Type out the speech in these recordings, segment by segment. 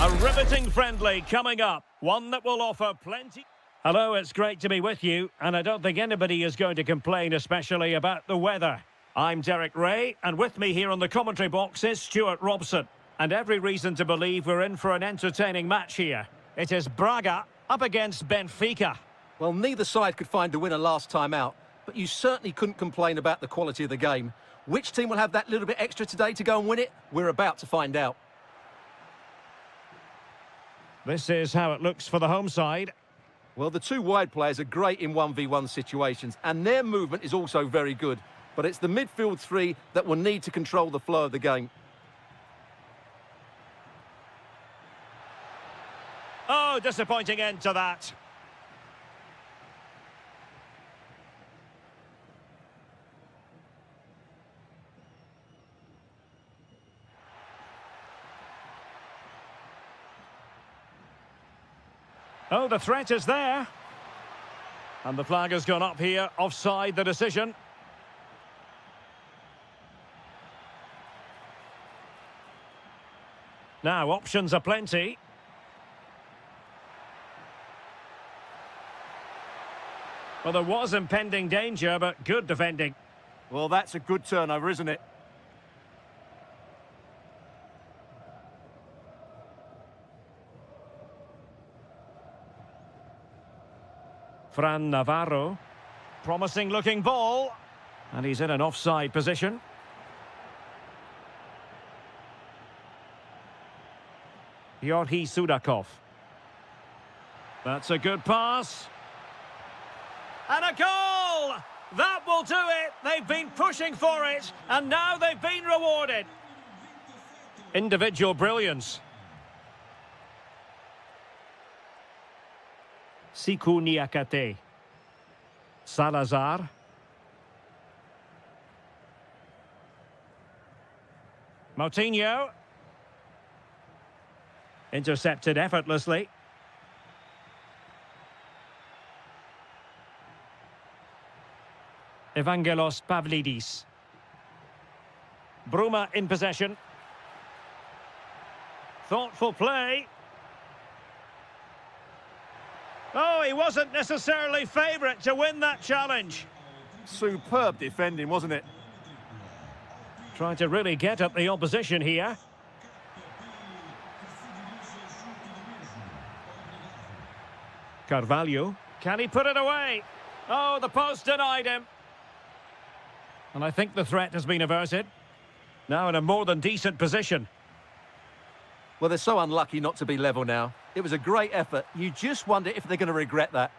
A riveting friendly coming up. One that will offer plenty. Hello, it's great to be with you, and I don't think anybody is going to complain, especially about the weather. I'm Derek Ray, and with me here on the commentary box is Stuart Robson. And every reason to believe we're in for an entertaining match here. It is Braga up against Benfica. Well, neither side could find a winner last time out, but you certainly couldn't complain about the quality of the game. Which team will have that little bit extra today to go and win it? We're about to find out. This is how it looks for the home side. Well, the two wide players are great in 1v1 situations, and their movement is also very good. But it's the midfield three that will need to control the flow of the game. Oh, disappointing end to that. Oh, the threat is there. And the flag has gone up here, offside the decision. Now, options are plenty. Well, there was impending danger, but good defending. Well, that's a good turnover, isn't it? Fran Navarro. Promising looking ball. And he's in an offside position. Yorhi Sudakov. That's a good pass. And a goal! That will do it. They've been pushing for it, and now they've been rewarded. Individual brilliance. Siku Niakate. Salazar. Moutinho. Intercepted effortlessly. Evangelos Pavlidis. Bruma in possession. Thoughtful play. Oh, he wasn't necessarily favourite to win that challenge. Superb defending, wasn't it? Trying to really get at the opposition here. Carvalho. Can he put it away? Oh, the post denied him. And I think the threat has been averted. Now in a more than decent position. Well, they're so unlucky not to be level now. It was a great effort. You just wonder if they're going to regret that.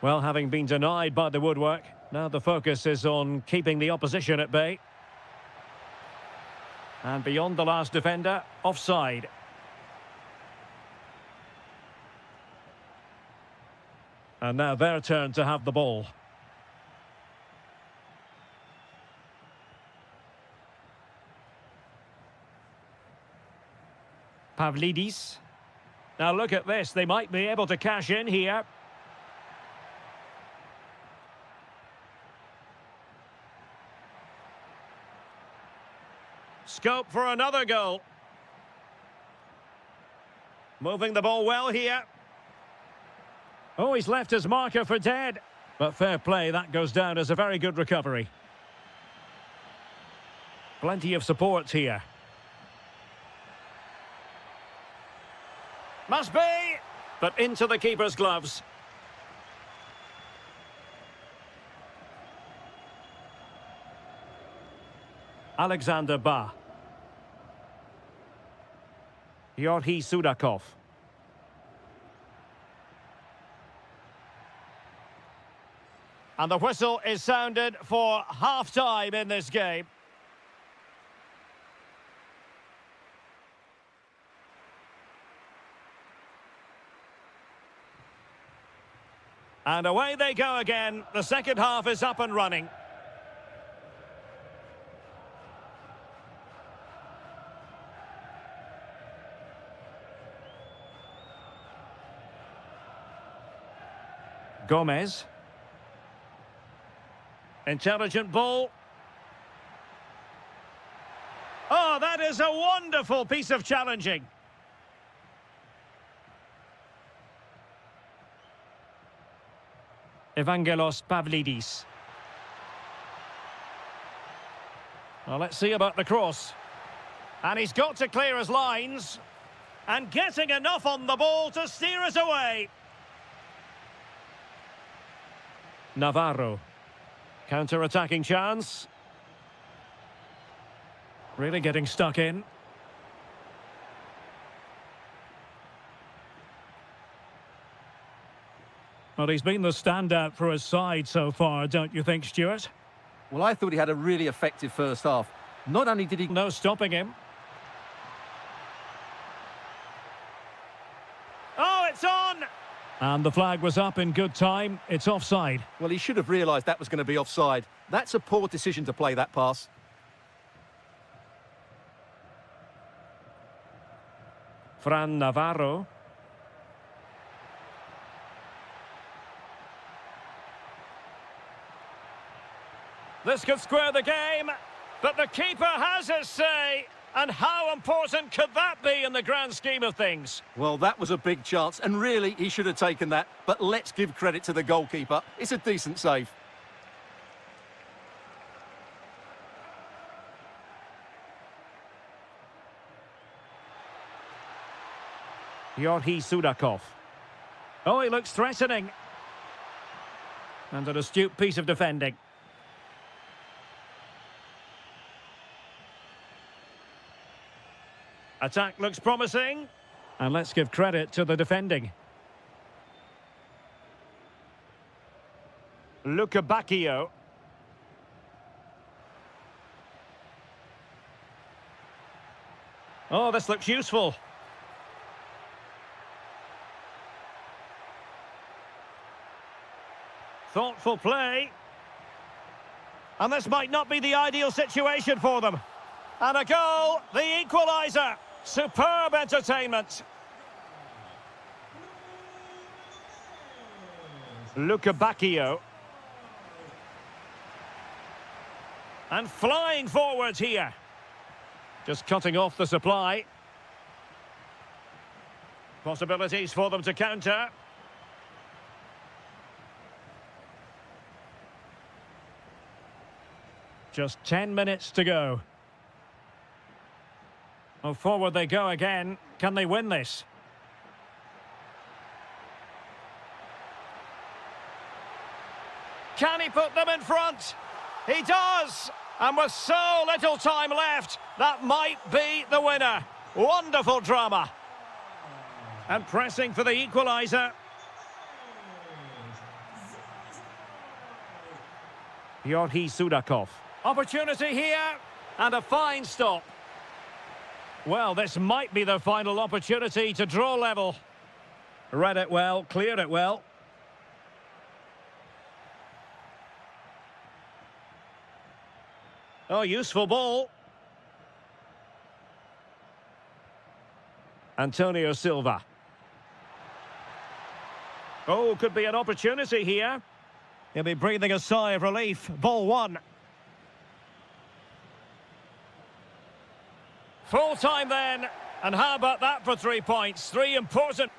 Well, having been denied by the woodwork, now the focus is on keeping the opposition at bay. And beyond the last defender, offside. And now their turn to have the ball. Pavlidis. Now look at this, they might be able to cash in here. Scope for another goal. Moving the ball well here. Oh, he's left his marker for dead. But fair play, that goes down as a very good recovery. Plenty of support here. Must be! But into the keeper's gloves. Alexander Ba. Yorhi Sudakov. And the whistle is sounded for half-time in this game. And away they go again. The second half is up and running. Gomez. Intelligent ball. Oh, that is a wonderful piece of challenging. Evangelos Pavlidis. Well, let's see about the cross. And he's got to clear his lines. And getting enough on the ball to steer us away. Navarro. Counter-attacking chance. Really getting stuck in. Well, he's been the standout for his side so far, don't you think, Stuart? Well, I thought he had a really effective first half. Not only did he... No stopping him. Oh, it's on! And the flag was up in good time. It's offside. Well, he should have realised that was going to be offside. That's a poor decision to play that pass. Fran Navarro. This could square the game, but the keeper has his say. And how important could that be in the grand scheme of things? Well, that was a big chance, and really, he should have taken that. But let's give credit to the goalkeeper. It's a decent save. Georgi Sudakov. Oh, he looks threatening. And an astute piece of defending. Attack looks promising. And let's give credit to the defending. Luca Bacchio. Oh, this looks useful. Thoughtful play. And this might not be the ideal situation for them. And a goal, the equaliser. Superb entertainment. Luca Bacchio. And flying forwards here. Just cutting off the supply. Possibilities for them to counter. Just 10 minutes to go. Oh, forward they go again. Can they win this? Can he put them in front? He does! And with so little time left, that might be the winner. Wonderful drama. And pressing for the equaliser. Georgi Sudakov. Opportunity here, and a fine stop. Well, this might be the final opportunity to draw level. Read it well, cleared it well. Oh, useful ball. Antonio Silva. Oh, could be an opportunity here. He'll be breathing a sigh of relief. Ball one. Full time then. And how about that for 3 points? 3 important...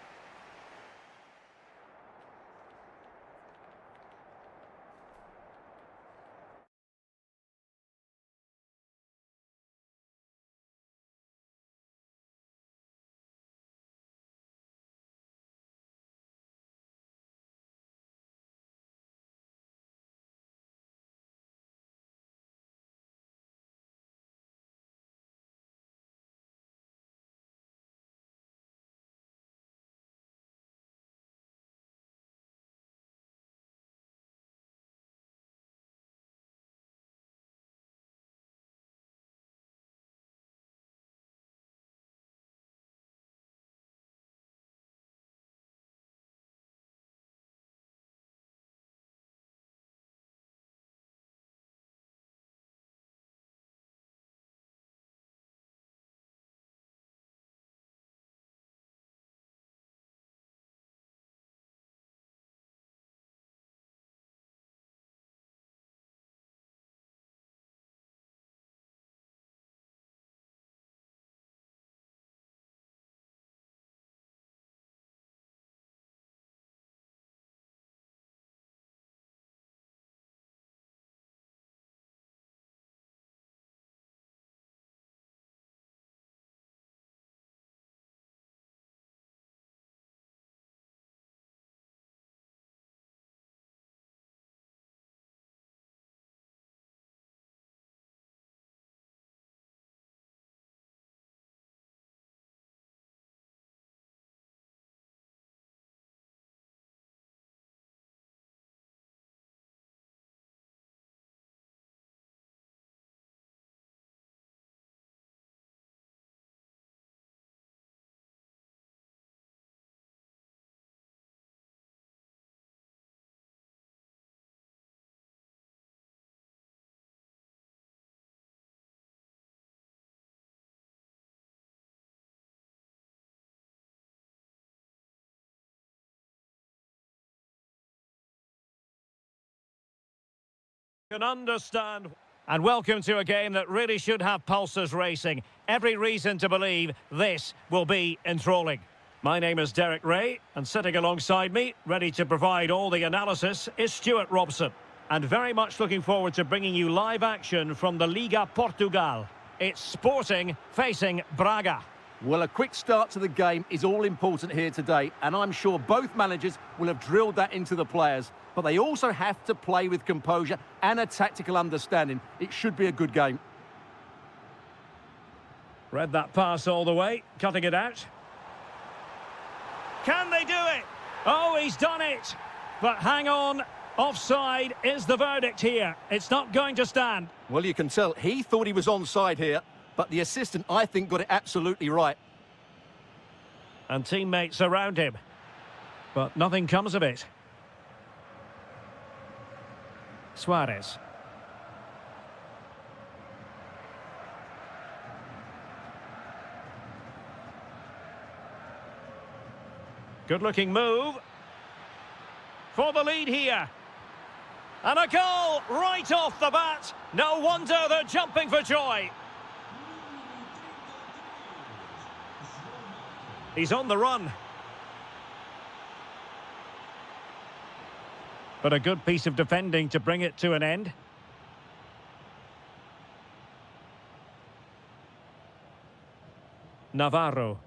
Can understand. And welcome to a game that really should have pulses racing. Every reason to believe this will be enthralling. My name is Derek Ray, and sitting alongside me, ready to provide all the analysis, is Stuart Robson. And very much looking forward to bringing you live action from the Liga Portugal. It's Sporting facing Braga. Well, a quick start to the game is all important here today, and I'm sure both managers will have drilled that into the players. But they also have to play with composure and a tactical understanding. It should be a good game. Read that pass all the way, cutting it out. Can they do it? Oh, he's done it. But hang on, offside is the verdict here. It's not going to stand. Well, you can tell he thought he was onside here, but the assistant, I think, got it absolutely right. And teammates around him. But nothing comes of it. Suarez. Good-looking move. For the lead here. And a goal right off the bat. No wonder they're jumping for joy. He's on the run. But a good piece of defending to bring it to an end. Navarro.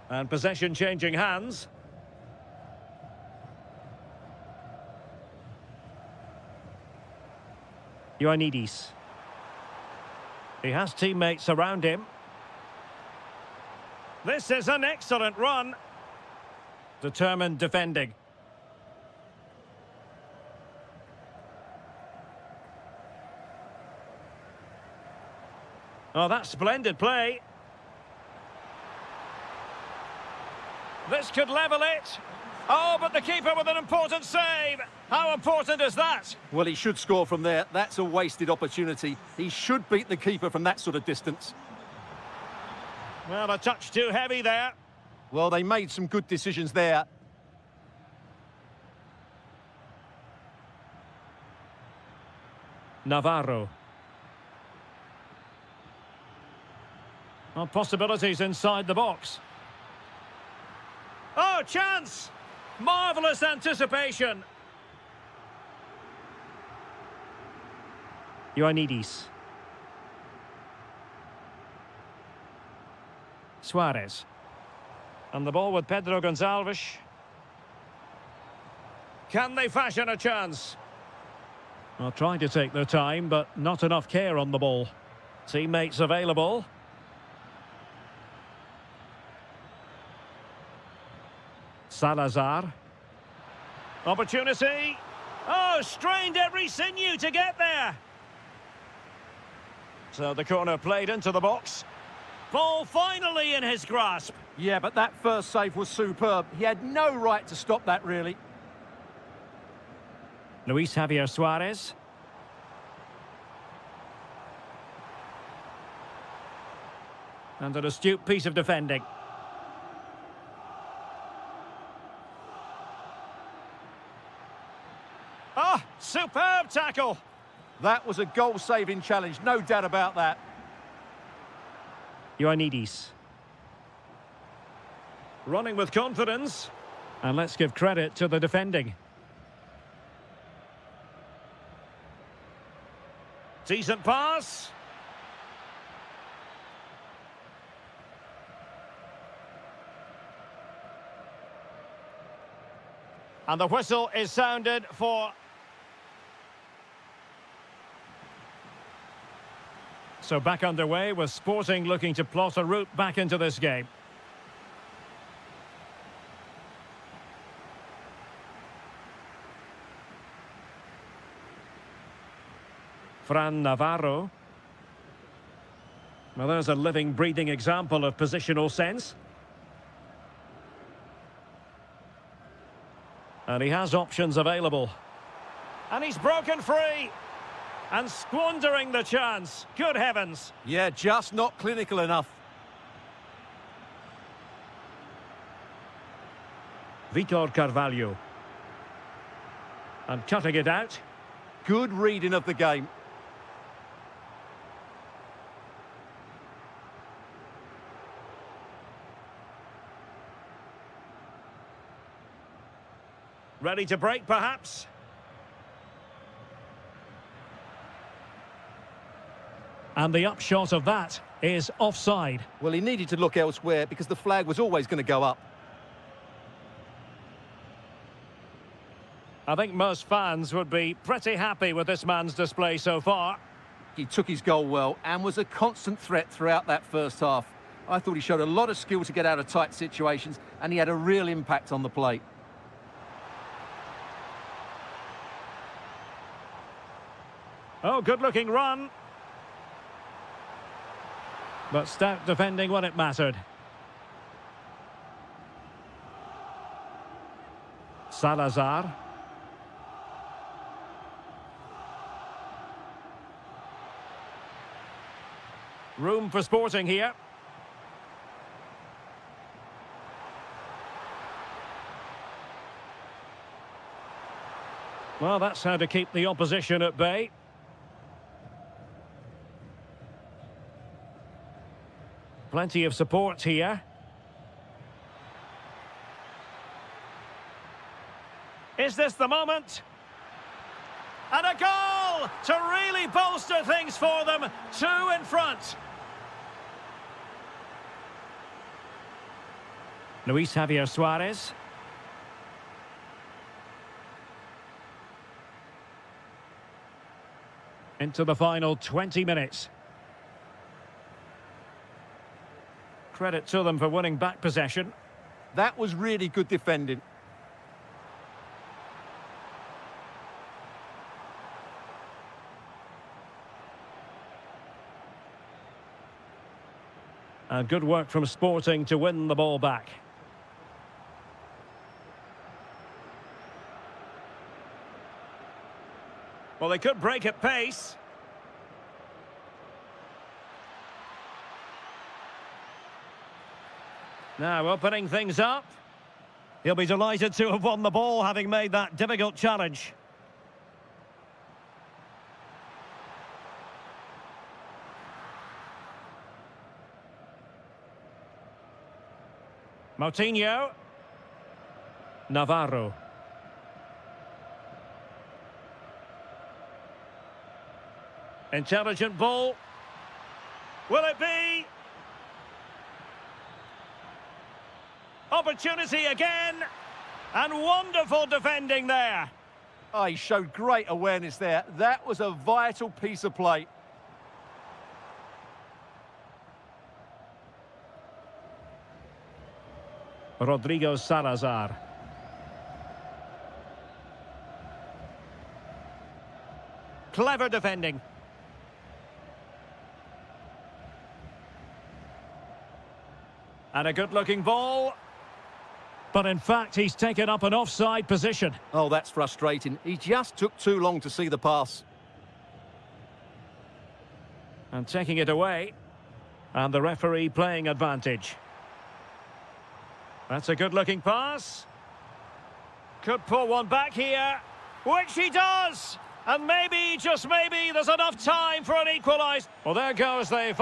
And possession changing hands. Ioannidis. He has teammates around him. This is an excellent run. Determined defending. Oh, that's splendid play. This could level it. Oh, but the keeper with an important save. How important is that? Well, he should score from there. That's a wasted opportunity. He should beat the keeper from that sort of distance. Well, a touch too heavy there. Well, they made some good decisions there. Navarro. Well, possibilities inside the box. Oh, chance! Marvellous anticipation. Ioannidis. Suarez. And the ball with Pedro Gonçalves. Can they fashion a chance? Well, trying to take their time, but not enough care on the ball. Teammates available. Salazar. Opportunity. Oh, strained every sinew to get there. So the corner played into the box. Ball finally in his grasp. Yeah, but that first save was superb. He had no right to stop that, really. Luis Javier Suarez. And an astute piece of defending. Ah, superb tackle. That was a goal-saving challenge, no doubt about that. Ioannidis. Running with confidence. And let's give credit to the defending. Decent pass. And the whistle is sounded for... So back underway with Sporting looking to plot a route back into this game. Fran Navarro. Well, there's a living, breathing example of positional sense. And he has options available. And he's broken free. And squandering the chance. Good heavens. Yeah, just not clinical enough. Vitor Carvalho. And cutting it out. Good reading of the game. Ready to break, perhaps? And the upshot of that is offside. Well, he needed to look elsewhere because the flag was always going to go up. I think most fans would be pretty happy with this man's display so far. He took his goal well and was a constant threat throughout that first half. I thought he showed a lot of skill to get out of tight situations, and he had a real impact on the plate. Oh, good-looking run. But stout defending when it mattered. Salazar. Room for Sporting here. Well, that's how to keep the opposition at bay. Plenty of support here. Is this the moment? And a goal to really bolster things for them. 2 in front. Luis Javier Suarez. Into the final 20 minutes. Credit to them for winning back possession. That was really good defending. And good work from Sporting to win the ball back. Well, they could break at pace. Now opening things up. He'll be delighted to have won the ball, having made that difficult challenge. Moutinho. Navarro. Intelligent ball. Will it be? Opportunity again. And wonderful defending there. Oh, he showed great awareness there. That was a vital piece of play. Rodrigo Salazar. Clever defending. And a good-looking ball. But in fact, he's taken up an offside position. Oh, that's frustrating. He just took too long to see the pass. And taking it away. And the referee playing advantage. That's a good-looking pass. Could pull one back here. Which he does! And maybe, just maybe, there's enough time for an equaliser. Well, there goes the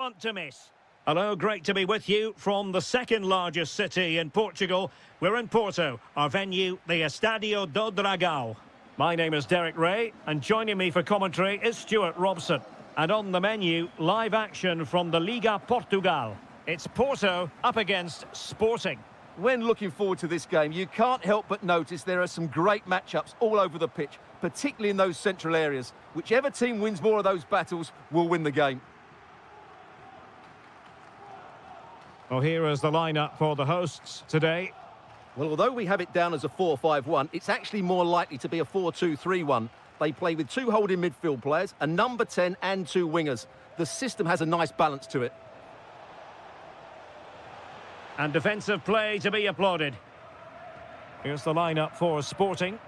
want to miss. Hello, great to be with you from the second largest city in Portugal. We're in Porto, our venue, the Estádio do Dragão. My name is Derek Ray, and joining me for commentary is Stuart Robson. And on the menu, live action from the Liga Portugal. It's Porto up against Sporting. When looking forward to this game, you can't help but notice there are some great matchups all over the pitch, particularly in those central areas. Whichever team wins more of those battles will win the game. Well, here is the lineup for the hosts today. Well, although we have it down as a 4-5-1, it's actually more likely to be a 4-2-3-1. They play with two holding midfield players, a number 10 and two wingers. The system has a nice balance to it. And defensive play to be applauded. Here's the lineup for Sporting.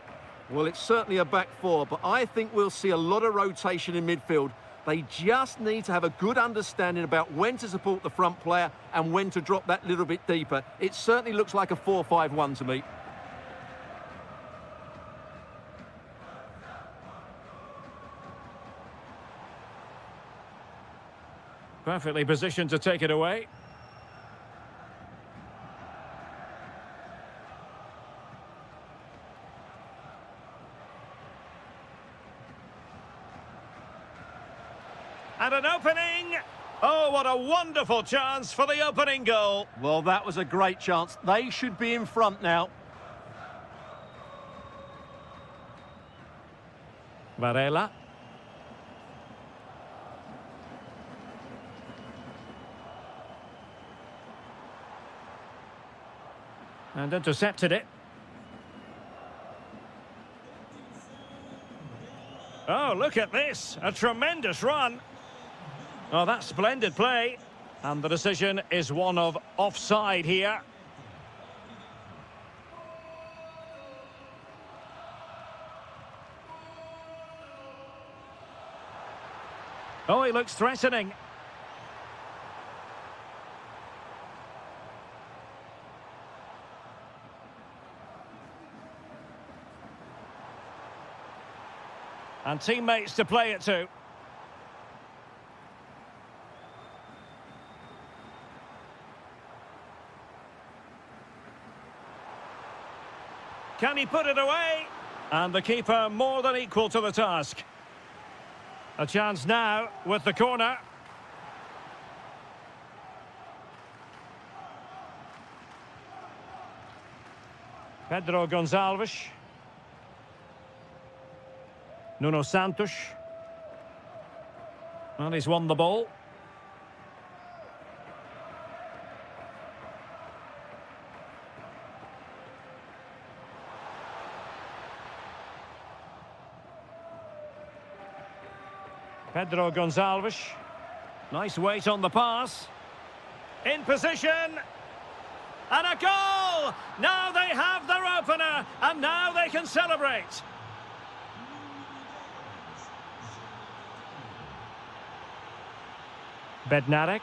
Well, it's certainly a back four, but I think we'll see a lot of rotation in midfield. They just need to have a good understanding about when to support the front player and when to drop that little bit deeper. It certainly looks like a 4-5-1 to me. Perfectly positioned to take it away. And an opening! Oh, what a wonderful chance for the opening goal. Well, that was a great chance. They should be in front now. Varela. And intercepted it. Oh, look at this. A tremendous run. Oh, that's splendid play. And the decision is one of offside here. Oh, he looks threatening. And teammates to play it to. Can he put it away? And the keeper more than equal to the task. A chance now with the corner. Pedro Gonçalves. Nuno Santos. Well, he's won the ball. Pedro Gonçalves. Nice weight on the pass. In position. And a goal! Now they have their opener, and now they can celebrate. Bednarek.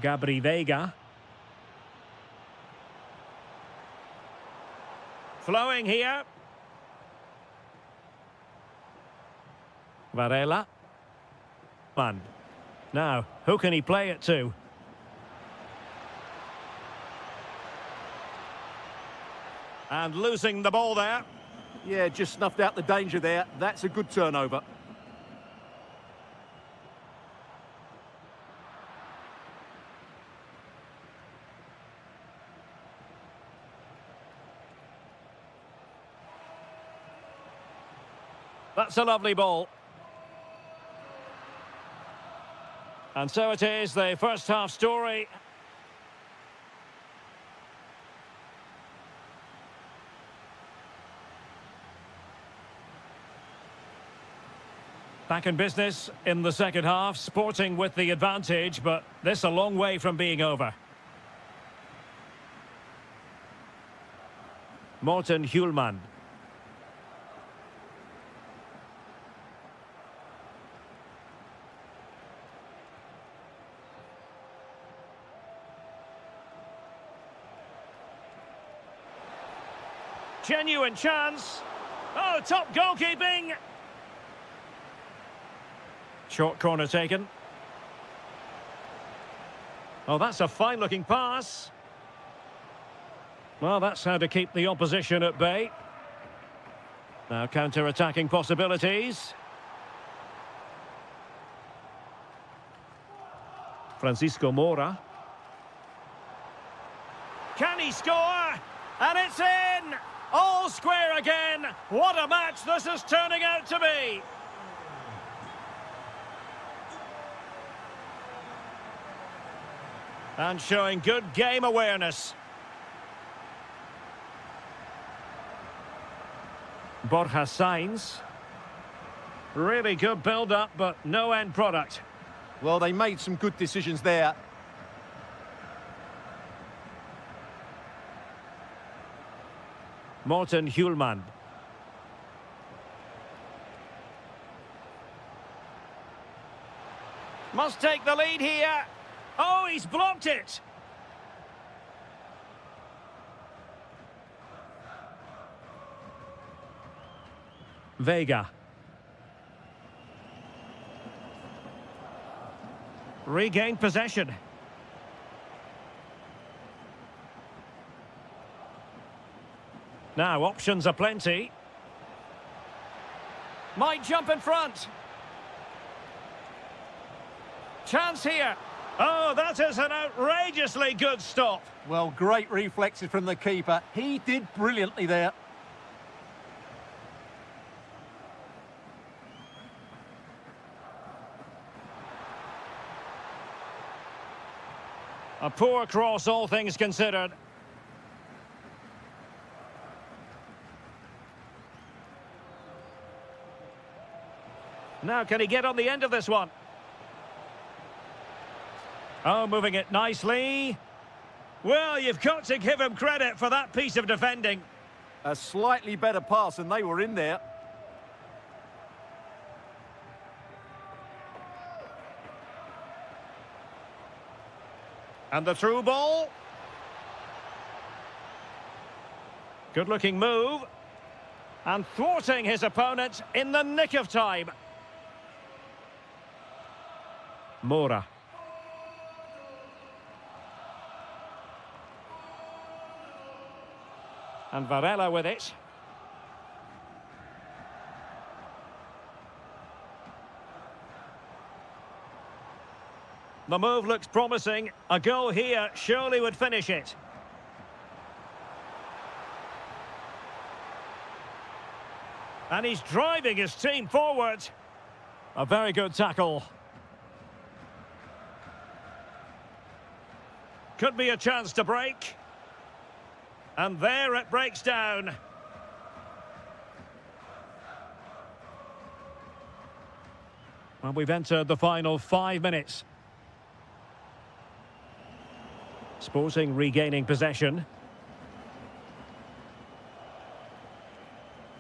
Gabri Veiga. Flowing here. Varela. Man. Now, who can he play it to? And losing the ball there. Yeah, just snuffed out the danger there. That's a good turnover. That's a lovely ball. And so it is, the first half story. Back in business in the second half, Sporting with the advantage, but this a long way from being over. Morten Hjulman. Genuine chance. Oh, top goalkeeping. Short corner taken. Oh, that's a fine-looking pass. Well, that's how to keep the opposition at bay. Now counter-attacking possibilities. Francisco Moura. Can he score? And it's in! All square again! What a match this is turning out to be! And showing good game awareness. Borja Sainz. Really good build-up, but no end product. Well, they made some good decisions there. Morten Hjulman. Must take the lead here. Oh, he's blocked it. Vega. Regained possession. Now, options are plenty. Might jump in front. Chance here. Oh, that is an outrageously good stop. Well, great reflexes from the keeper. He did brilliantly there. A poor cross, all things considered. Now, can he get on the end of this one? Oh, moving it nicely. Well, you've got to give him credit for that piece of defending. A slightly better pass and they were in there. And the through ball. Good-looking move. And thwarting his opponent in the nick of time. Moura. And Varela with it. The move looks promising. A goal here surely would finish it. And he's driving his team forward. A very good tackle. Could be a chance to break. And there it breaks down. Well, we've entered the final 5 minutes. Sporting regaining possession.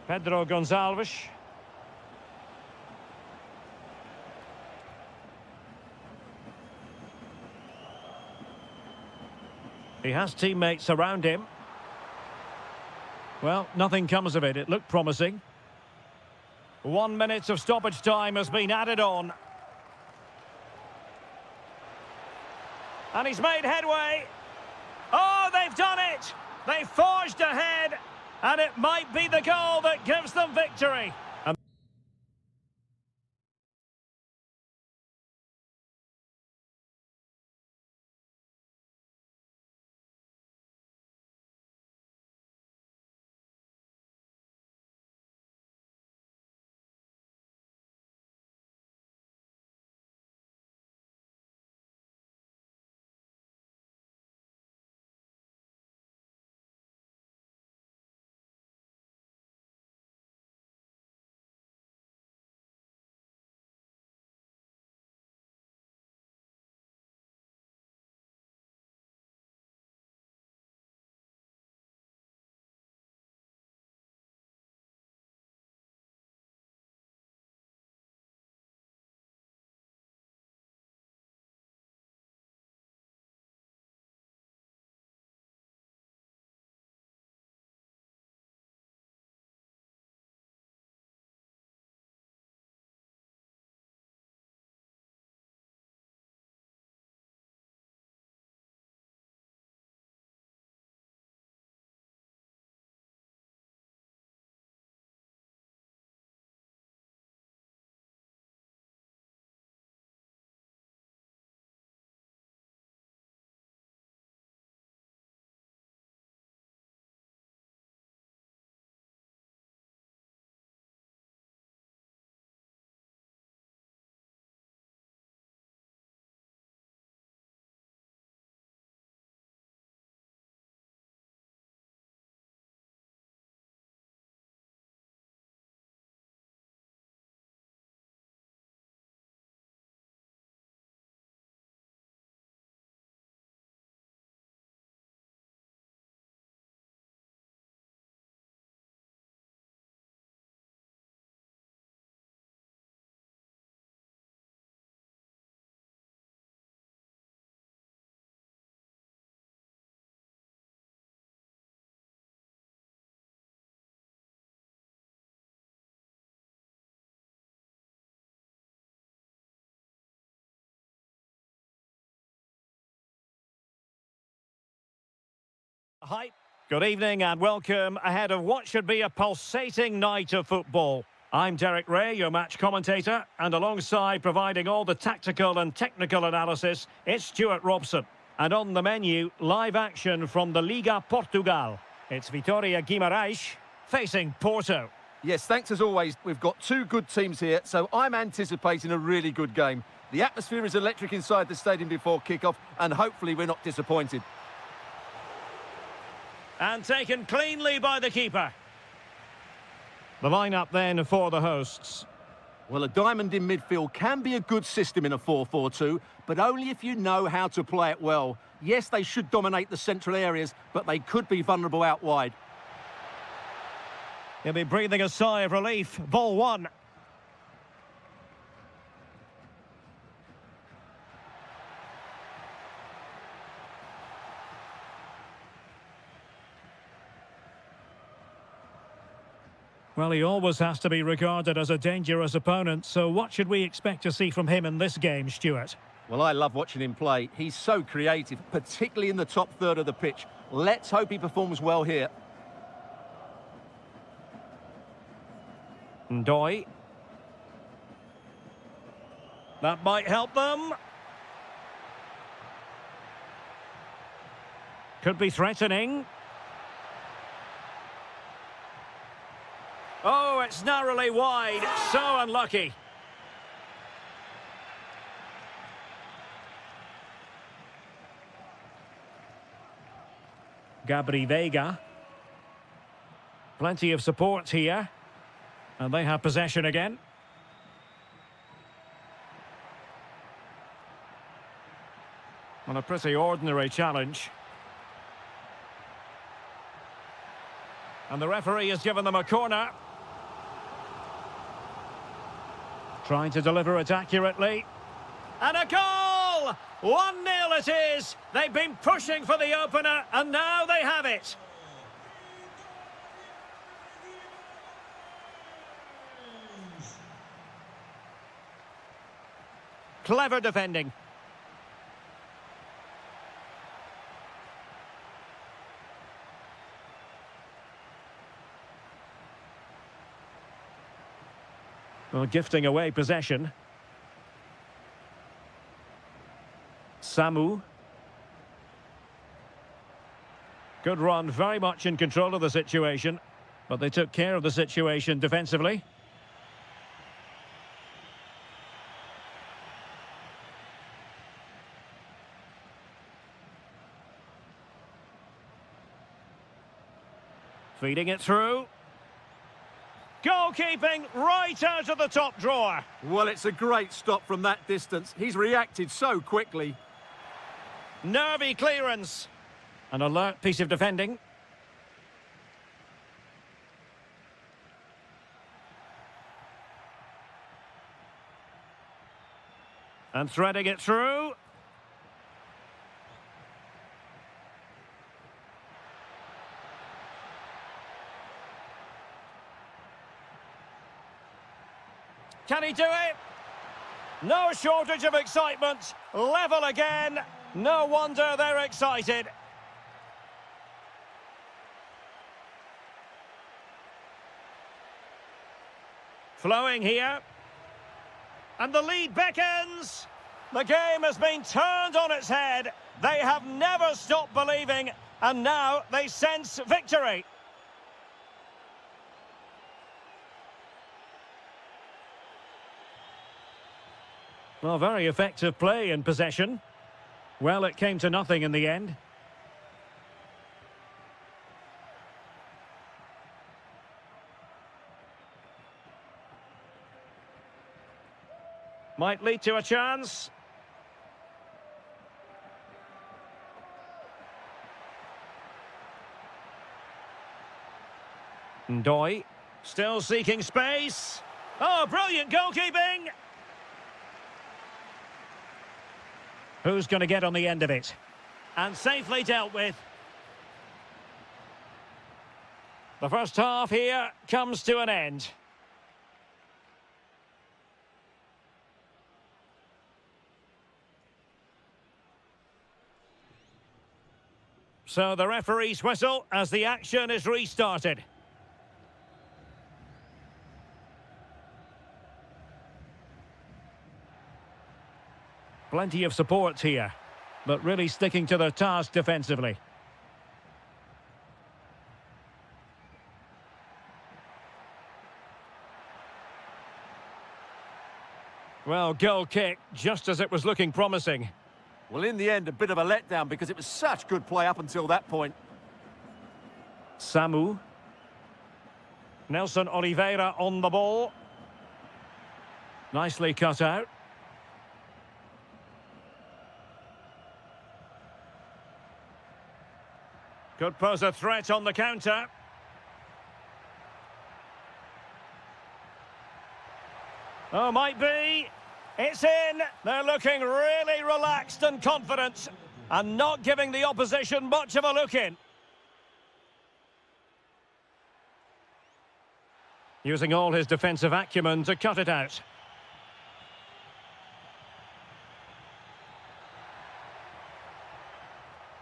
Pedro Gonçalves. He has teammates around him. Well, nothing comes of it. It looked promising. 1 minute of stoppage time has been added on. And he's made headway. Oh, they've done it! They forged ahead, and it might be the goal that gives them victory. Hi, good evening and welcome ahead of what should be a pulsating night of football. I'm Derek Ray, your match commentator, and alongside providing all the tactical and technical analysis, it's Stuart Robson. And on the menu, live action from the Liga Portugal. It's Vitória Guimarães facing Porto. Yes, thanks as always. We've got two good teams here, so I'm anticipating a really good game. The atmosphere is electric inside the stadium before kick-off, and hopefully we're not disappointed. And taken cleanly by the keeper. The lineup then for the hosts. Well, a diamond in midfield can be a good system in a 4-4-2, but only if you know how to play it well. Yes, they should dominate the central areas, but they could be vulnerable out wide. He'll be breathing a sigh of relief. Ball one. Well, he always has to be regarded as a dangerous opponent, so what should we expect to see from him in this game, Stuart? Well, I love watching him play. He's so creative, particularly in the top third of the pitch. Let's hope he performs well here. Ndoi. That might help them. Could be threatening. Oh, it's narrowly wide. So unlucky. Gabri Veiga. Plenty of support here. And they have possession again. On a pretty ordinary challenge. And the referee has given them a corner. Trying to deliver it accurately. And a goal! 1-0 it is! They've been pushing for the opener, and now they have it. Clever defending. Well, gifting away possession. Samu. Good run, very much in control of the situation, but they took care of the situation defensively. Feeding it through. Goalkeeping right out of the top drawer. Well, it's a great stop from that distance. He's reacted so quickly. Nervy clearance. An alert piece of defending. And threading it through. Can he do it? No shortage of excitement. Level again. No wonder they're excited. Flowing here. And the lead beckons. The game has been turned on its head. They have never stopped believing, and now they sense victory. Well, very effective play in possession. Well, it came to nothing in the end. Might lead to a chance. Ndoi, still seeking space. Oh, brilliant goalkeeping! Who's going to get on the end of it? And safely dealt with. The first half here comes to an end. So the referee's whistle as the action is restarted. Plenty of support here, but really sticking to their task defensively. Well, goal kick, just as it was looking promising. Well, in the end, a bit of a letdown because it was such good play up until that point. Samu. Nelson Oliveira on the ball. Nicely cut out. Could pose a threat on the counter. Oh, might be. It's in. They're looking really relaxed and confident and not giving the opposition much of a look in. Using all his defensive acumen to cut it out.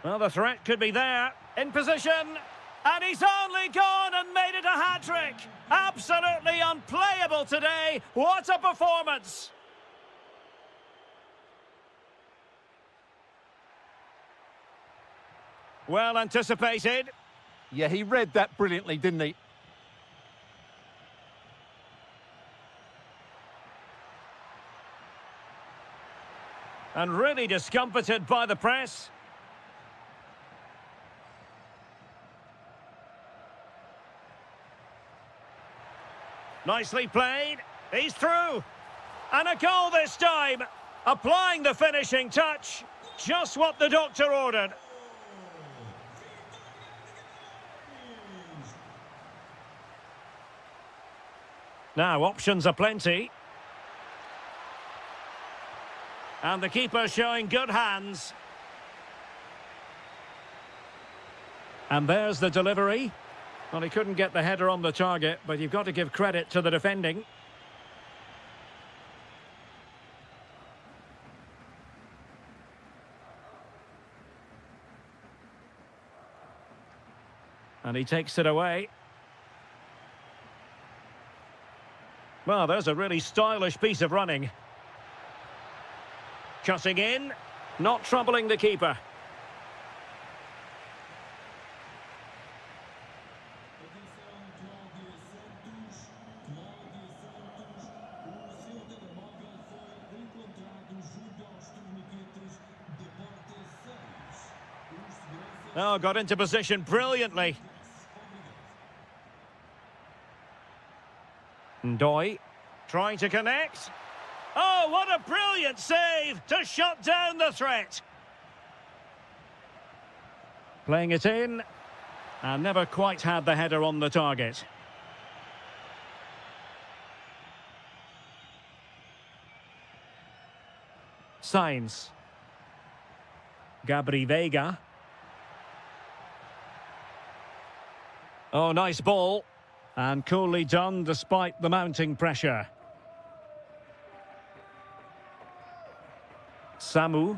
Well, the threat could be there. In position. And he's only gone and made it a hat-trick. Absolutely unplayable today. What a performance. Well anticipated. Yeah, he read that brilliantly, didn't he? And really discomfited by the press. Nicely played. He's through. And a goal this time. Applying the finishing touch. Just what the doctor ordered. Now, options are plenty. And the keeper showing good hands. And there's the delivery. Well, he couldn't get the header on the target, but you've got to give credit to the defending. And he takes it away. Well, there's a really stylish piece of running. Cutting in, not troubling the keeper. Oh, got into position brilliantly. Ndoye trying to connect. Oh, what a brilliant save to shut down the threat. Playing it in, and never quite had the header on the target. Sainz. Gabri Veiga. Oh, nice ball. And coolly done despite the mounting pressure. Samu.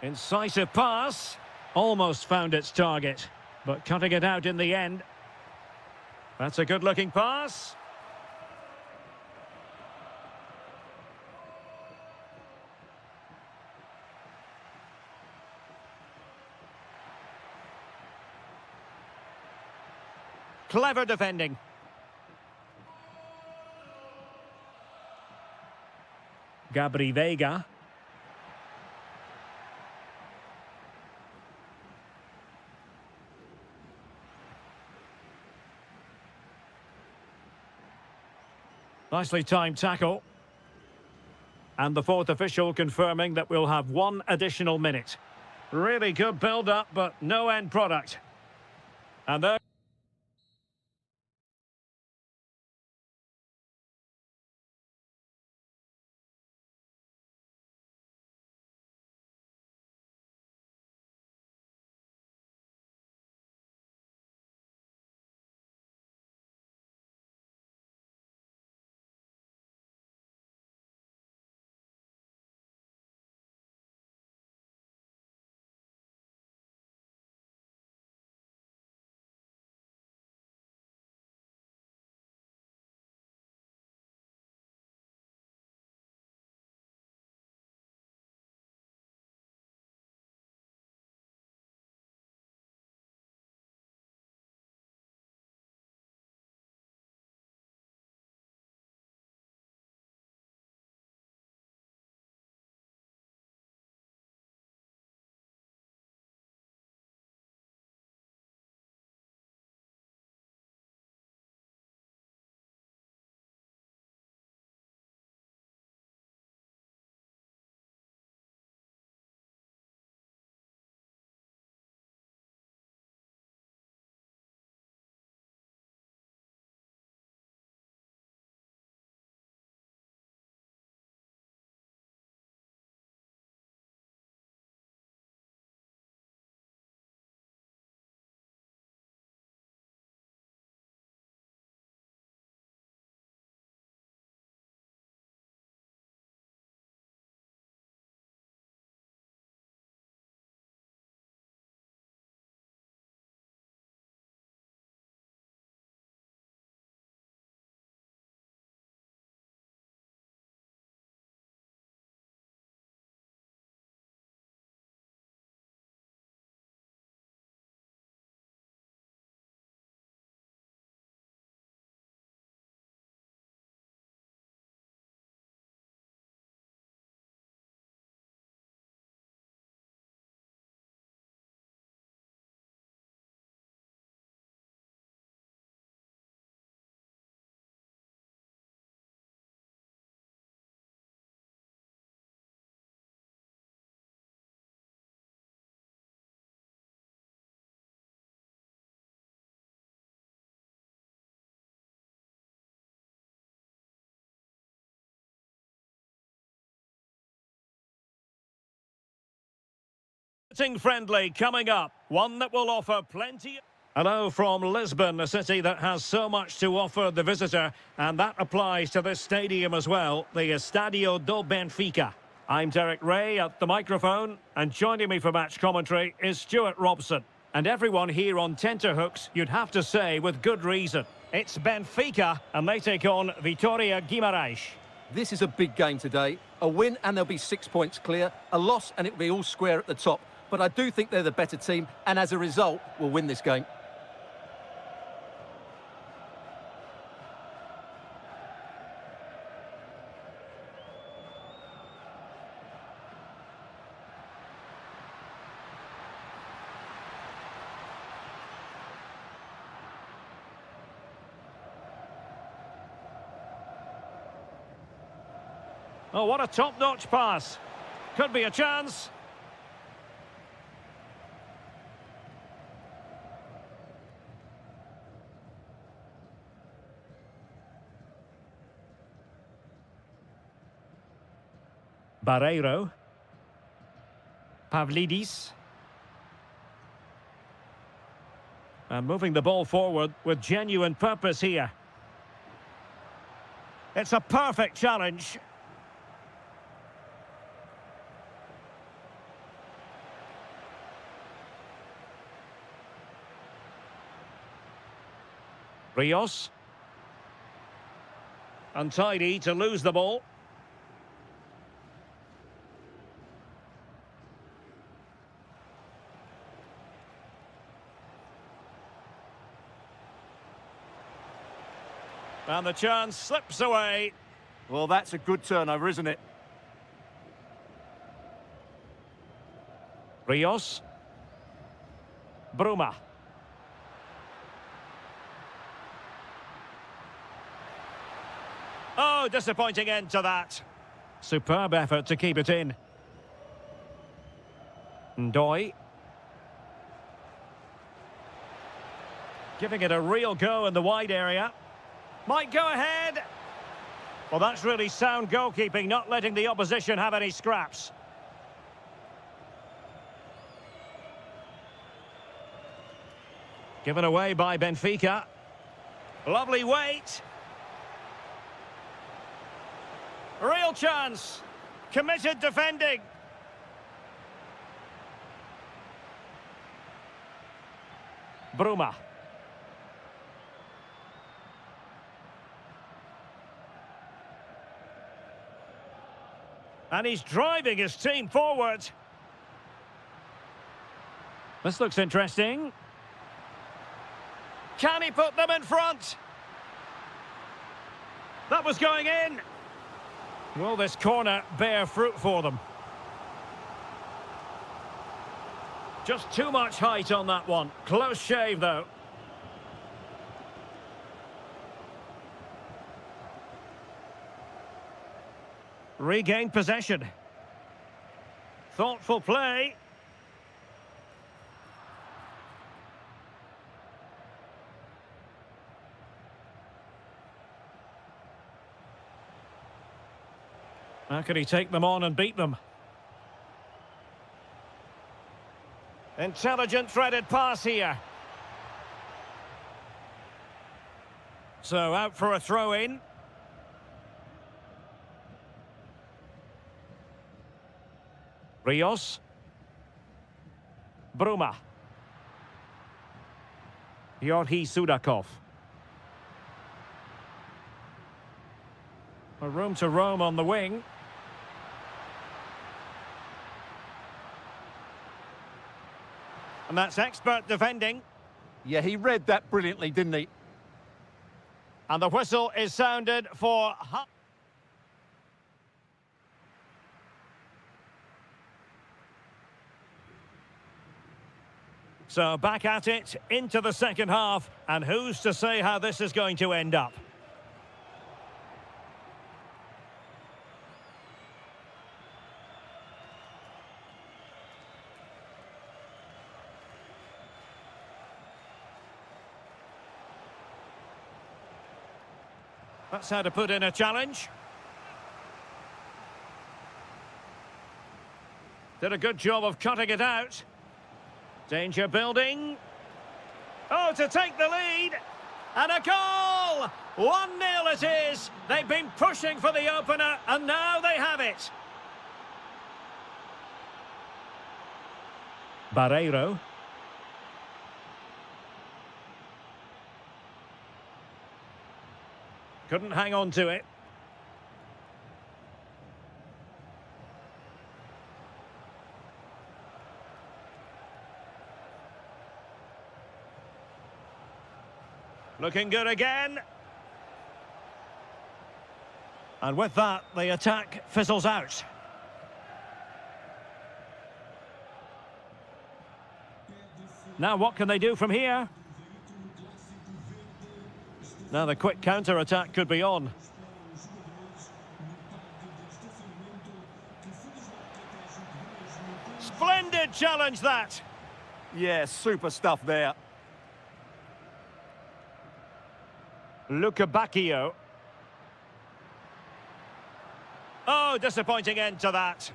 Incisive pass. Almost found its target, but cutting it out in the end. That's a good-looking pass. Clever defending. Gabri Veiga. Nicely timed tackle. And the fourth official confirming that we'll have one additional minute. Really good build-up, but no end product. And there... Friendly coming up, one that will offer plenty. Hello from Lisbon, a city that has so much to offer the visitor, and that applies to this stadium as well, the Estadio do Benfica. I'm Derek Ray at the microphone, and joining me for match commentary is Stuart Robson. And everyone here on tenterhooks, you'd have to say with good reason. It's Benfica, and they take on Vitória Guimarães. This is a big game today. A win and they'll be 6 points clear. A loss and it'll be all square at the top. But I do think they're the better team, and as a result, will win this game. Oh, what a top-notch pass. Could be a chance. Barreiro. Pavlidis. And moving the ball forward with genuine purpose here. It's a perfect challenge. Rios. Untidy to lose the ball. And the chance slips away. Well, that's a good turnover, isn't it? Rios. Bruma. Oh, disappointing end to that. Superb effort to keep it in. Ndoi. Giving it a real go in the wide area. Might go ahead. Well, that's really sound goalkeeping, not letting the opposition have any scraps. Given away by Benfica. Lovely weight. Real chance. Committed defending. Bruma. And he's driving his team forward. This looks interesting. Can he put them in front? That was going in. Will this corner bear fruit for them? Just too much height on that one. Close shave, though. Regained possession. Thoughtful play. How can he take them on and beat them? Intelligent threaded pass here. So out for a throw-in. Rios. Bruma. Yorhi Sudakov. A room to roam on the wing. And that's expert defending. Yeah, he read that brilliantly, didn't he? And the whistle is sounded for... So back at it, into the second half, and who's to say how this is going to end up? That's how to put in a challenge. Did a good job of cutting it out. Danger building. Oh, to take the lead. And a goal! 1-0 it is. They've been pushing for the opener, and now they have it. Barreiro. Couldn't hang on to it. Looking good again. And with that, the attack fizzles out. Now what can they do from here? Now the quick counter-attack could be on. Splendid challenge, that! Yeah, super stuff there. Bacchio. Oh, disappointing end to that.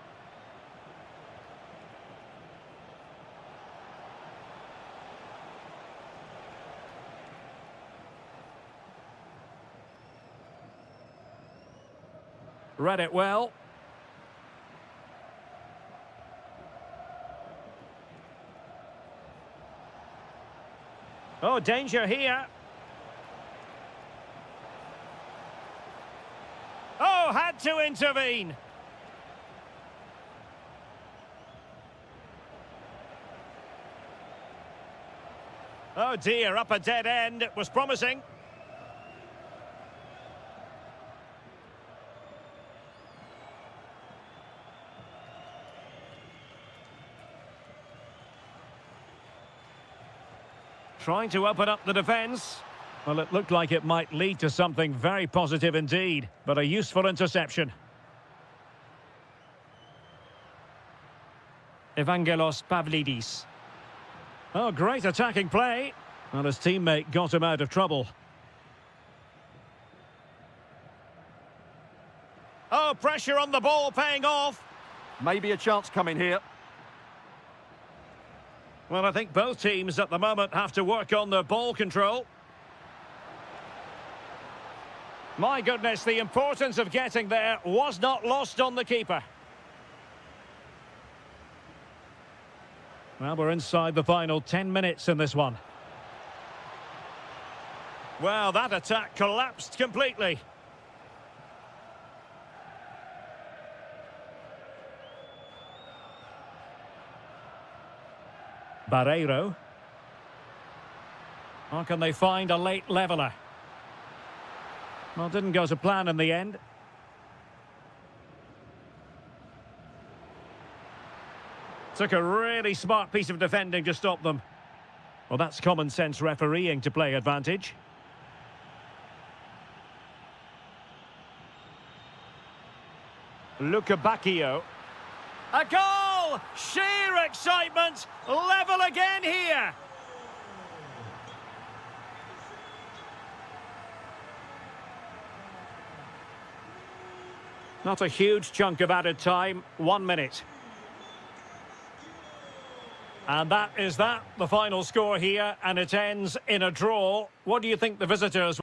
Read it well. Oh, danger here. Oh, had to intervene. Oh dear, up a dead end. It was promising. Trying to open up the defence. Well, it looked like it might lead to something very positive indeed, but a useful interception. Evangelos Pavlidis. Oh, great attacking play. Well, his teammate got him out of trouble. Oh, pressure on the ball paying off. Maybe a chance coming here. Well, I think both teams at the moment have to work on their ball control. My goodness, the importance of getting there was not lost on the keeper. Well, we're inside the final 10 minutes in this one. Well, that attack collapsed completely. Barreiro. Or can they find a late leveller? Well, didn't go to plan in the end. Took a really smart piece of defending to stop them. Well, that's common sense refereeing to play advantage. Bacchio. A goal! Sheer excitement! Level again here! Not a huge chunk of added time, 1 minute. And that is that, the final score here, and it ends in a draw. What do you think the visitors...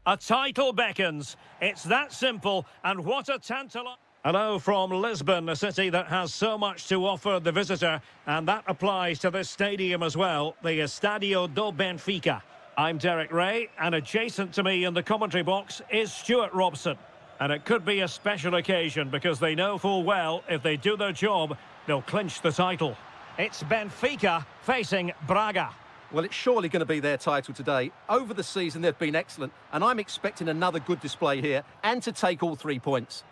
A title beckons. It's that simple, and what a tantalizing... Hello from Lisbon, a city that has so much to offer the visitor, and that applies to this stadium as well, the Estadio do Benfica. I'm Derek Ray, and adjacent to me in the commentary box is Stuart Robson. And it could be a special occasion because they know full well if they do their job, they'll clinch the title. It's Benfica facing Braga. Well, it's surely going to be their title today. Over the season, they've been excellent, and I'm expecting another good display here and to take all 3 points.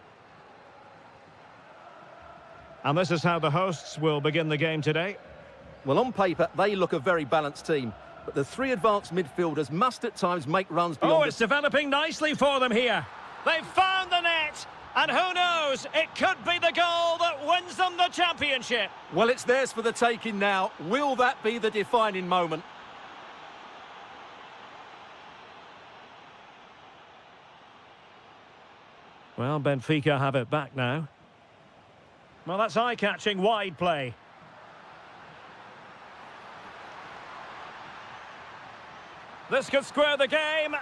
And this is how the hosts will begin the game today. Well, on paper, they look a very balanced team, but the 3 advanced midfielders must at times make runs beyond... Oh, it's developing nicely for them here. They've found the net, and who knows, it could be the goal that wins them the championship. Well, it's theirs for the taking now. Will that be the defining moment? Well, Benfica have it back now. Well, that's eye-catching wide play. This could square the game.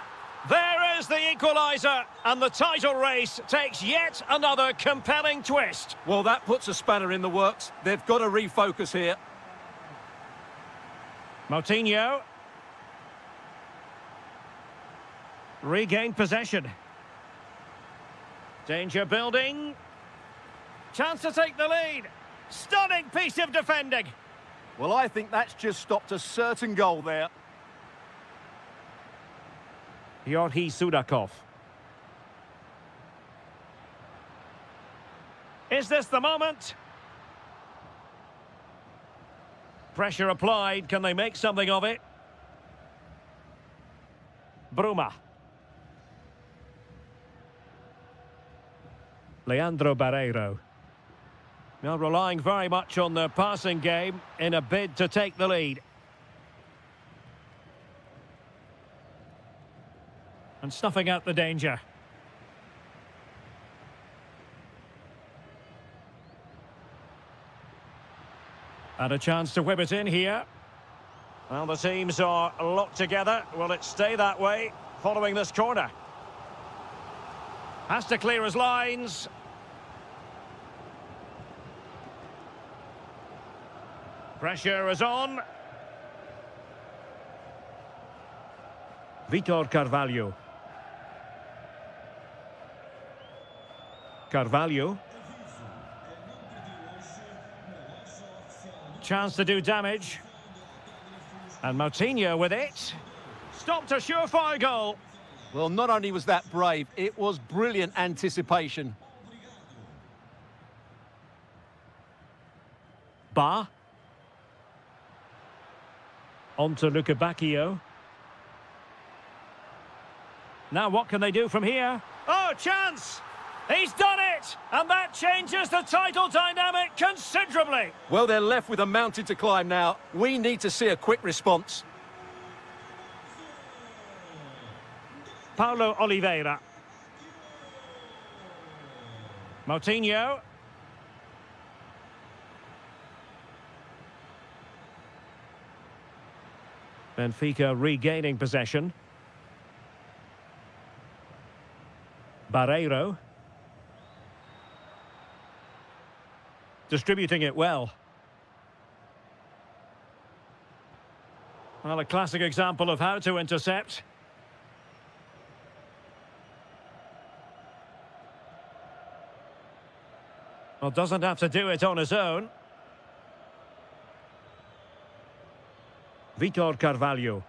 There is the equaliser, and the title race takes yet another compelling twist. Well, that puts a spanner in the works. They've got to refocus here. Moutinho. Regained possession. Danger building. Chance to take the lead. Stunning piece of defending. Well, I think that's just stopped a certain goal there. Yorhi Sudakov. Is this the moment? Pressure applied. Can they make something of it? Bruma. Leandro Barreiro. Now relying very much on their passing game in a bid to take the lead. And snuffing out the danger. And a chance to whip it in here. Well, the teams are locked together. Will it stay that way following this corner? Has to clear his lines. Pressure is on. Vitor Carvalho. Carvalho. Chance to do damage. And Moutinho with it. Stopped a surefire goal. Well, not only was that brave, it was brilliant anticipation. Ba. On to Luca Bacchio. Now what can they do from here? Oh, chance! He's done it! And that changes the title dynamic considerably. Well, they're left with a mountain to climb now. We need to see a quick response. Paulo Oliveira. Moutinho. Benfica regaining possession. Barreiro. Distributing it well. Well, a classic example of how to intercept. Well, doesn't have to do it on his own. Vitor Carvalho.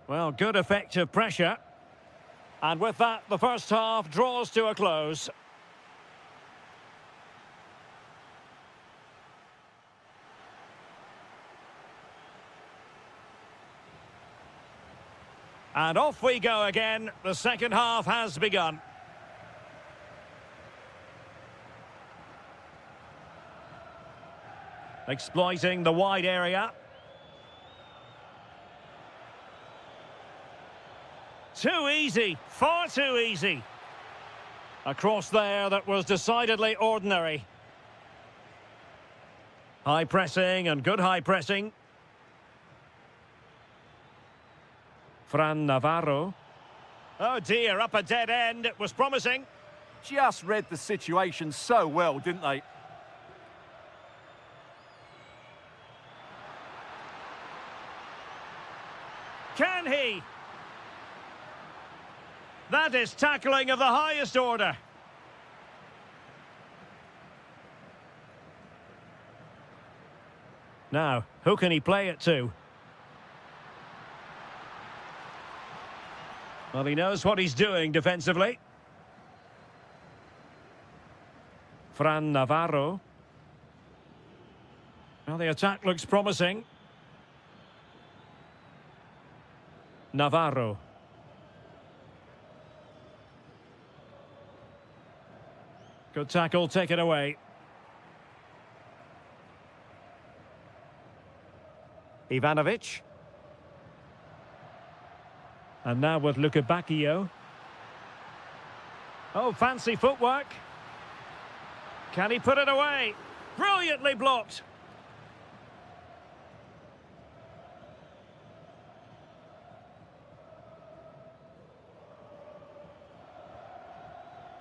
Well, good effective pressure. And with that, the first half draws to a close. And off we go again. The second half has begun. Exploiting the wide area. Too easy, far too easy. A cross there that was decidedly ordinary. High pressing and good high pressing. Fran Navarro. Oh dear, up a dead end. It was promising. Just read the situation so well, didn't they? Can he? That is tackling of the highest order. Now, who can he play it to? Well, he knows what he's doing defensively. Fran Navarro. Well, the attack looks promising. Navarro. Good tackle, take it away. Ivanovic. And now with Bacchio. Oh, fancy footwork. Can he put it away? Brilliantly blocked.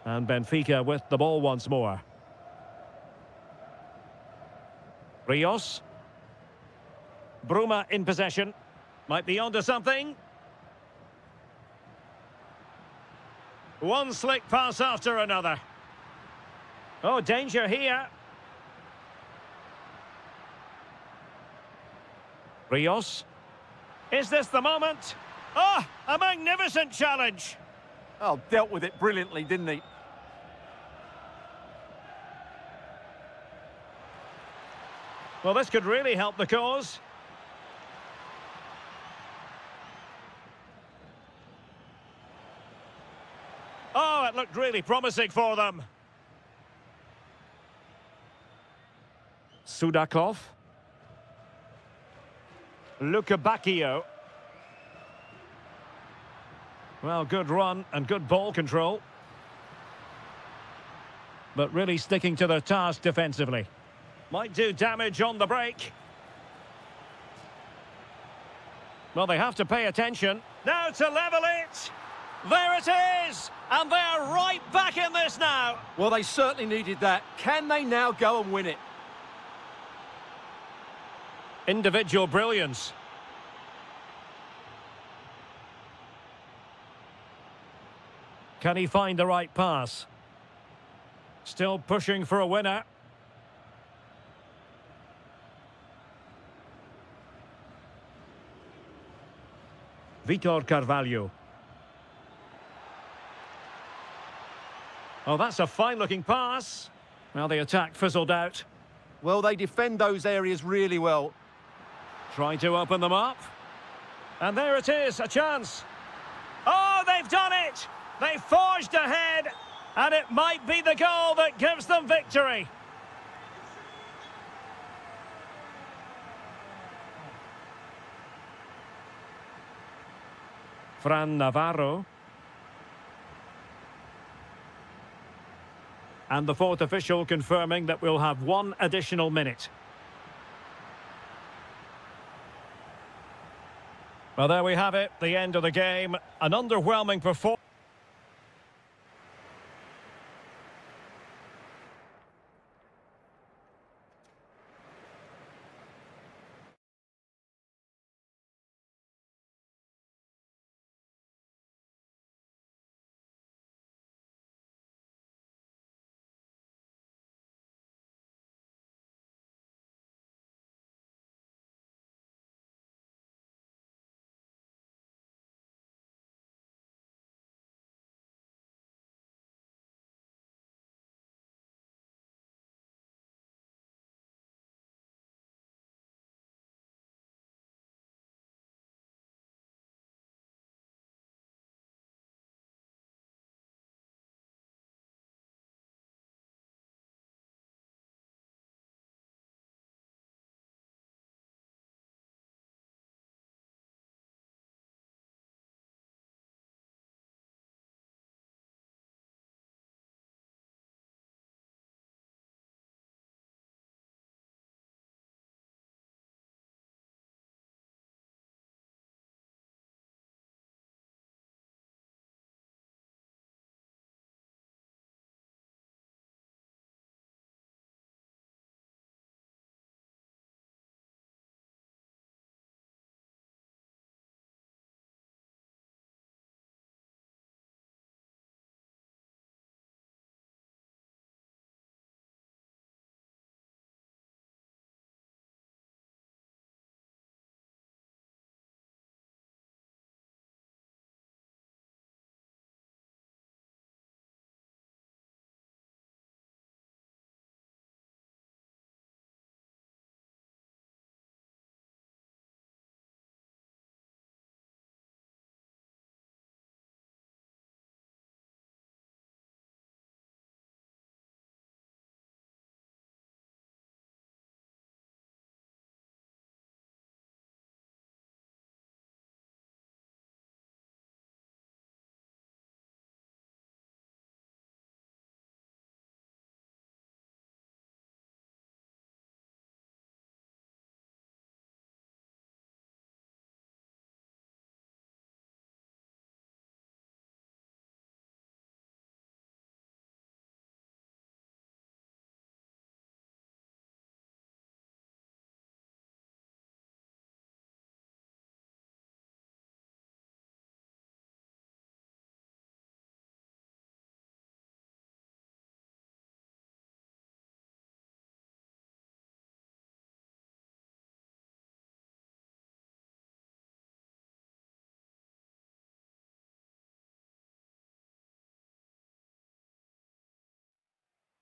And Benfica with the ball once more. Rios. Bruma in possession. Might be onto something. One slick pass after another. Oh, danger here. Rios. Is this the moment? Oh, a magnificent challenge. Oh, dealt with it brilliantly, didn't he? Well, this could really help the cause. Oh, it looked really promising for them. Sudakov. Bacchio. Well, good run and good ball control. But really sticking to their task defensively. Might do damage on the break. Well, they have to pay attention. Now to level it. There it is. And they're right back in this now. Well, they certainly needed that. Can they now go and win it? Individual brilliance. Can he find the right pass? Still pushing for a winner. Vitor Carvalho. Oh, that's a fine-looking pass. Well, the attack fizzled out. Well, they defend those areas really well. Trying to open them up. And there it is, a chance. Oh, they've done it! They forged ahead, and it might be the goal that gives them victory. Fran Navarro. And the fourth official confirming that we'll have one additional minute. Well, there we have it, the end of the game. An underwhelming performance.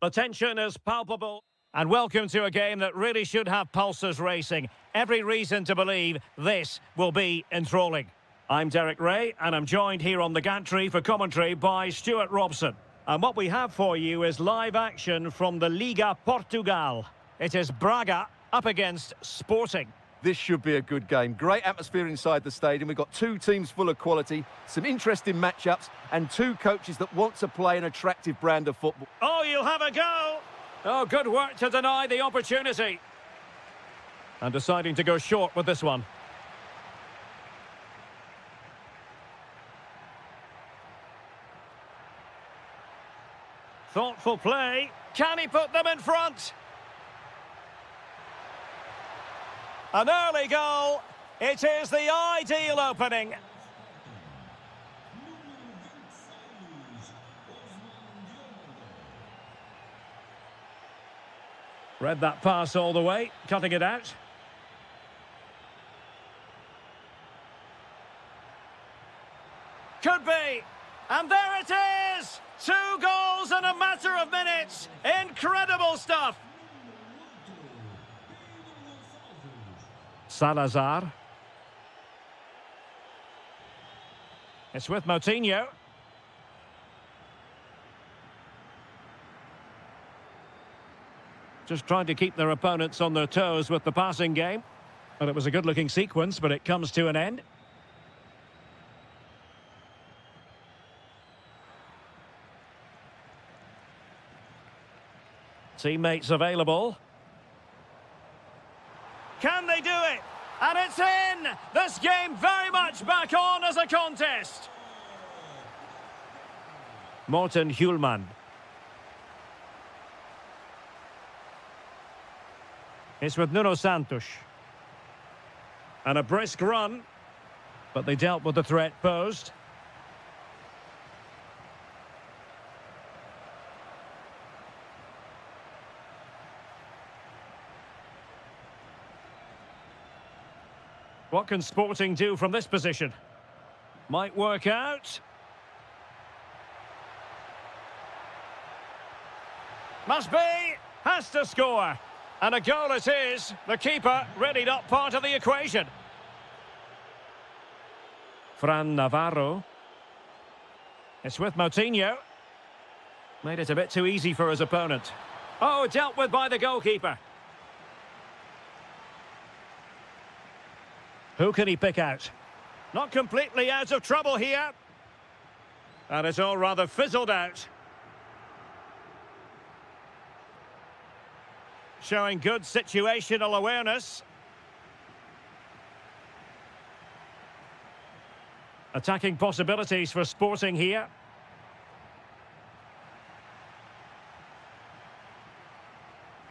The tension is palpable. And welcome to a game that really should have pulses racing. Every reason to believe this will be enthralling. I'm Derek Ray, and I'm joined here on the gantry for commentary by Stuart Robson. And what we have for you is live action from the Liga Portugal. It is Braga up against Sporting. This should be a good game. Great atmosphere inside the stadium. We've got two teams full of quality, some interesting matchups, and two coaches that want to play an attractive brand of football. Oh, you'll have a go! Oh, good work to deny the opportunity. And deciding to go short with this one. Thoughtful play. Can he put them in front? An early goal. It is the ideal opening. Read that pass all the way, cutting it out. Could be. And there it is! 2 goals in a matter of minutes. Incredible stuff. Salazar. It's with Moutinho. Just trying to keep their opponents on their toes with the passing game. Well, it was a good-looking sequence, but it comes to an end. Teammates available. Can they do it? And it's in! This game very much back on as a contest. Morten Hjulman. It's with Nuno Santos. And a brisk run. But they dealt with the threat posed. What can Sporting do from this position? Might work out. Must be. Has to score. And a goal it is. The keeper really not part of the equation. Fran Navarro. It's with Moutinho. Made it a bit too easy for his opponent. Oh, dealt with by the goalkeeper. Who can he pick out? Not completely out of trouble here. And it's all rather fizzled out. Showing good situational awareness. Attacking possibilities for Sporting here.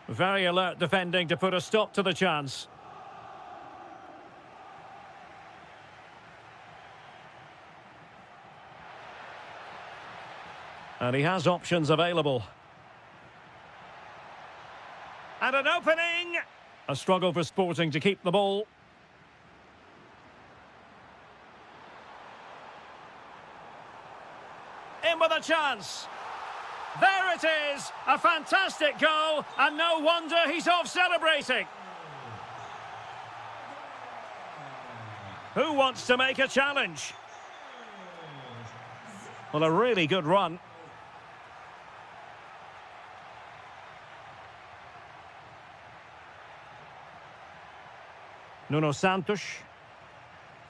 Very alert defending to put a stop to the chance. And he has options available. And an opening! A struggle for Sporting to keep the ball. In with a chance. There it is! A fantastic goal, and no wonder he's off celebrating. Who wants to make a challenge? Well, a really good run. Nuno Santos.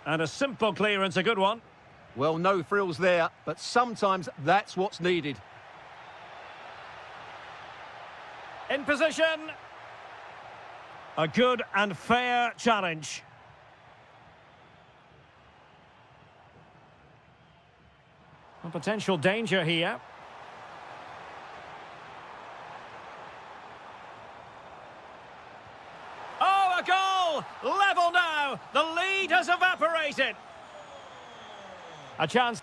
And a simple clearance, a good one. Well, no frills there, but sometimes that's what's needed. In position. A good and fair challenge. A potential danger here. Oh, a goal! Level now! The lead has evaporated. A chance.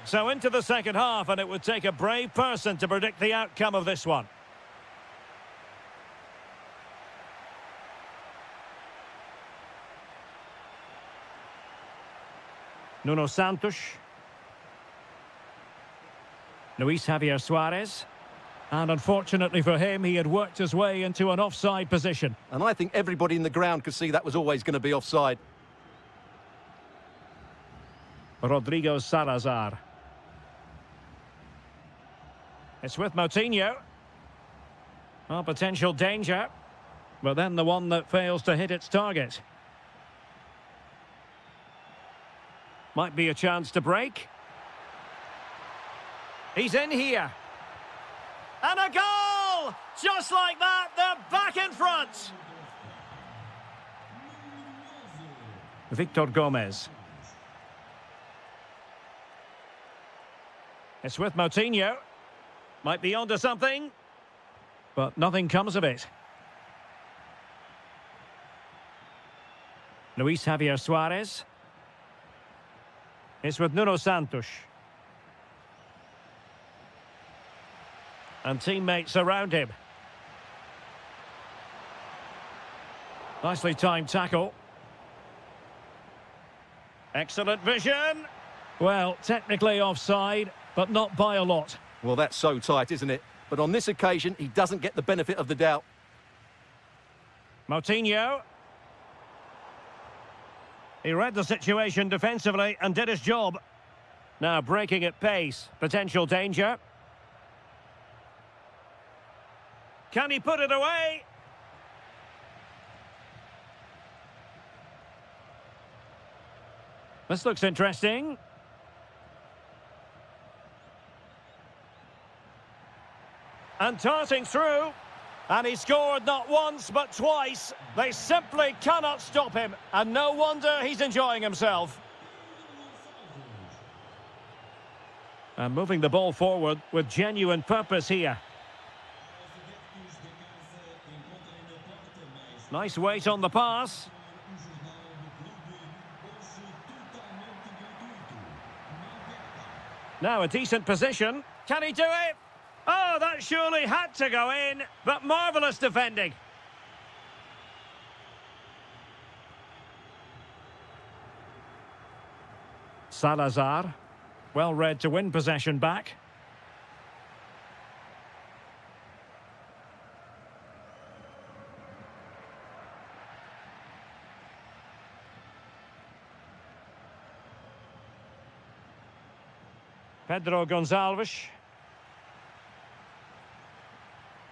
So into the second half, and it would take a brave person to predict the outcome of this one. Nuno Santos. Luis Javier Suarez. And unfortunately for him, he had worked his way into an offside position. And I think everybody in the ground could see that was always going to be offside. Rodrigo Salazar. It's with Moutinho. Well, potential danger. But then the one that fails to hit its target. Might be a chance to break. He's in here. And a goal! Just like that, they're back in front. Victor Gomez. It's with Moutinho. Might be onto something. But nothing comes of it. Luis Javier Suarez. It's with Nuno Santos. And teammates around him. Nicely timed tackle. Excellent vision. Well, technically offside, but not by a lot. Well, that's so tight, isn't it? But on this occasion, he doesn't get the benefit of the doubt. Moutinho. He read the situation defensively and did his job. Now breaking at pace. Potential danger. Can he put it away? This looks interesting. And darting through. And he scored not once, but twice. They simply cannot stop him. And no wonder he's enjoying himself. And moving the ball forward with genuine purpose here. Nice weight on the pass. Now a decent position. Can he do it? Oh, that surely had to go in, but marvellous defending. Salazar, well read to win possession back. Pedro Gonçalves.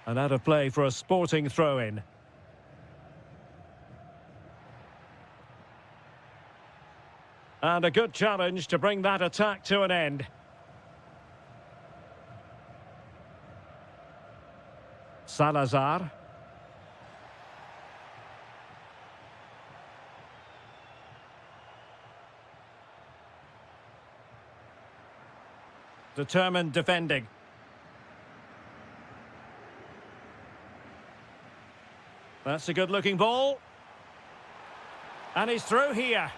And out of play for a sporting throw-in. And a good challenge to bring that attack to an end. Salazar. Determined defending. That's a good-looking ball. And he's through here.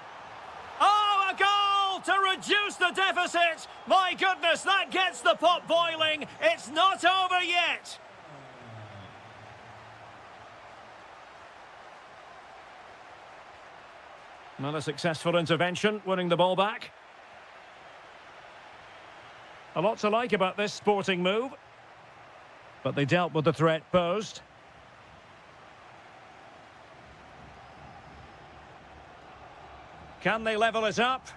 Oh, a goal to reduce the deficit. My goodness, that gets the pot boiling. It's not over yet. Not a successful intervention, winning the ball back. A lot to like about this sporting move. But they dealt with the threat posed. Can they level it up?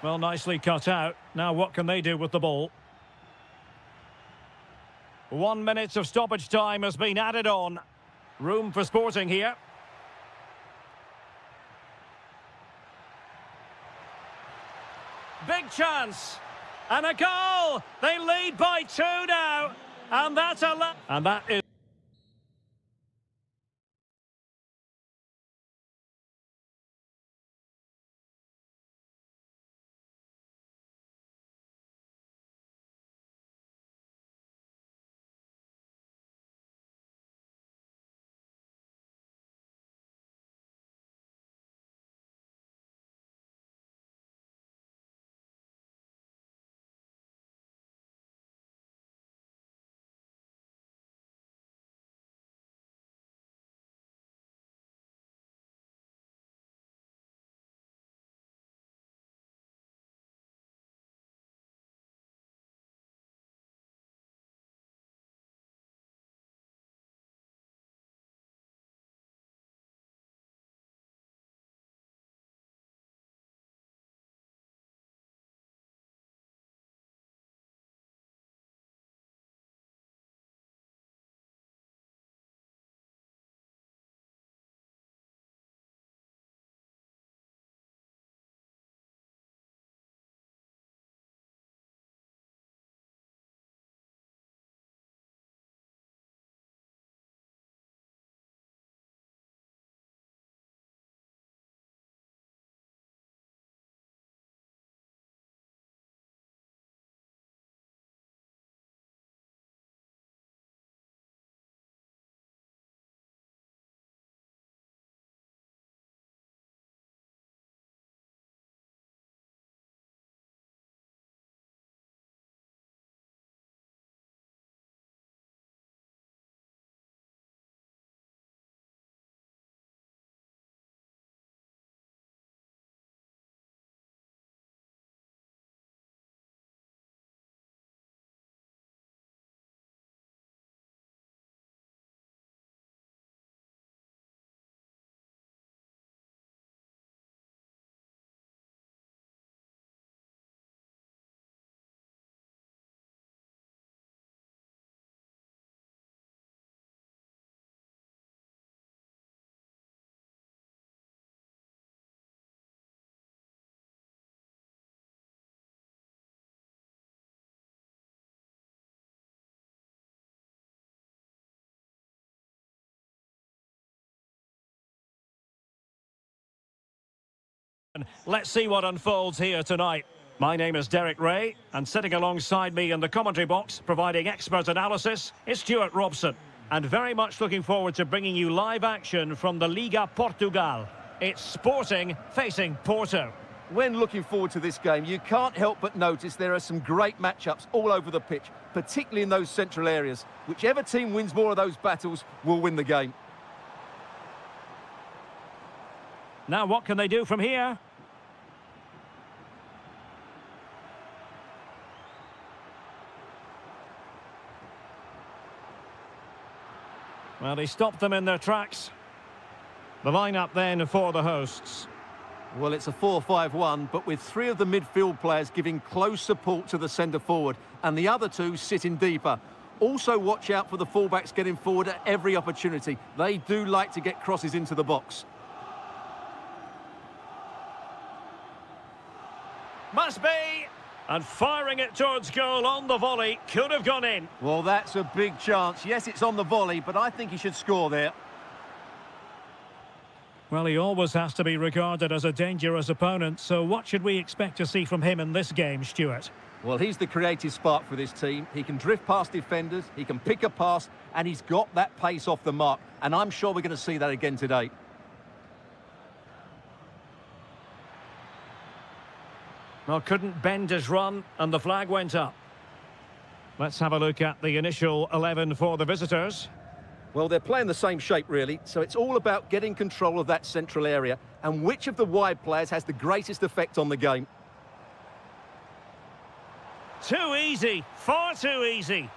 Well, nicely cut out. Now what can they do with the ball? 1 minute of stoppage time has been added on. Room for sporting here. Big chance. And a goal! They lead by 2 now. And that's and that is... Let's see what unfolds here tonight. My name is Derek Ray, and sitting alongside me in the commentary box, providing expert analysis, is Stuart Robson. And very much looking forward to bringing you live action from the Liga Portugal. It's Sporting facing Porto. When looking forward to this game, you can't help but notice there are some great matchups all over the pitch, particularly in those central areas. Whichever team wins more of those battles will win the game. Now what can they do from here? Well, he stopped them in their tracks. The lineup then for the hosts. Well, it's a 4-5-1, but with three of the midfield players giving close support to the centre forward, and the other two sitting deeper. Also watch out for the fullbacks getting forward at every opportunity. They do like to get crosses into the box. Must be! And firing it towards goal on the volley, could have gone in. Well, that's a big chance. Yes, it's on the volley, but I think he should score there. Well, he always has to be regarded as a dangerous opponent, so what should we expect to see from him in this game, Stuart? Well, he's the creative spark for this team. He can drift past defenders, he can pick a pass, and he's got that pace off the mark. And I'm sure we're going to see that again today. Well, couldn't bend his run, and the flag went up. Let's have a look at the initial 11 for the visitors. Well, they're playing the same shape, really, so it's all about getting control of that central area and which of the wide players has the greatest effect on the game. Too easy, far too easy.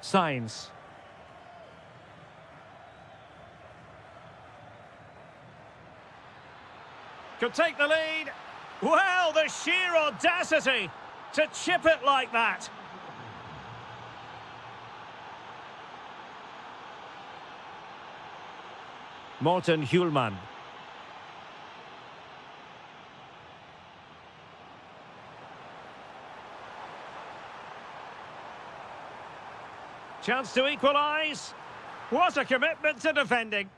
Signs. Could take the lead. Well, the sheer audacity to chip it like that. Morten Hjulman. Chance to equalise. What a commitment to defending.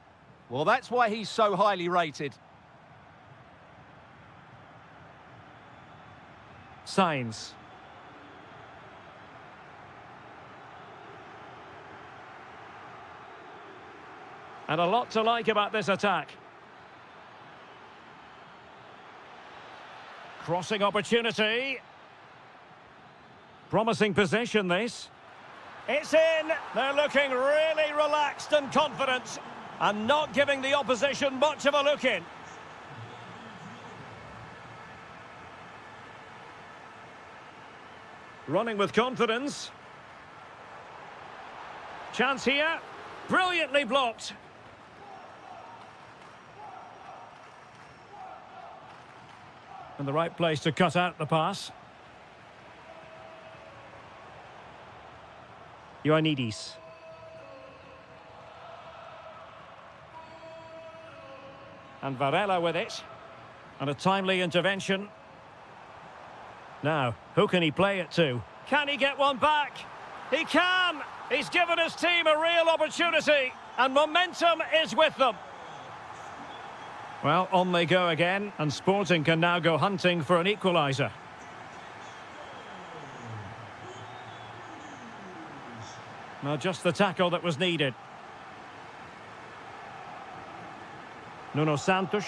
Well, that's why he's so highly rated. Signs. And a lot to like about this attack. Crossing opportunity. Promising possession, this. It's in. They're looking really relaxed and confident and not giving the opposition much of a look in. Running with confidence. Chance here. Brilliantly blocked. In the right place to cut out the pass. Ioannidis. And Varela with it. And a timely intervention. Now, who can he play it to? Can he get one back? He can! He's given his team a real opportunity. And momentum is with them. Well, on they go again. And Sporting can now go hunting for an equaliser. Well, just the tackle that was needed. Nuno Santos.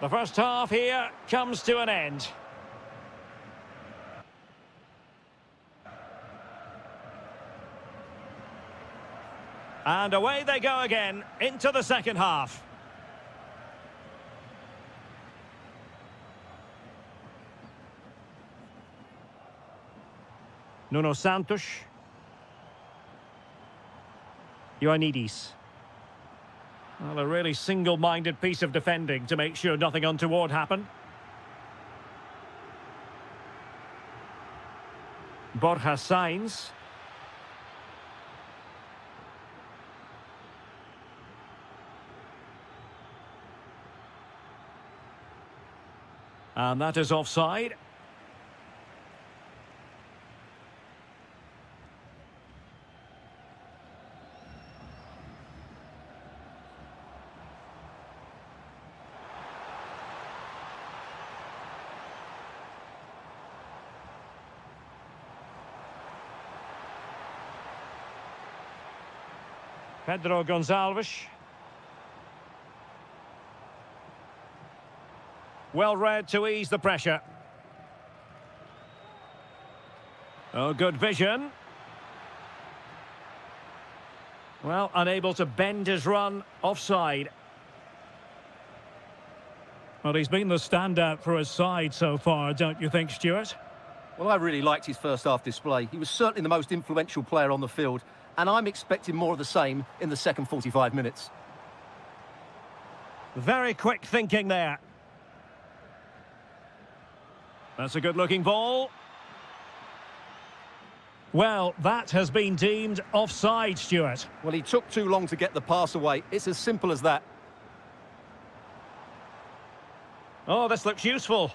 The first half here comes to an end. And away they go again into the second half. Nuno Santos. Ioannidis. Well, a really single-minded piece of defending to make sure nothing untoward happened. Borja Sainz. And that is offside. Pedro Gonçalves. Well read to ease the pressure. Oh, good vision. Well, unable to bend his run, offside. Well, he's been the standout for his side so far, don't you think, Stuart? Well, I really liked his first half display. He was certainly the most influential player on the field, and I'm expecting more of the same in the second 45 minutes. Very quick thinking there. That's a good-looking ball. Well, that has been deemed offside, Stuart. Well, he took too long to get the pass away. It's as simple as that. Oh, this looks useful.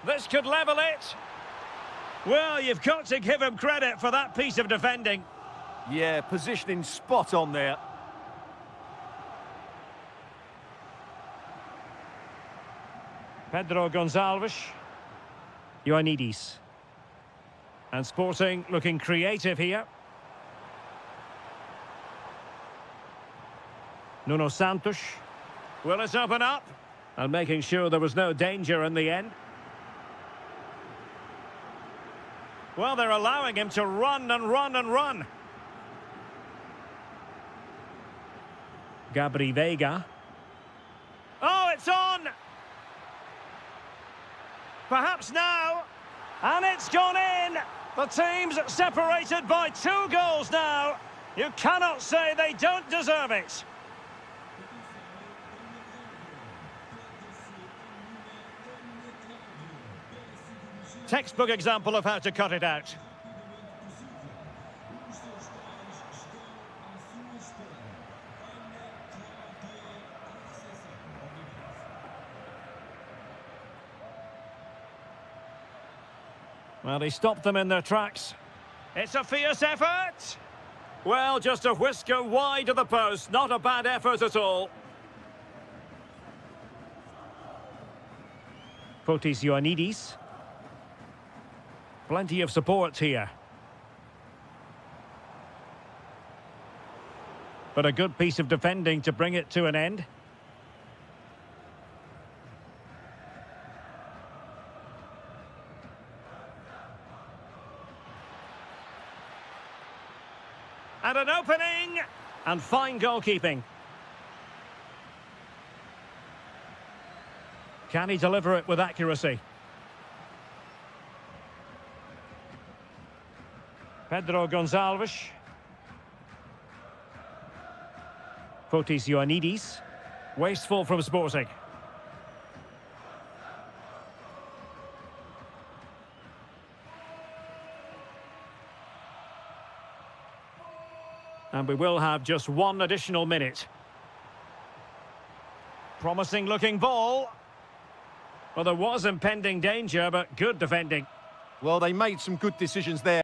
This could level it. Well, you've got to give him credit for that piece of defending. Yeah, positioning spot on there. Pedro Gonçalves. Ioannidis. And Sporting looking creative here. Nuno Santos. Will it open up? And making sure there was no danger in the end. Well, they're allowing him to run and run and run. Gabri Veiga. Oh, it's on! Perhaps now. And it's gone in! The team's separated by 2 goals now. You cannot say they don't deserve it. Textbook example of how to cut it out. Well, he stopped them in their tracks. It's a fierce effort. Well, just a whisker wide of the post. Not a bad effort at all. Fotis Ioannidis. Plenty of support here. But a good piece of defending to bring it to an end. And an opening! And fine goalkeeping. Can he deliver it with accuracy? Pedro Gonçalves. Fotis Ioannidis. Wasteful from Sporting. And we will have just 1 additional minute. Promising looking ball. Well, there was impending danger, but good defending. Well, they made some good decisions there.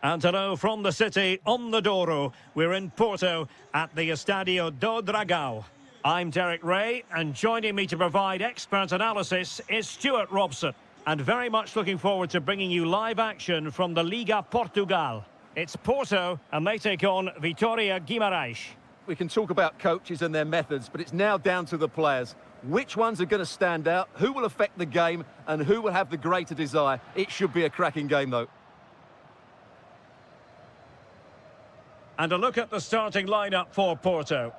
And hello from the city on the Douro. We're in Porto at the Estadio do Dragão. I'm Derek Ray, and joining me to provide expert analysis is Stuart Robson. And very much looking forward to bringing you live action from the Liga Portugal. It's Porto, and they take on Vitória Guimarães. We can talk about coaches and their methods, but it's now down to the players. Which ones are going to stand out, who will affect the game, and who will have the greater desire? It should be a cracking game, though. And a look at the starting lineup for Porto.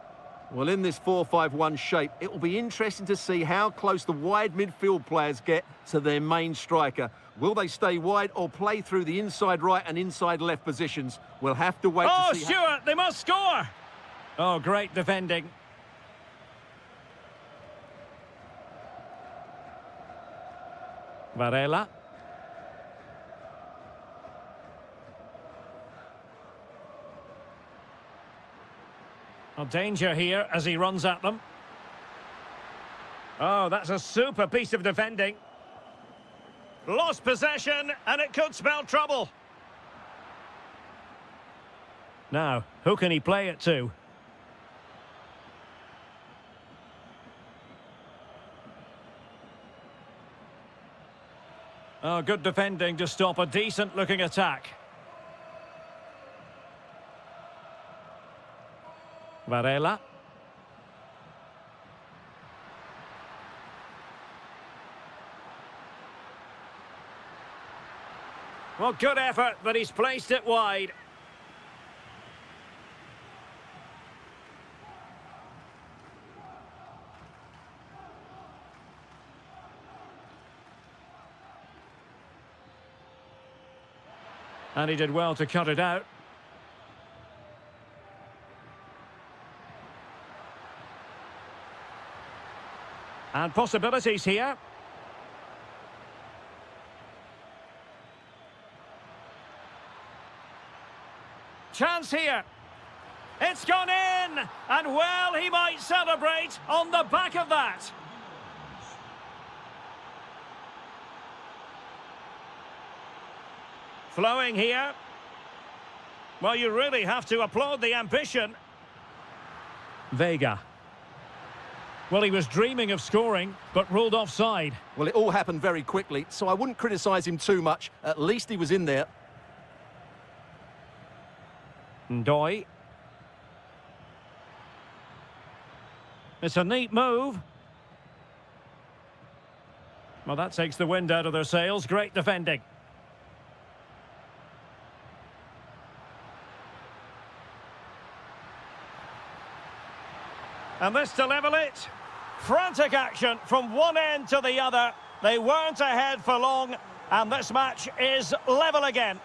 Well, in this 4-5-1 shape, it will be interesting to see how close the wide midfield players get to their main striker. Will they stay wide or play through the inside right and inside left positions? We'll have to wait to see. Oh, Stuart, they must score! Oh, great defending. Varela. Well, danger here as he runs at them. Oh, that's a super piece of defending. Lost possession, and it could spell trouble. Now, who can he play it to? Oh, good defending to stop a decent-looking attack. Varela. Well, good effort, but he's placed it wide. And he did well to cut it out. And possibilities here. Chance here. It's gone in. And well, he might celebrate on the back of that. Flowing here. Well, you really have to applaud the ambition. Vega. Well, he was dreaming of scoring, but ruled offside. Well, it all happened very quickly, so I wouldn't criticise him too much. At least he was in there. Ndoi. It's a neat move. Well, that takes the wind out of their sails. Great defending. And this to level it. Frantic action from one end to the other. They weren't ahead for long, and this match is level again.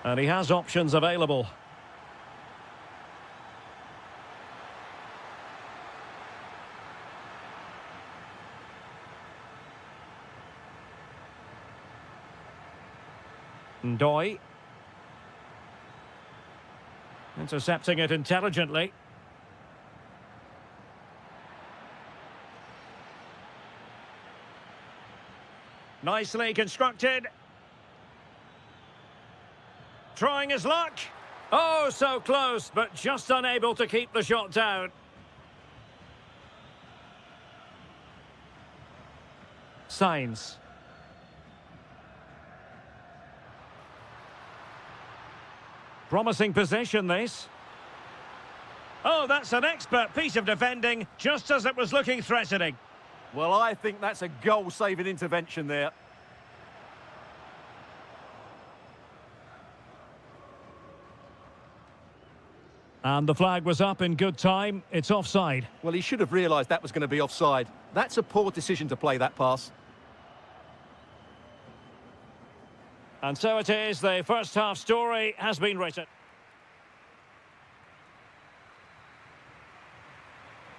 And he has options available. Ndoi. Intercepting it intelligently. Nicely constructed. Trying his luck. Oh, so close, but just unable to keep the shot down. Signs. Promising position, this. Oh, that's an expert piece of defending, just as it was looking threatening. Well, I think that's a goal-saving intervention there. And the flag was up in good time. It's offside. Well, he should have realised that was going to be offside. That's a poor decision to play that pass. And so it is, the first half story has been written.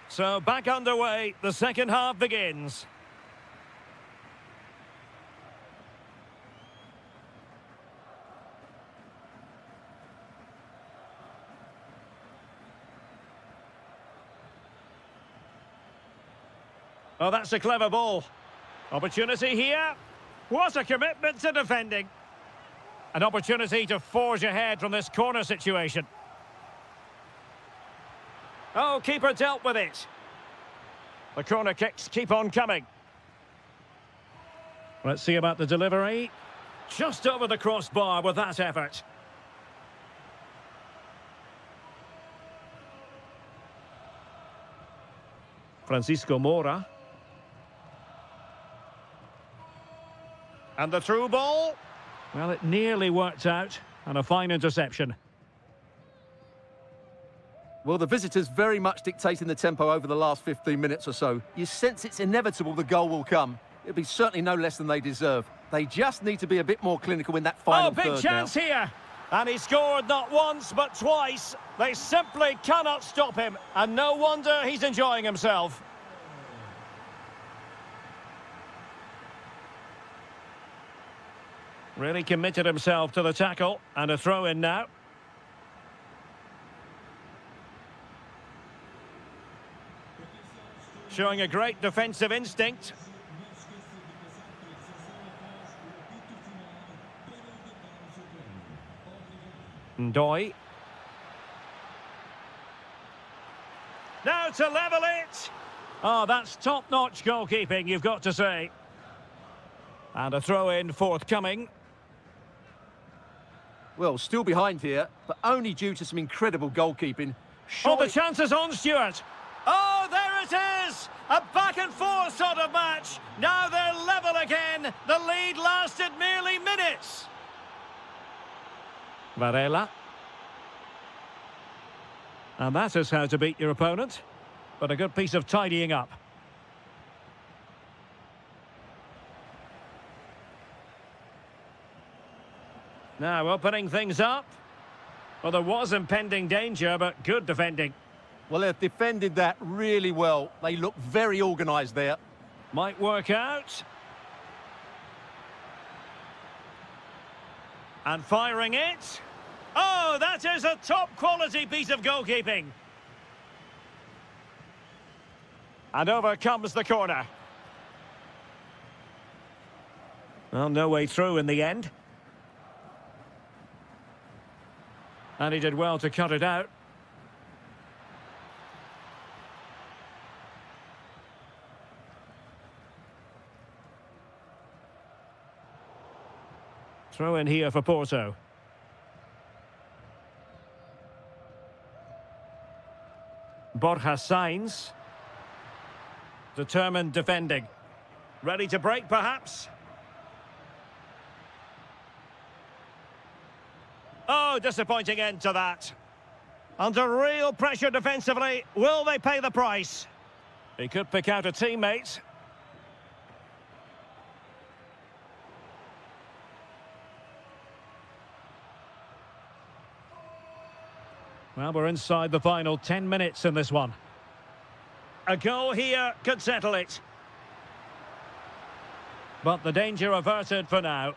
So back underway, the second half begins. Oh, that's a clever ball. Opportunity here. What a commitment to defending. An opportunity to forge ahead from this corner situation. Oh, keeper dealt with it. The corner kicks keep on coming. Let's see about the delivery. Just over the crossbar with that effort. Francisco Moura. And the through ball. Well, it nearly worked out. And a fine interception. Well, the visitors very much dictating the tempo over the last 15 minutes or so. You sense it's inevitable the goal will come. It'll be certainly no less than they deserve. They just need to be a bit more clinical in that final third now. Oh, big chance here. And he scored not once, but twice. They simply cannot stop him. And no wonder he's enjoying himself. Really committed himself to the tackle. And a throw in now. Showing a great defensive instinct. Ndoye. Now to level it. Oh, that's top-notch goalkeeping, you've got to say. And a throw-in forthcoming. Well, still behind here, but only due to some incredible goalkeeping. Oh, the chance is on, Stuart. Oh, there it is! A back-and-forth sort of match. Now they're level again. The lead lasted merely minutes. Varela. And that is how to beat your opponent. But a good piece of tidying up. Now opening things up. Well, there was impending danger, but good defending. Well, they've defended that really well. They look very organised there. Might work out. And firing it. Oh, that is a top-quality piece of goalkeeping. And over comes the corner. Well, no way through in the end. And he did well to cut it out. Throw in here for Porto. Borja Sainz. Determined defending. Ready to break, perhaps? Oh, disappointing end to that. Under real pressure defensively. Will they pay the price? He could pick out a teammate. Well, we're inside the final 10 minutes in this one. A goal here could settle it. But the danger averted for now.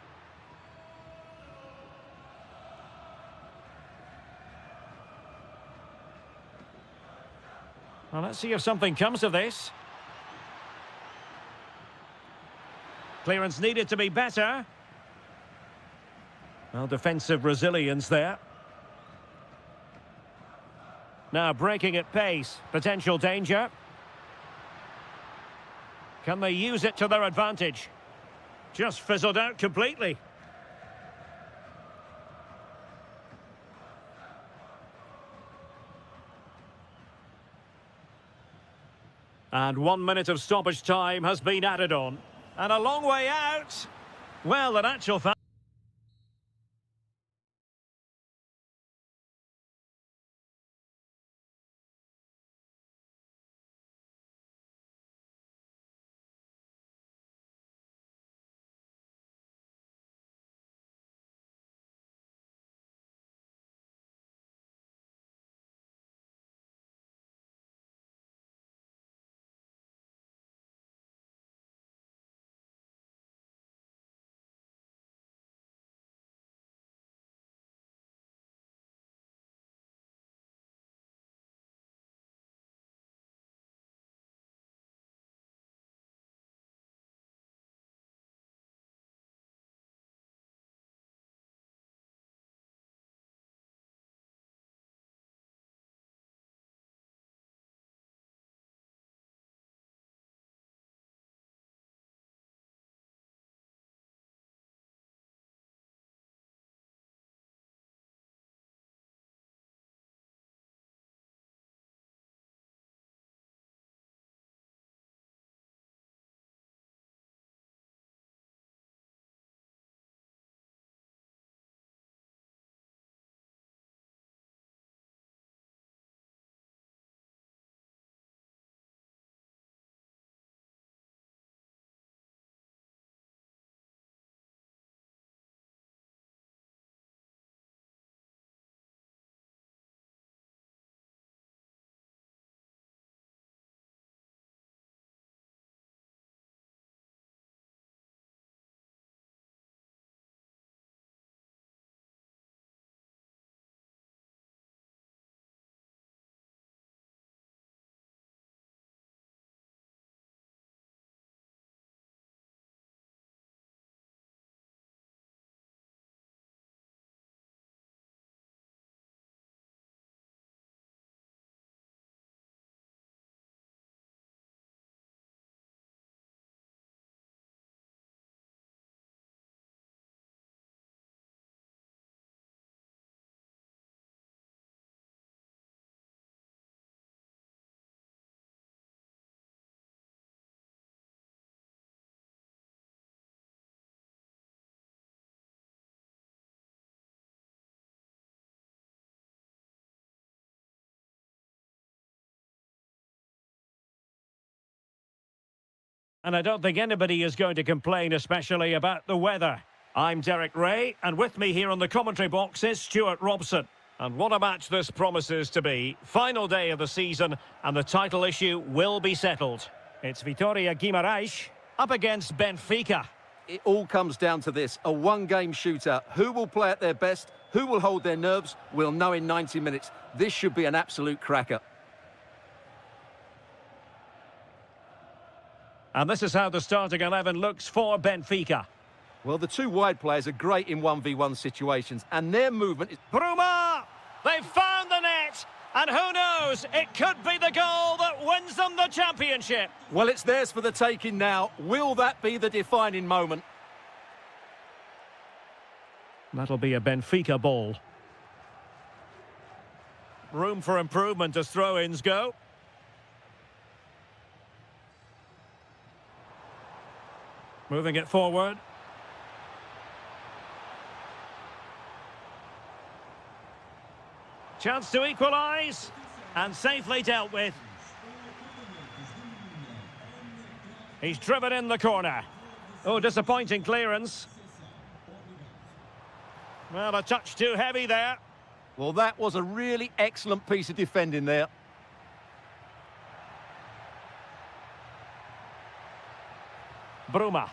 Well, let's see if something comes of this. Clearance needed to be better. Well, defensive resilience there. Now breaking at pace. Potential danger. Can they use it to their advantage? Just fizzled out completely. And 1 minute of stoppage time has been added on. And a long way out. Well, in actual fact... and I don't think anybody is going to complain, especially about the weather. I'm Derek Ray, and with me here on the commentary box is Stuart Robson. And what a match this promises to be. Final day of the season, and the title issue will be settled. It's Vitória Guimarães up against Benfica. It all comes down to this, a one-game shootout. Who will play at their best? Who will hold their nerves? We'll know in 90 minutes. This should be an absolute cracker. And this is how the starting 11 looks for Benfica. Well, the two wide players are great in 1v1 situations, and their movement is... Bruma! They've found the net! And who knows, it could be the goal that wins them the championship. Well, it's theirs for the taking now. Will that be the defining moment? That'll be a Benfica ball. Room for improvement as throw-ins go. Moving it forward. Chance to equalise, and safely dealt with. He's driven in the corner. Oh, disappointing clearance. Well, a touch too heavy there. Well, that was a really excellent piece of defending there. Bruma.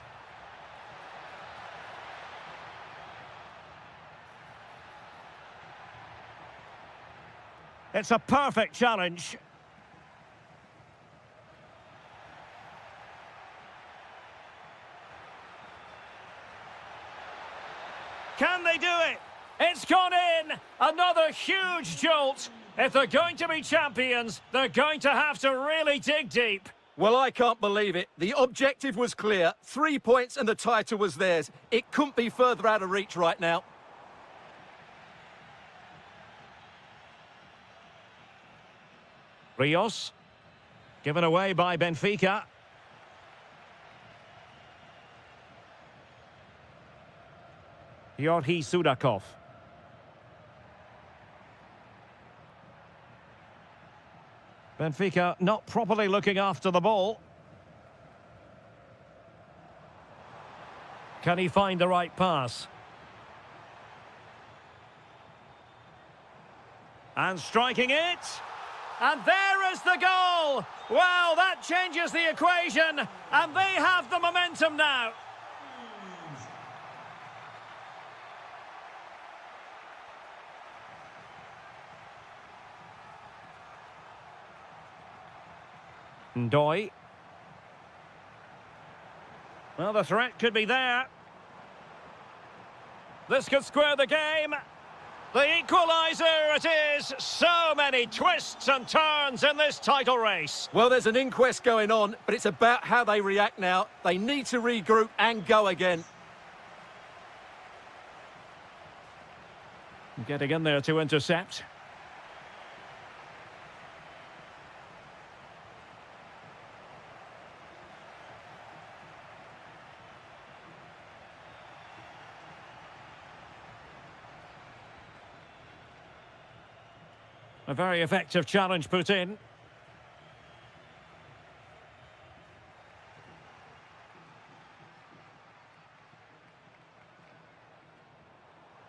It's a perfect challenge. Can they do it? It's gone in! Another huge jolt. If they're going to be champions, they're going to have to really dig deep. Well, I can't believe it. The objective was clear. 3 points and the title was theirs. It couldn't be further out of reach right now. Rios, given away by Benfica. Yorhi Sudakov. Benfica not properly looking after the ball. Can he find the right pass? And striking it. And there is the goal! Well, that changes the equation, and they have the momentum now. Ndoi. Well, the threat could be there. This could square the game. The equaliser it is! So many twists and turns in this title race. Well, there's an inquest going on, but it's about how they react now. They need to regroup and go again. Getting in there to intercept. A very effective challenge put in.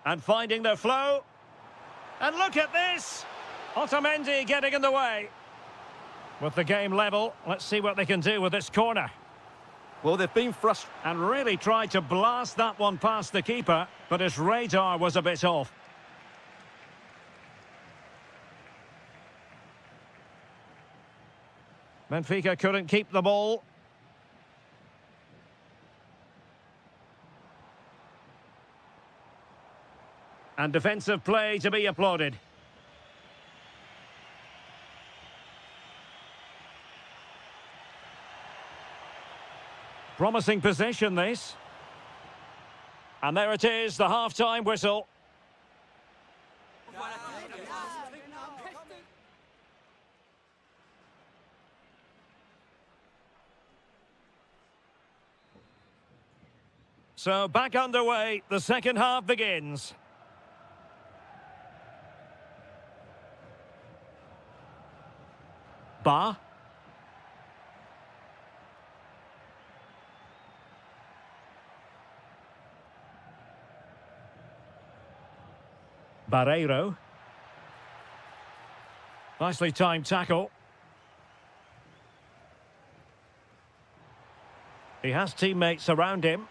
And finding their flow. And look at this! Otamendi getting in the way. With the game level, let's see what they can do with this corner. Well, they've been frustrated. And really tried to blast that one past the keeper, but his radar was a bit off. Benfica couldn't keep the ball. And defensive play to be applauded. Promising possession, this. And there it is, the half-time whistle. So back underway, the second half begins. Ba. Barreiro. Nicely timed tackle. He has teammates around him.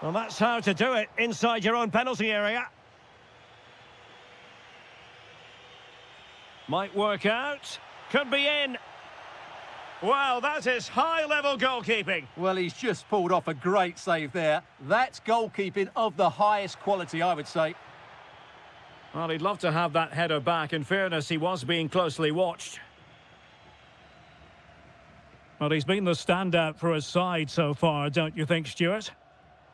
Well, that's how to do it inside your own penalty area. Might work out. Could be in. Well, that is high-level goalkeeping. Well, he's just pulled off a great save there. That's goalkeeping of the highest quality, I would say. Well, he'd love to have that header back. In fairness, he was being closely watched. Well, he's been the standout for his side so far, don't you think, Stuart?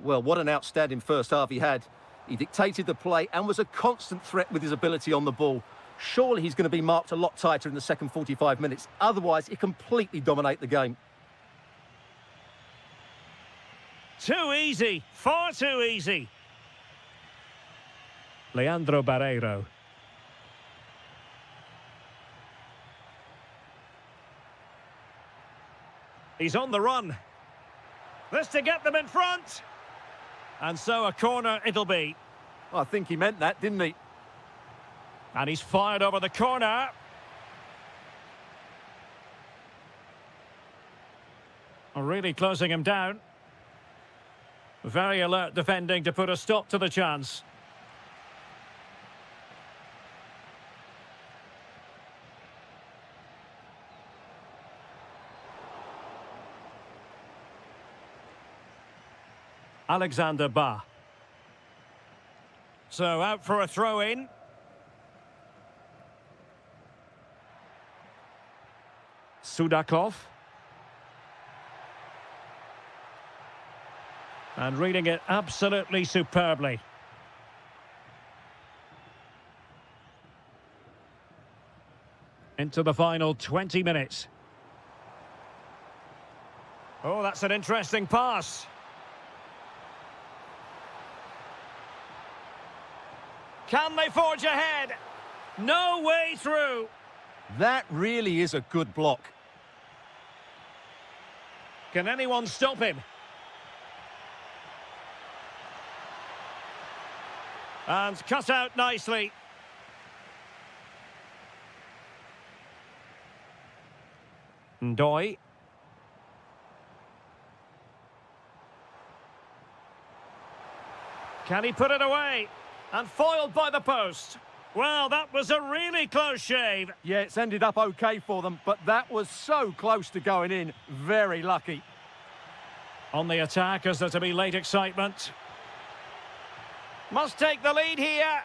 Well, what an outstanding first half he had. He dictated the play and was a constant threat with his ability on the ball. Surely he's going to be marked a lot tighter in the second 45 minutes. Otherwise, he completely dominate the game. Too easy. Far too easy. Leandro Barreiro. He's on the run. This to get them in front. And so a corner it'll be. I think he meant that, didn't he? And he's fired over the corner. Really closing him down. Very alert defending to put a stop to the chance. Alexander Ba. So out for a throw-in. Sudakov. And reading it absolutely superbly. Into the final 20 minutes. Oh, that's an interesting pass. Can they forge ahead? No way through. That really is a good block. Can anyone stop him? And cut out nicely. Ndoi. Can he put it away? And foiled by the post. Well, that was a really close shave. Yeah, it's ended up okay for them, but that was so close to going in. Very lucky. On the attack, is there to be late excitement? Must take the lead here.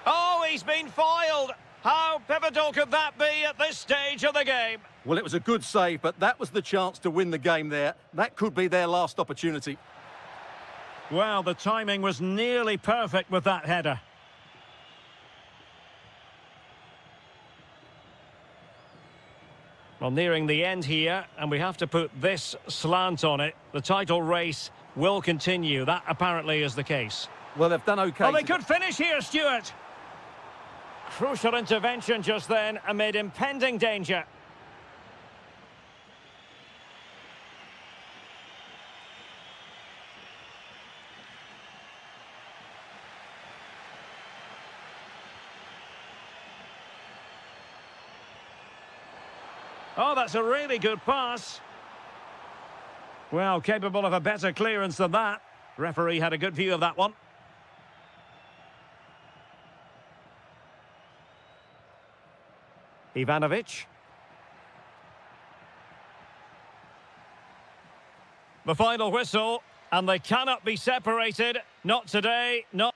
Oh, he's been foiled. How pivotal could that be at this stage of the game? Well, it was a good save, but that was the chance to win the game there. That could be their last opportunity. Well, the timing was nearly perfect with that header. Well, nearing the end here, and we have to put this slant on it. The title race will continue. That apparently is the case. Well, they've done okay. Well, they could finish here, Stuart. Crucial intervention just then amid impending danger. Oh, that's a really good pass. Well, capable of a better clearance than that. Referee had a good view of that one. Ivanovic. The final whistle, and they cannot be separated. Not today, not...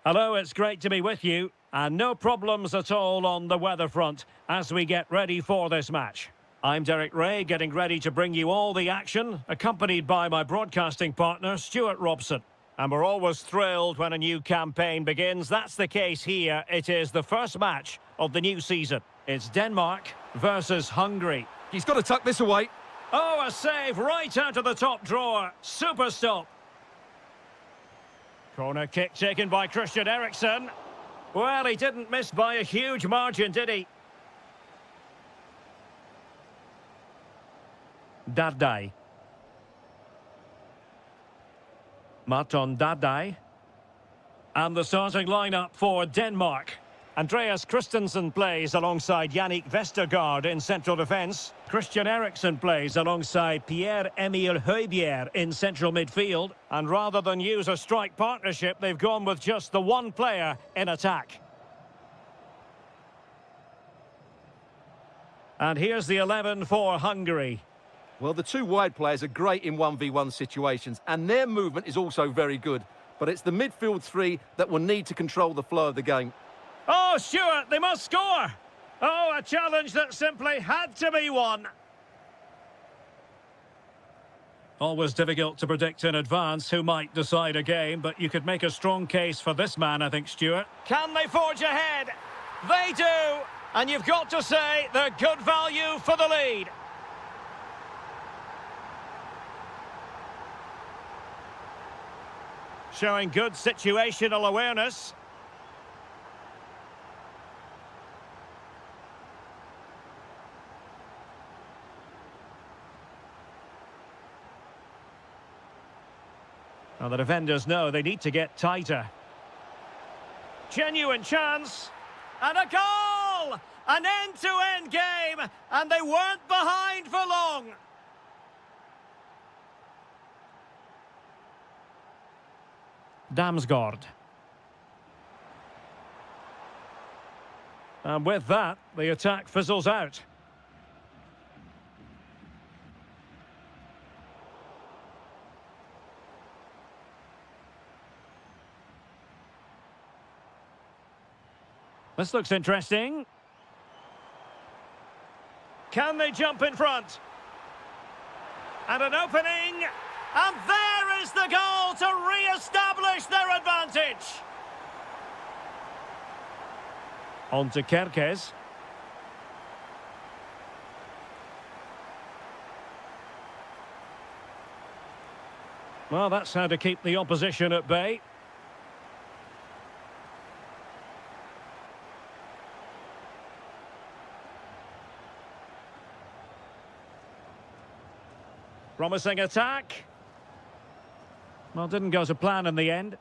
Hello, it's great to be with you. And no problems at all on the weather front as we get ready for this match. I'm Derek Ray, getting ready to bring you all the action, accompanied by my broadcasting partner, Stuart Robson. And we're always thrilled when a new campaign begins. That's the case here. It is the first match of the new season. It's Denmark versus Hungary. He's got to tuck this away. Oh, a save right out of the top drawer. Super stop. Corner kick taken by Christian Eriksen. Well, he didn't miss by a huge margin, did he? Dardai. Marton Dardai. And the starting lineup for Denmark. Andreas Christensen plays alongside Yannick Vestergaard in central defence. Christian Eriksen plays alongside Pierre-Emile Højbjerg in central midfield. And rather than use a strike partnership, they've gone with just the one player in attack. And here's the 11 for Hungary. Well, the two wide players are great in 1v1 situations, and their movement is also very good. But it's the midfield three that will need to control the flow of the game. Oh, Stuart, they must score! Oh, a challenge that simply had to be won. Always difficult to predict in advance who might decide a game, but you could make a strong case for this man, I think, Stuart. Can they forge ahead? They do! And you've got to say they're good value for the lead. Showing good situational awareness. Well, the defenders know they need to get tighter. Genuine chance. And a goal! An end-to-end game, and they weren't behind for long. Damsgaard. And with that, the attack fizzles out. This looks interesting. Can they jump in front? And an opening. And there is the goal to re-establish their advantage. On to Kerkez. Well, that's how to keep the opposition at bay. Promising attack. Well, didn't go to plan in the end.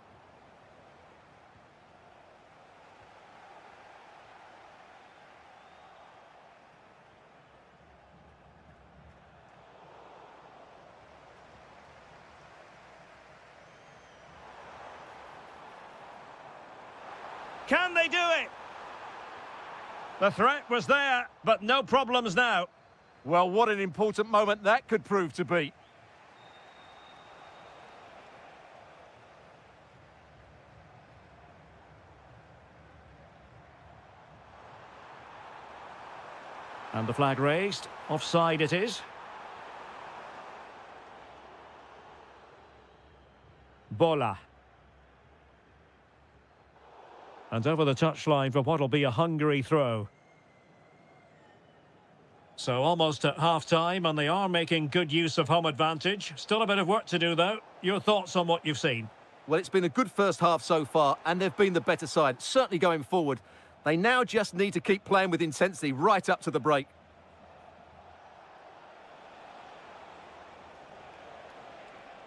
Can they do it? The threat was there, but no problems now. Well, what an important moment that could prove to be. And the flag raised. Offside it is. Bola. And over the touchline for what'll be a Hungary throw. So almost at half-time, and they are making good use of home advantage. Still a bit of work to do, though. Your thoughts on what you've seen? Well, it's been a good first half so far, and they've been the better side, certainly going forward. They now just need to keep playing with intensity right up to the break.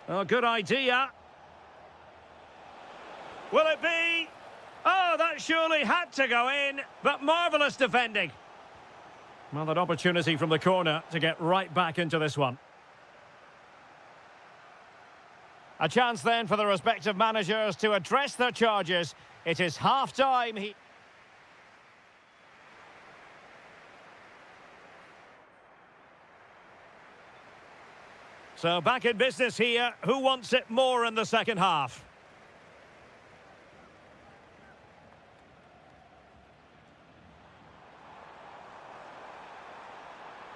Oh, good idea. Will it be? Oh, that surely had to go in, but marvellous defending. Well, an opportunity from the corner to get right back into this one. A chance then for the respective managers to address their charges. It is half-time. So back in business here. Who wants it more in the second half?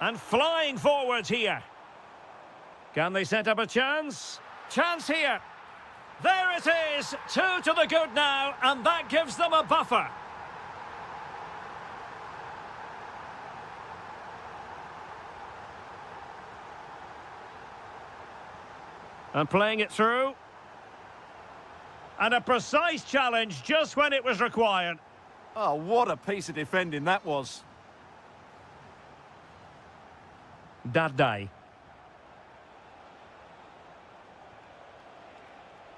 And flying forwards here. Can they set up a chance? Chance here. There it is. 2 to the good now, and that gives them a buffer. And playing it through. And a precise challenge just when it was required. Oh, what a piece of defending that was. Dardai.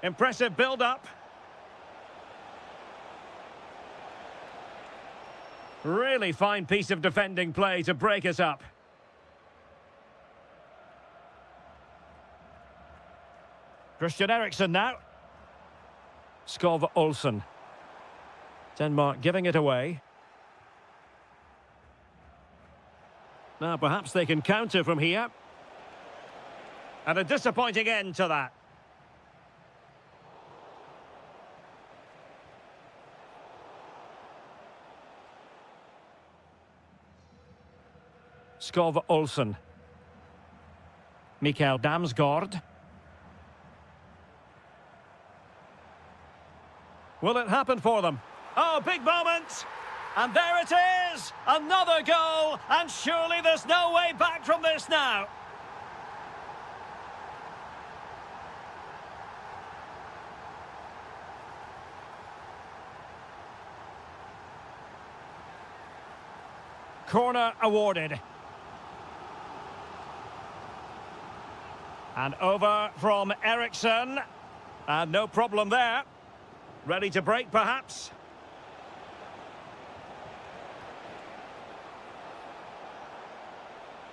Impressive build-up. Really fine piece of defending play to break us up. Christian Eriksen now. Skov Olsen. Denmark giving it away. Now perhaps they can counter from here. And a disappointing end to that. Skov Olsen. Mikael Damsgaard. Will it happen for them? Oh, big moment! And there it is! Another goal! And surely there's no way back from this now! Corner awarded. And over from Eriksen. And no problem there. Ready to break, perhaps?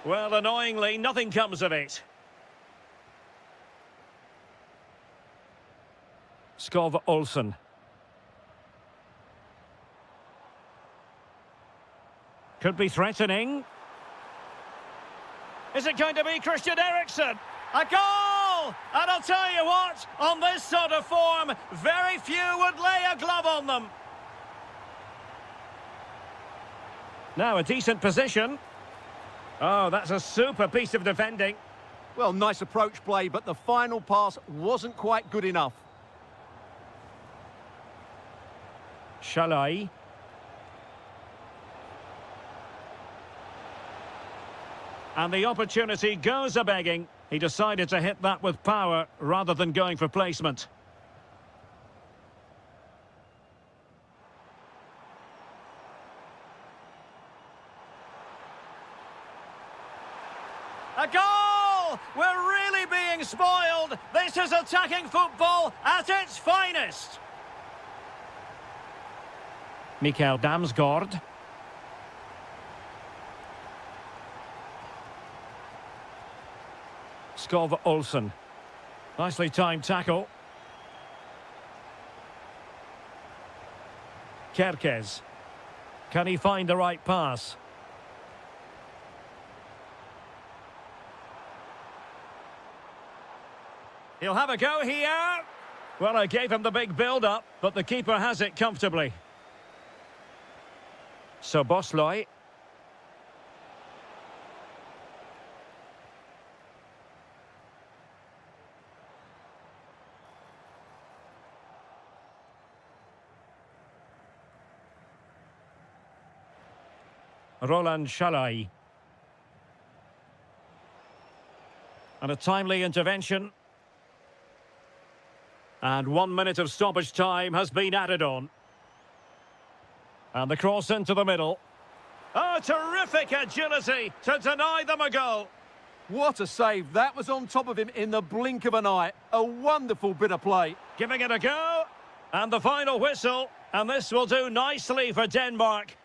Well, annoyingly, nothing comes of it. Skov Olsen. Could be threatening. Is it going to be Christian Eriksen? A goal! And I'll tell you what, on this sort of form, very few would lay a glove on them. Now a decent position. Oh, that's a super piece of defending. Well, nice approach play, but the final pass wasn't quite good enough. Shalai. And the opportunity goes a-begging. He decided to hit that with power rather than going for placement. A goal! We're really being spoiled. This is attacking football at its finest. Mikael Damsgaard. Skov Olsen. Nicely timed tackle. Kerkez. Can he find the right pass? He'll have a go here. Well, I gave him the big build-up, but the keeper has it comfortably. So Bosley. Roland Shalai. And a timely intervention. And 1 minute of stoppage time has been added on. And the cross into the middle. Oh, terrific agility to deny them a goal. What a save. That was on top of him in the blink of an eye. A wonderful bit of play. Giving it a go. And the final whistle. And this will do nicely for Denmark.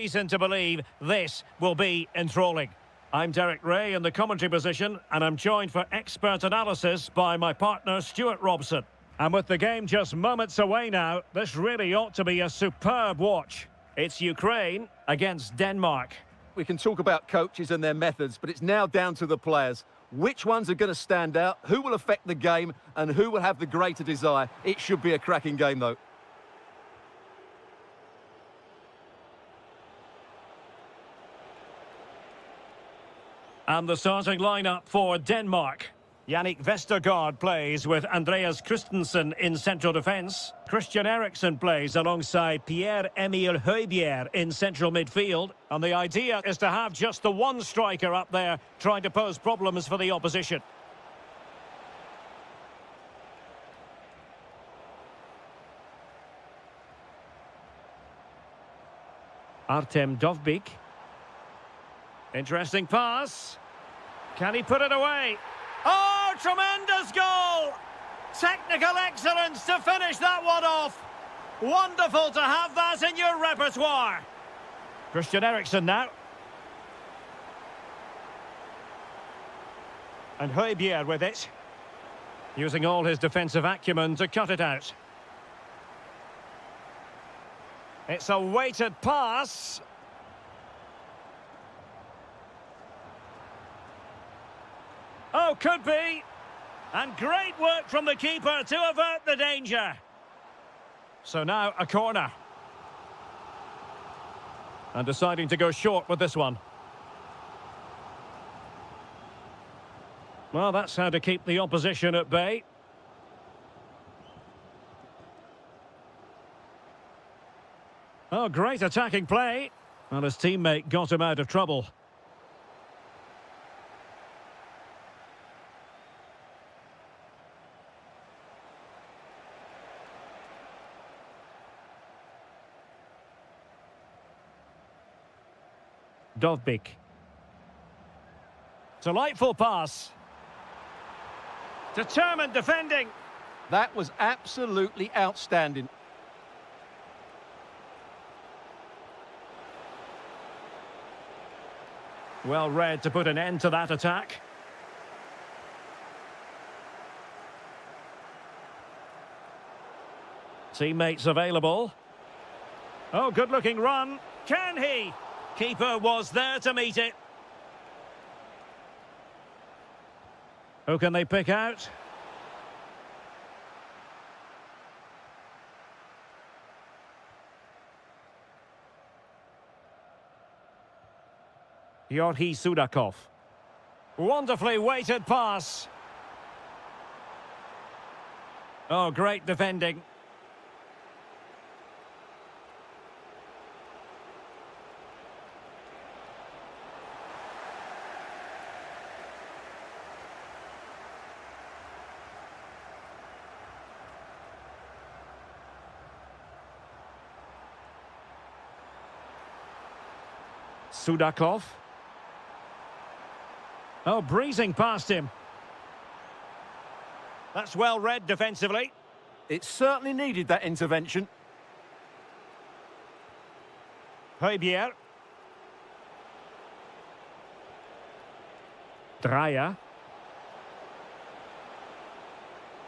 Reason to believe this will be enthralling. I'm Derek Ray in the commentary position, and I'm joined for expert analysis by my partner Stuart Robson. And with the game just moments away now, this really ought to be a superb watch. It's Ukraine against Denmark. We can talk about coaches and their methods, but it's now down to the players. Which ones are going to stand out, who will affect the game, and who will have the greater desire? It should be a cracking game, though. And the starting lineup for Denmark. Yannick Vestergaard plays with Andreas Christensen in central defence. Christian Eriksen plays alongside Pierre-Emile Højbjerg in central midfield. And the idea is to have just the one striker up there trying to pose problems for the opposition. Artem Dovbyk. Interesting pass. Can he put it away? Oh, tremendous goal! Technical excellence to finish that one off. Wonderful to have that in your repertoire. Christian Eriksen now. And Højbjerg with it. Using all his defensive acumen to cut it out. It's a weighted pass. Oh, could be. And great work from the keeper to avert the danger. So now a corner. And deciding to go short with this one. Well, that's how to keep the opposition at bay. Oh, great attacking play. Well, his teammate got him out of trouble. Dovbyk. Delightful pass. Determined defending. That was absolutely outstanding. Well read to put an end to that attack. Teammates available. Oh, good-looking run. Can he? Keeper was there to meet it. Who can they pick out? Yorhi Sudakov. Wonderfully weighted pass. Oh, great defending. Sudakov. Oh, breezing past him. That's well read defensively. It certainly needed that intervention. Højbjerg. Dreyer.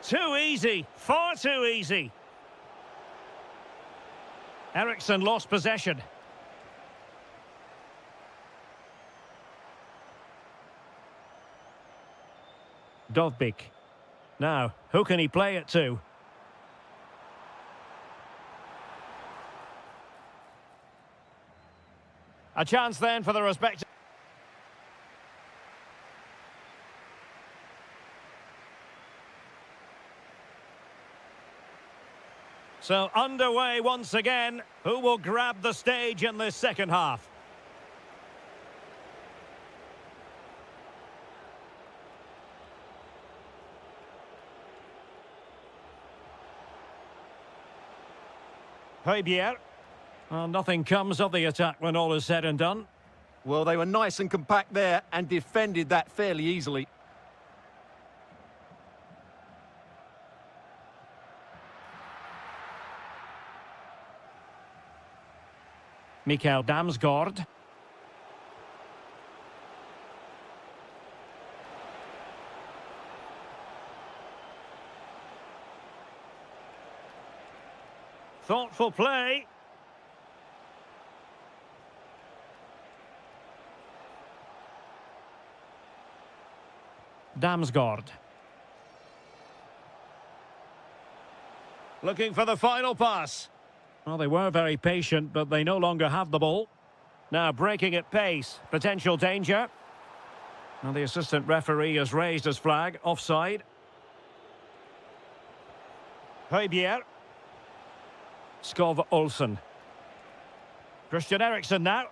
Too easy. Far too easy. Eriksen lost possession. Dovbyk. Now, who can he play it to? A chance then for the respective... So underway once again. Who will grab the stage in this second half? Højbjerg. Well, nothing comes of the attack when all is said and done. Well, they were nice and compact there and defended that fairly easily. Mikael Damsgaard. Thoughtful play. Damsgaard. Looking for the final pass. Well, they were very patient, but they no longer have the ball. Now breaking at pace. Potential danger. Well, the assistant referee has raised his flag. Offside. Højbjerg. Skov Olsen. Christian Eriksen now.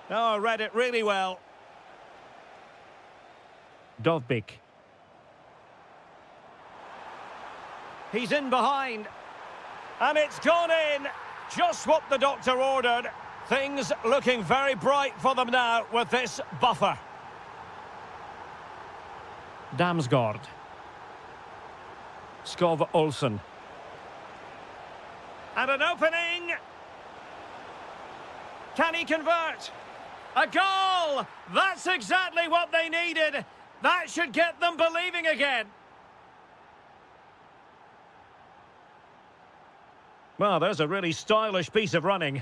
Oh, read it really well. Dovbyk. He's in behind. And it's gone in. Just what the doctor ordered. Things looking very bright for them now with this buffer. Damsgaard. Skov Olsen. And an opening. Can he convert? A goal! That's exactly what they needed. That should get them believing again. Well, there's a really stylish piece of running.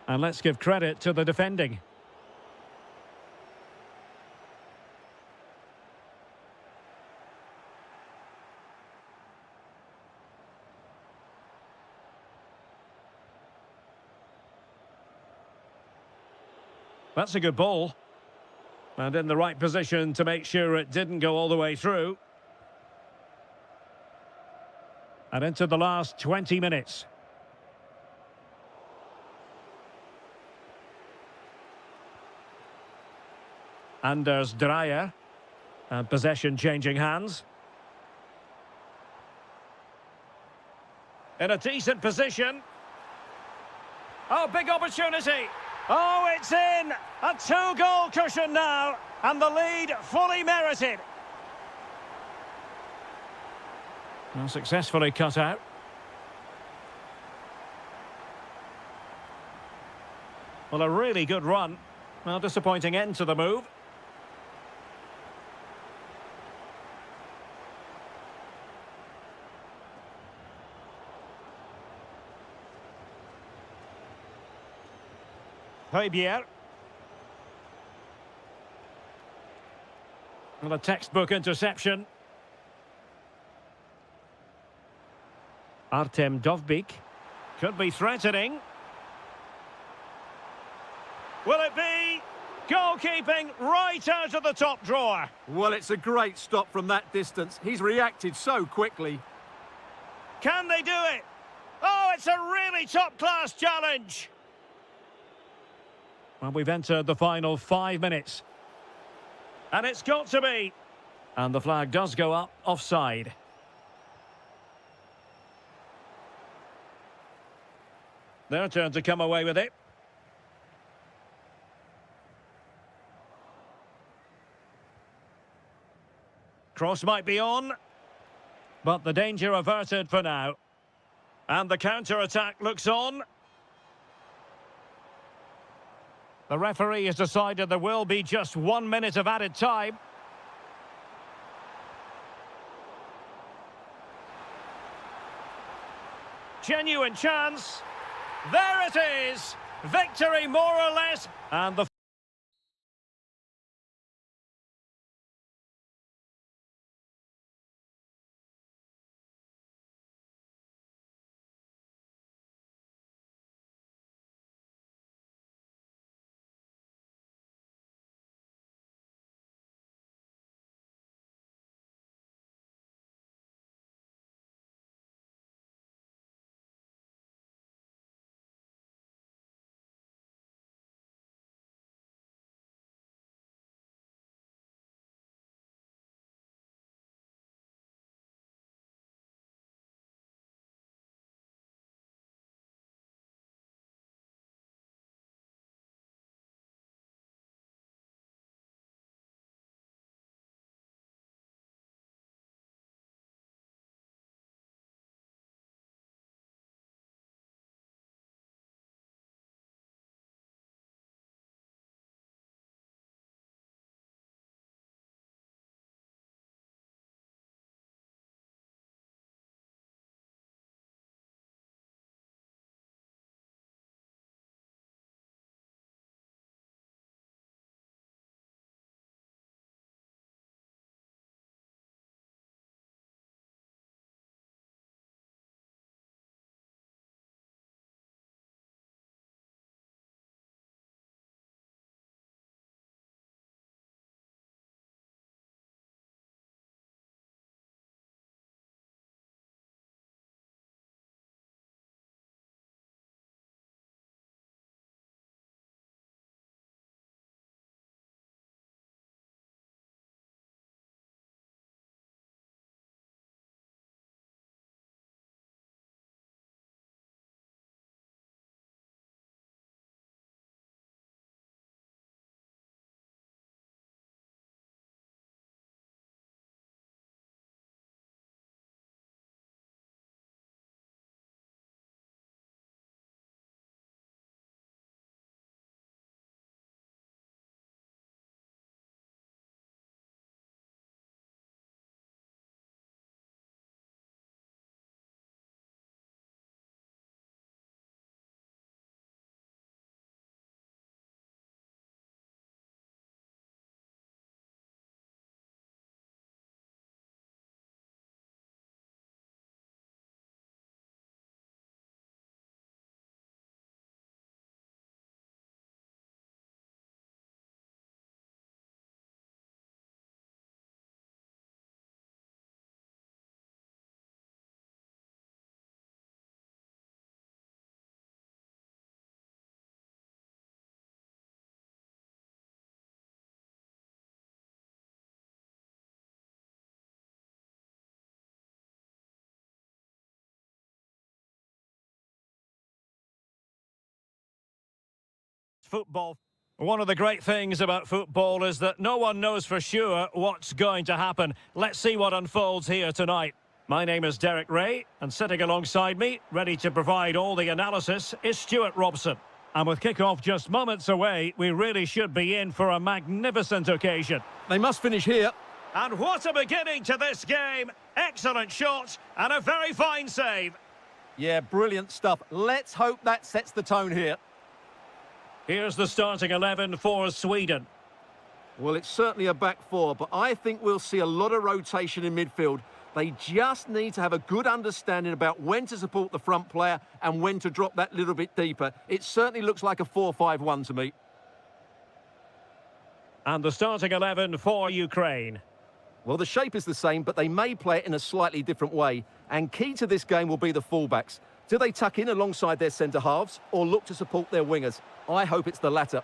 And let's give credit to the defending. That's a good ball. And in the right position to make sure it didn't go all the way through. And into the last 20 minutes. Anders Dreyer. And possession changing hands. In a decent position. Oh, big opportunity. Oh, it's in! A two-goal cushion now, and the lead fully merited. Well, successfully cut out. Well, a really good run. Well, disappointing end to the move. Højbjerg. Well, a textbook interception. Artem Dovbyk. Could be threatening. Will it be? Goalkeeping right out of the top drawer. Well, it's a great stop from that distance. He's reacted so quickly. Can they do it? Oh, it's a really top-class challenge. Well, we've entered the final 5 minutes. And it's got to be. And the flag does go up offside. Their turn to come away with it. Cross might be on. But the danger averted for now. And the counter-attack looks on. The referee has decided there will be just 1 minute of added time. Genuine chance. There it is. Victory more or less. And the football. One of the great things about football is that no one knows for sure what's going to happen. Let's see what unfolds here tonight. My name is Derek Ray, and sitting alongside me, ready to provide all the analysis, is Stuart Robson. And with kick-off just moments away, we really should be in for a magnificent occasion. They must finish here. And what a beginning to this game. Excellent shot and a very fine save. Yeah, brilliant stuff. Let's hope that sets the tone here. Here's the starting 11 for Sweden. Well, it's certainly a back four, but I think we'll see a lot of rotation in midfield. They just need to have a good understanding about when to support the front player and when to drop that little bit deeper. It certainly looks like a 4-5-1 to me. And the starting 11 for Ukraine. Well, the shape is the same, but they may play it in a slightly different way. And key to this game will be the fullbacks. Do they tuck in alongside their centre-halves or look to support their wingers? I hope it's the latter.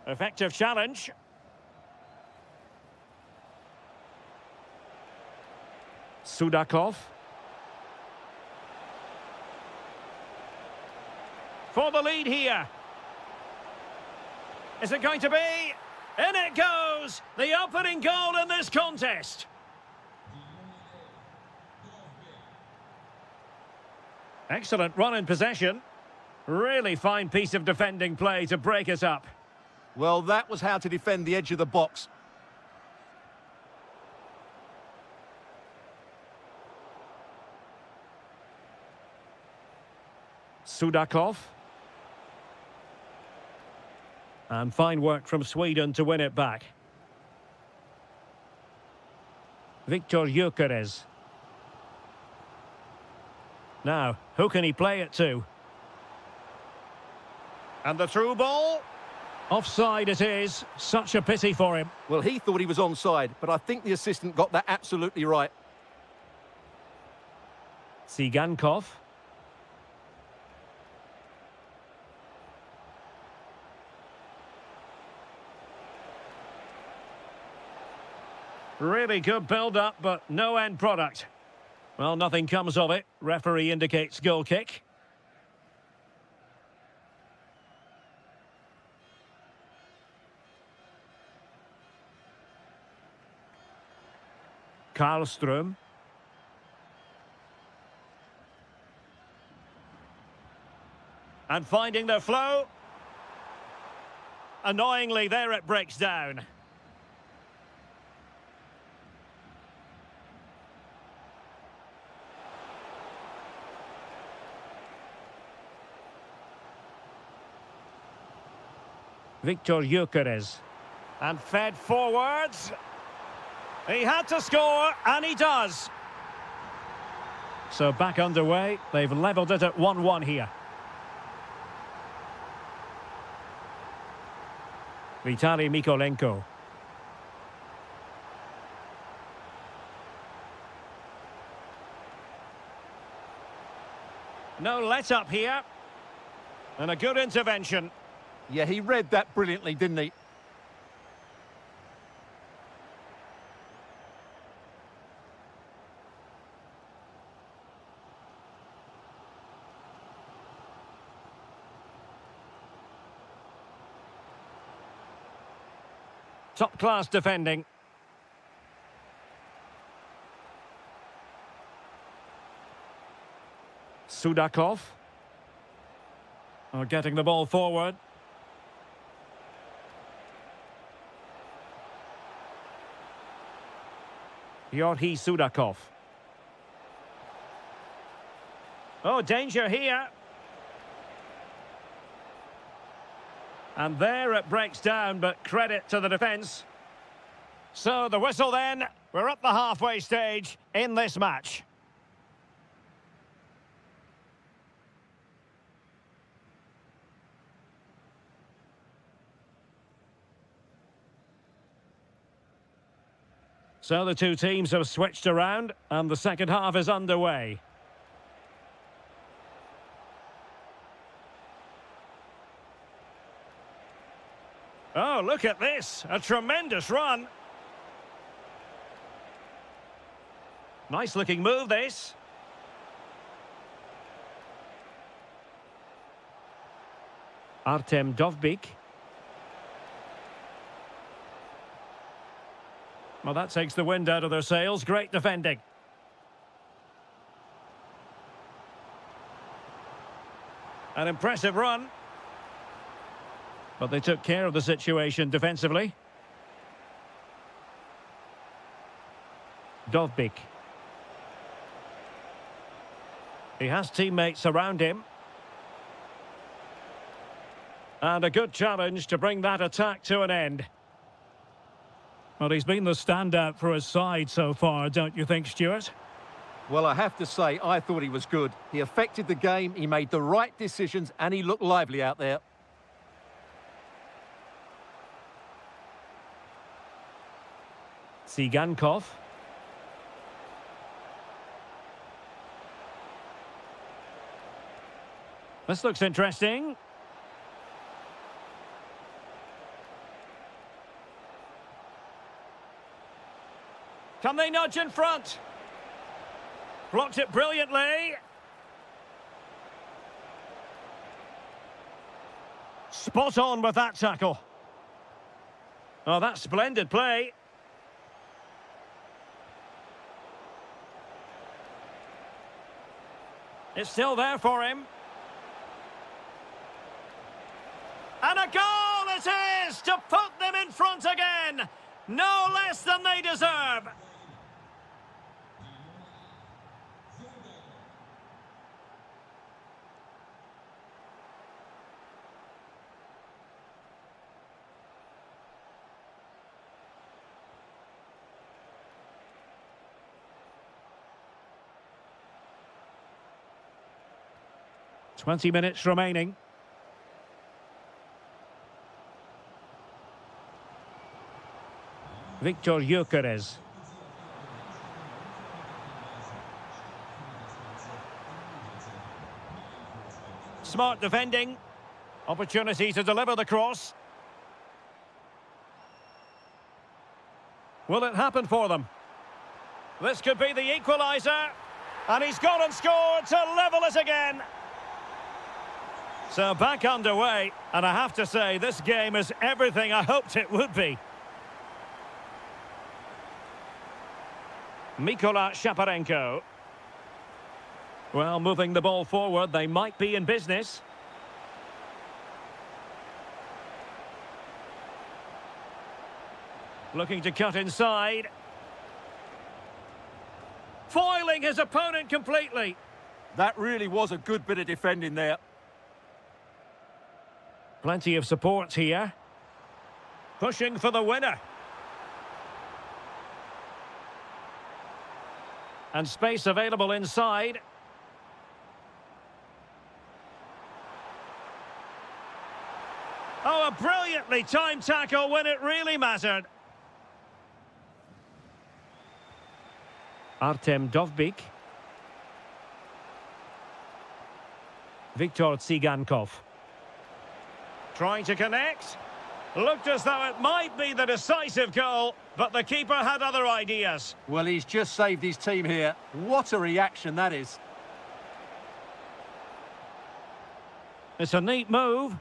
Effective challenge. Sudakov. For the lead here. Is it going to be? In it goes! The opening goal in this contest. Excellent run in possession. Really fine piece of defending play to break us up. Well, that was how to defend the edge of the box. Sudakov. And fine work from Sweden to win it back. Victor Gyökeres. Now, who can he play it to? And the through ball. Offside it is. Such a pity for him. Well, he thought he was onside, but I think the assistant got that absolutely right. Tsigankov. Really good build-up, but no end product. Well, nothing comes of it. Referee indicates goal kick. Karlström. And finding the flow. Annoyingly, there it breaks down. Victor Gyökeres. And fed forwards. He had to score, and he does. So back underway. They've levelled it at 1-1 here. Vitaly Mykolenko. No let-up here. And a good intervention. Yeah, he read that brilliantly, didn't he? Top-class defending. Sudakov. Getting the ball forward. Yorhi Sudakov. Oh, danger here. And there it breaks down, but credit to the defence. So the whistle then. We're at the halfway stage in this match. So the two teams have switched around and the second half is underway. Oh, look at this. A tremendous run. Nice looking move, this. Artem Dovbyk. Well, that takes the wind out of their sails. Great defending. An impressive run. But they took care of the situation defensively. Dovbyk. He has teammates around him. And a good challenge to bring that attack to an end. Well, he's been the standout for his side so far, don't you think, Stuart? Well, I have to say, I thought he was good. He affected the game, he made the right decisions, and he looked lively out there. Tsigankov. This looks interesting. Can they nudge in front? Blocked it brilliantly. Spot on with that tackle. Oh, that's splendid play. It's still there for him. And a goal it is to put them in front again. No less than they deserve. Twenty minutes remaining. Victor Gyökeres. Smart defending. Opportunity to deliver the cross. Will it happen for them? This could be the equaliser. And he's gone and scored to level it again. So back underway. And I have to say, this game is everything I hoped it would be. Mikola Shaparenko. Well, moving the ball forward, they might be in business. Looking to cut inside. Foiling his opponent completely. That really was a good bit of defending there. Plenty of support here. Pushing for the winner. And space available inside. Oh, a brilliantly timed tackle when it really mattered. Artem Dovbyk. Viktor Tsigankov. Trying to connect. Looked as though it might be the decisive goal, but the keeper had other ideas. Well, he's just saved his team here. What a reaction that is. It's a neat move.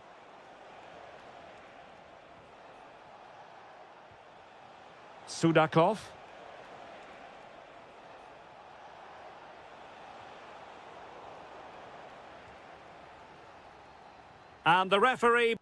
Sudakov. And the referee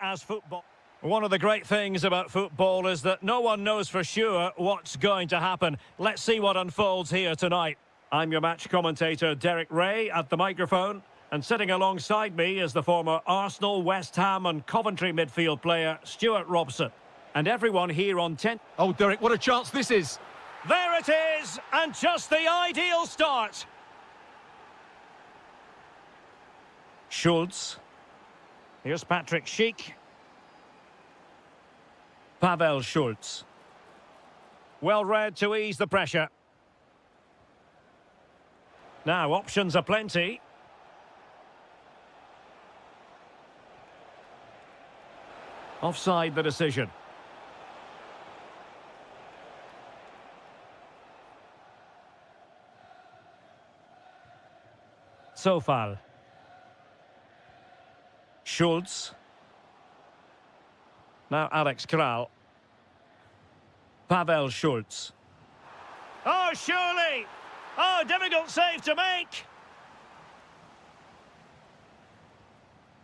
as football. One of the great things about football is that no one knows for sure what's going to happen. Let's see what unfolds here tonight. I'm your match commentator, Derek Ray, at the microphone. And sitting alongside me is the former Arsenal, West Ham and Coventry midfield player, Stuart Robson. And everyone here on 10... Oh, Derek, what a chance this is. There it is, and just the ideal start. Schultz. Here's Patrick Schick. Pavel Schultz. Well read to ease the pressure. Now, options are plenty. Offside the decision. Sofal. Schultz. Now Alex Kral. Pavel Schultz. Oh, surely! Oh, difficult save to make!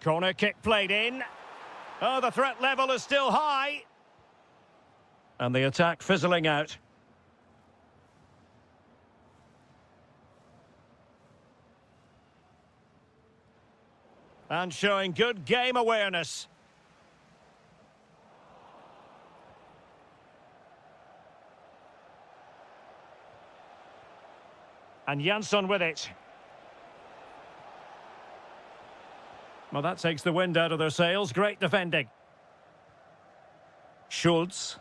Corner kick played in. Oh, the threat level is still high. And the attack fizzling out. And showing good game awareness. And Jansson with it. Well, that takes the wind out of their sails. Great defending. Schultz.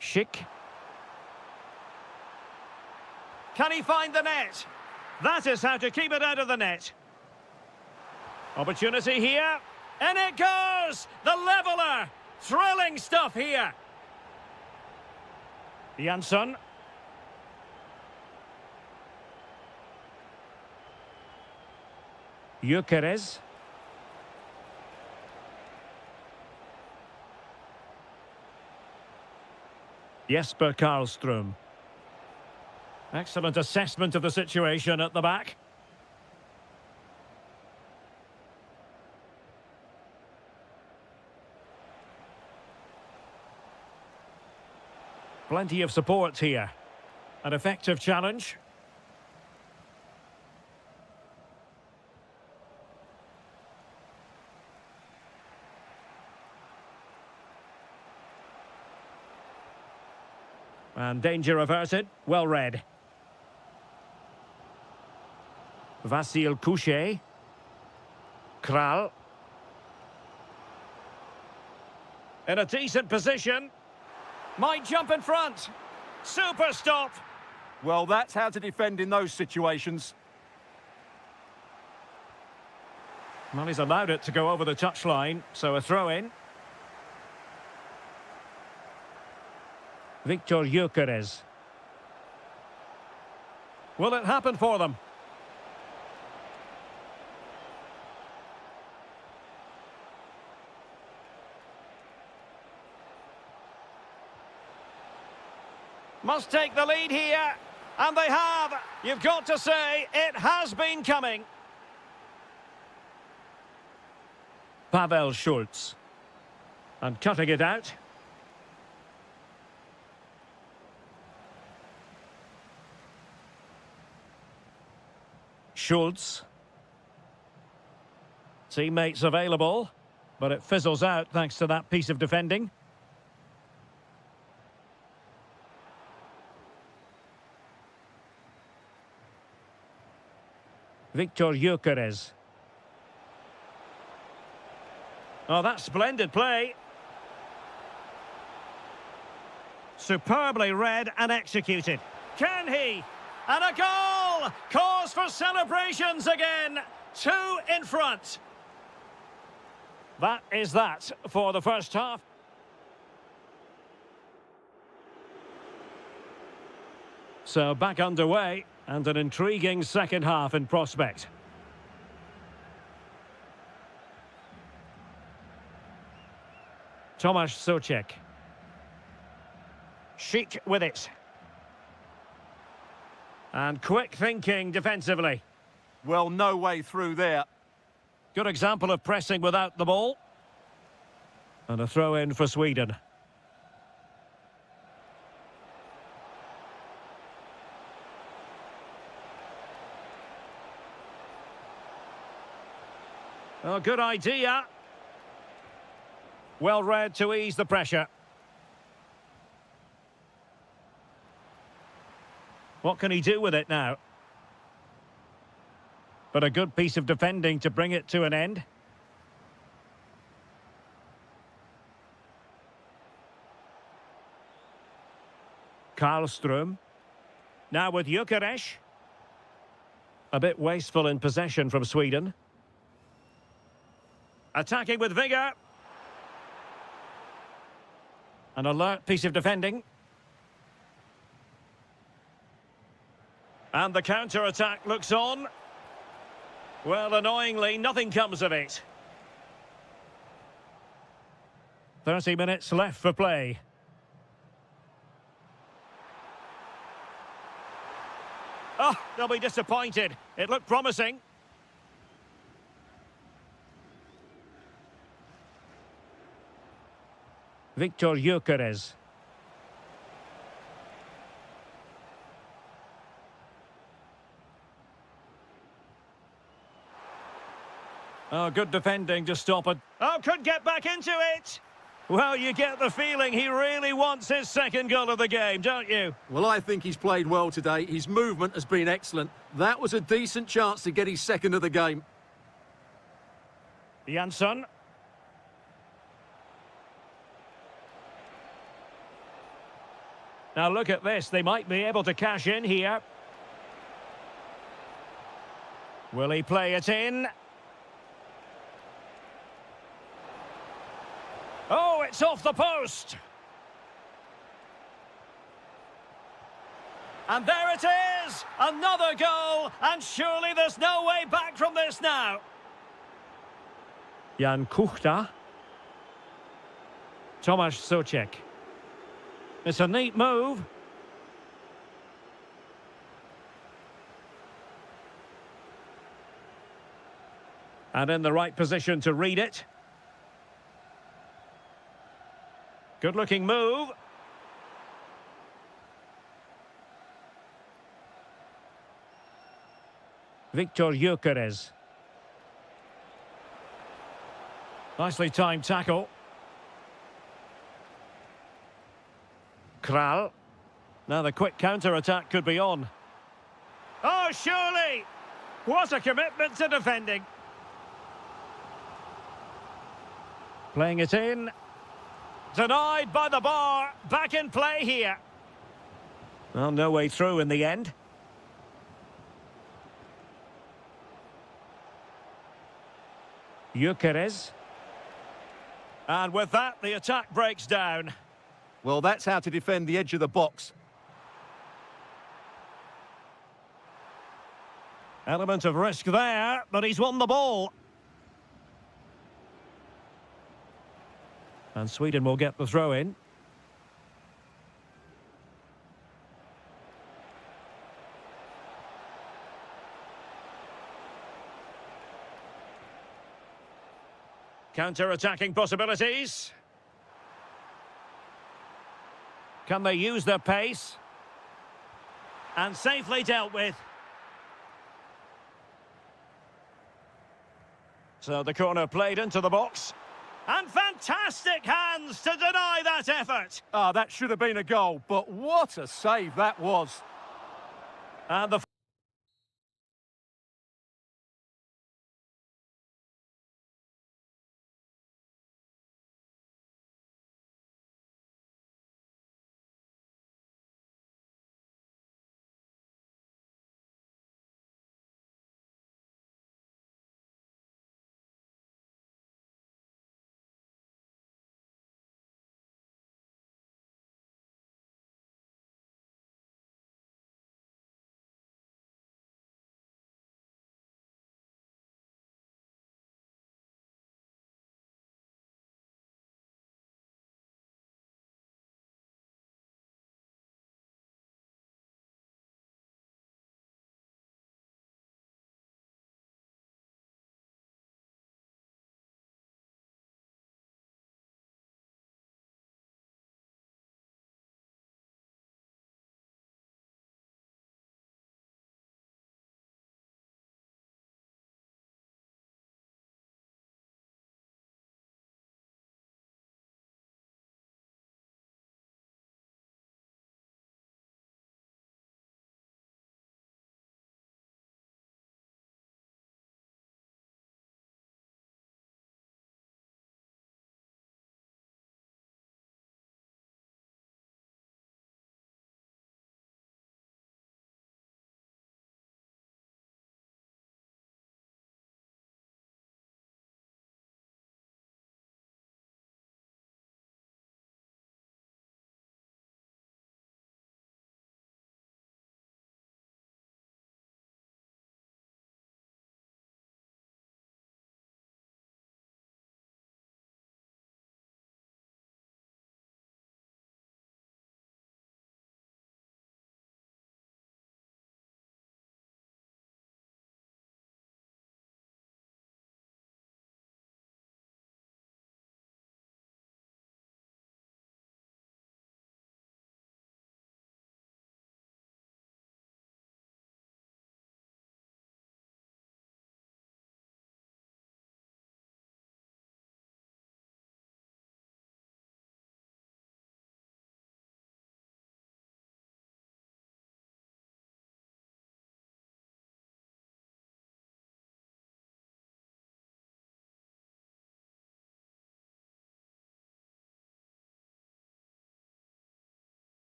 Schick. Can he find the net? That is how to keep it out of the net. Opportunity here. And it goes! The leveller! Thrilling stuff here. Jansson. Gyökeres. Jesper Karlström. Excellent assessment of the situation at the back. Plenty of support here. An effective challenge. And danger averted. Well read. Vasil Couchet. Kral. In a decent position. Might jump in front. Super stop. Well, that's how to defend in those situations. Well, he's allowed it to go over the touchline, so a throw-in. Victor Gyökeres. Will it happen for them? Must take the lead here, and they have. You've got to say, it has been coming. Pavel Schultz. And cutting it out. Schultz. Teammates available, but it fizzles out thanks to that piece of defending. Victor Gyökeres. Oh, that's splendid play. Superbly read and executed. Can he? And a goal! Cause for celebrations again. 2 in front. That is that for the first half. So back underway, and an intriguing second half in prospect. Tomasz Souček. Schick with it. And quick thinking defensively. Well, no way through there. Good example of pressing without the ball. And a throw in for Sweden. Oh, good idea. Well read to ease the pressure. What can he do with it now? But a good piece of defending to bring it to an end. Karlström. Now with Gyökeres. A bit wasteful in possession from Sweden. Attacking with vigour. An alert piece of defending. And the counter-attack looks on. Well, annoyingly, nothing comes of it. 30 minutes left for play. Oh, they'll be disappointed. It looked promising. Victor Gyökeres. Oh, good defending to stop it. Oh, could get back into it. Well, you get the feeling he really wants his second goal of the game, don't you? Well, I think he's played well today. His movement has been excellent. That was a decent chance to get his second of the game. Jansson. Now look at this. They might be able to cash in here. Will he play it in? Oh, it's off the post. And there it is! Another goal! And surely there's no way back from this now. Jan Kuchta. Tomasz Souček. It's a neat move. And in the right position to read it. Good-looking move. Victor Gyökeres. Nicely timed tackle. Kral. Now the quick counter-attack could be on. Oh, surely! What a commitment to defending. Playing it in. Denied by the bar. Back in play here. Well, no way through in the end. Gyökeres. And with that, the attack breaks down. Well, that's how to defend the edge of the box. Element of risk there, but he's won the ball. And Sweden will get the throw in. Counter-attacking possibilities. Can they use their pace? And safely dealt with. So the corner played into the box. And fantastic hands to deny that effort. Ah, that should have been a goal, but what a save that was. And the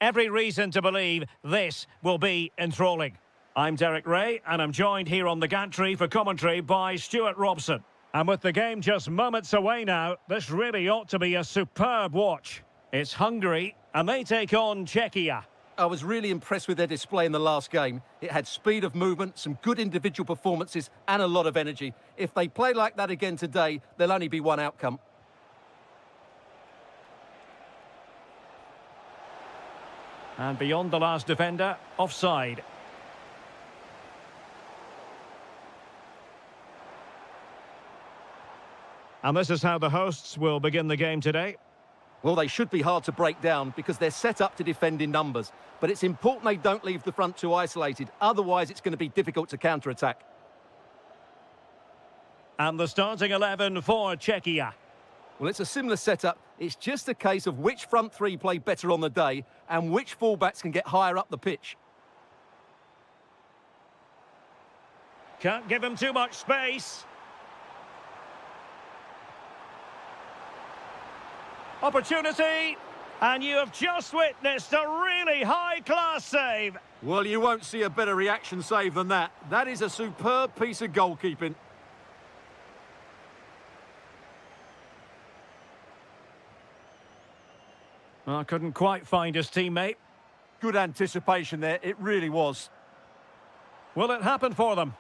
every reason to believe this will be enthralling. I'm Derek Ray, and I'm joined here on the gantry for commentary by Stuart Robson. And with the game just moments away now, this really ought to be a superb watch. It's Hungary, and they take on Czechia. I was really impressed with their display in the last game. It had speed of movement, some good individual performances, and a lot of energy. If they play like that again today, there'll only be one outcome. And beyond the last defender, offside. And this is how the hosts will begin the game today. Well, they should be hard to break down because they're set up to defend in numbers. But it's important they don't leave the front two isolated. Otherwise, it's going to be difficult to counter-attack. And the starting 11 for Czechia. Well, it's a similar setup. It's just a case of which front three play better on the day and which fullbacks can get higher up the pitch. Can't give him too much space. Opportunity, and you have just witnessed a really high-class save. Well, you won't see a better reaction save than that. That is a superb piece of goalkeeping. Well, couldn't quite find his teammate. Good anticipation there, it really was. Will it happen for them?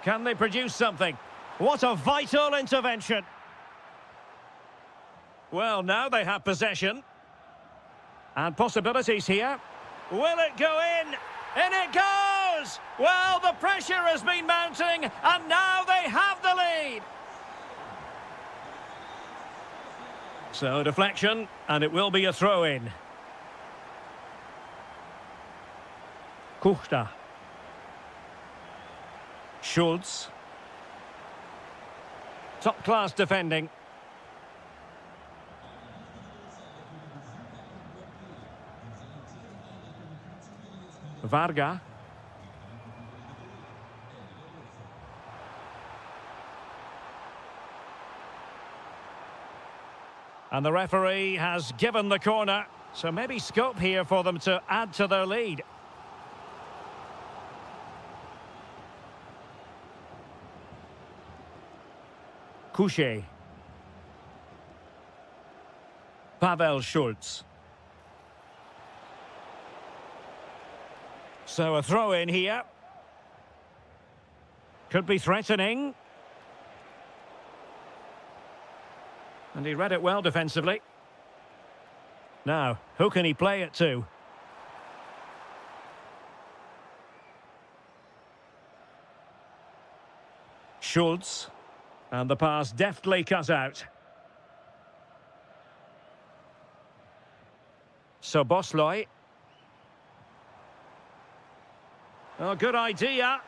Can they produce something? What a vital intervention. Well, now they have possession. And possibilities here. Will it go in? In it goes! Well, the pressure has been mounting, and now they have the lead. So, deflection, and it will be a throw-in. Kuchta. Schultz. Top-class defending. Varga. And the referee has given the corner, so maybe scope here for them to add to their lead. Couchet. Pavel Schultz. So a throw in here. Could be threatening. And he read it well defensively. Now, who can he play it to? Schultz. And the pass deftly cut out. So Bosloy. Oh, good idea.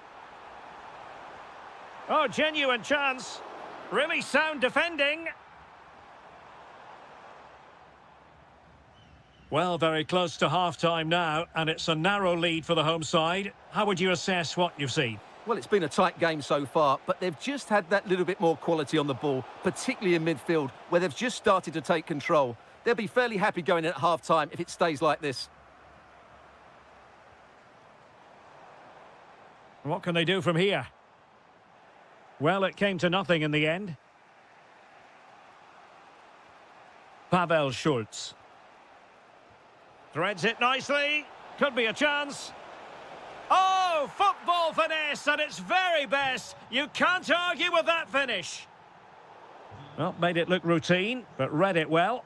Oh, genuine chance. Really sound defending. Well, very close to half-time now, and it's a narrow lead for the home side. How would you assess what you've seen? Well, it's been a tight game so far, but they've just had that little bit more quality on the ball, particularly in midfield, where they've just started to take control. They'll be fairly happy going in at half-time if it stays like this. What can they do from here? Well, it came to nothing in the end. Pavel Schultz. Threads it nicely. Could be a chance. Oh, football finesse at its very best. You can't argue with that finish. Well, made it look routine, but read it well.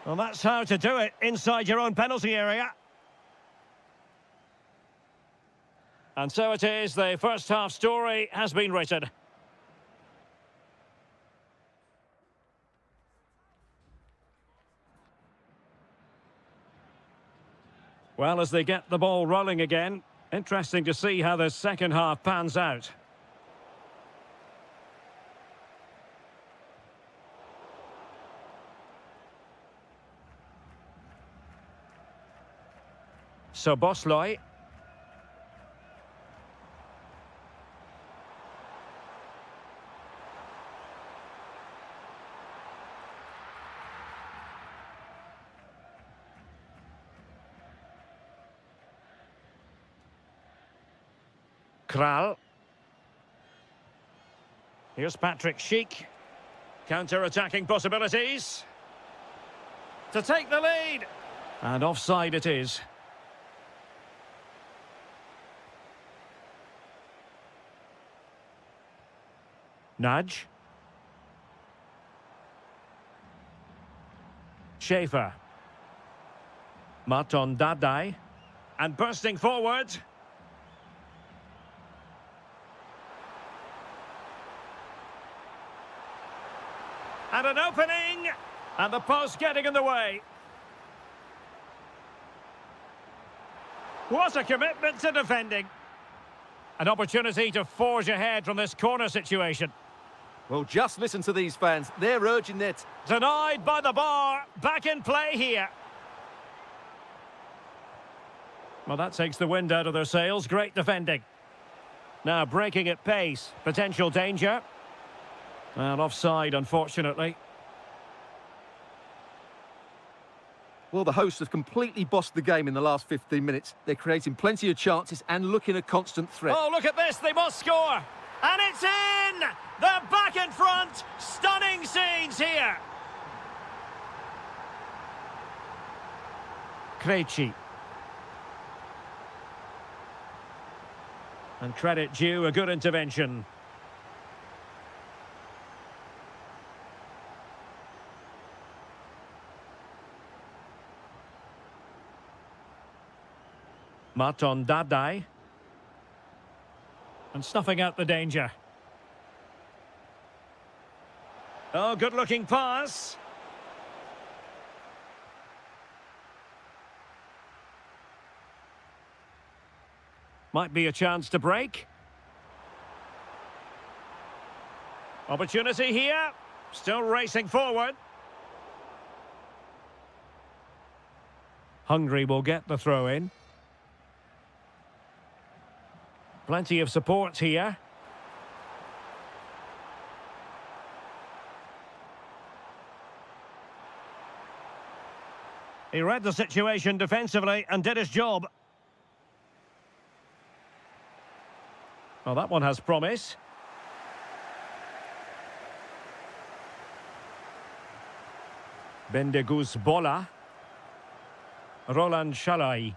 Well, that's how to do it inside your own penalty area. And so it is, the first half story has been written. Well, as they get the ball rolling again, interesting to see how the second half pans out. So Bosloy. Kral. Here's Patrick Schick. Counter-attacking possibilities. To take the lead. And offside it is. Nudge. Schaefer. Maton Dadai. And bursting forward. And an opening. And the post getting in the way. What a commitment to defending. An opportunity to forge ahead from this corner situation. Well, just listen to these fans. They're urging it. Denied by the bar. Back in play here. Well, that takes the wind out of their sails. Great defending. Now breaking at pace. Potential danger. And offside, unfortunately. Well, the hosts have completely bossed the game in the last 15 minutes. They're creating plenty of chances and looking a constant threat. Oh, look at this. They must score. And it's in! They're back in front. Stunning scenes here. Krejci. And credit due, a good intervention. Maton Dadai. And snuffing out the danger. Oh, good-looking pass. Might be a chance to break. Opportunity here. Still racing forward. Hungary will get the throw in. Plenty of support here. He read the situation defensively and did his job. Well, that one has promise. Bendegus Bola. Roland Shalai.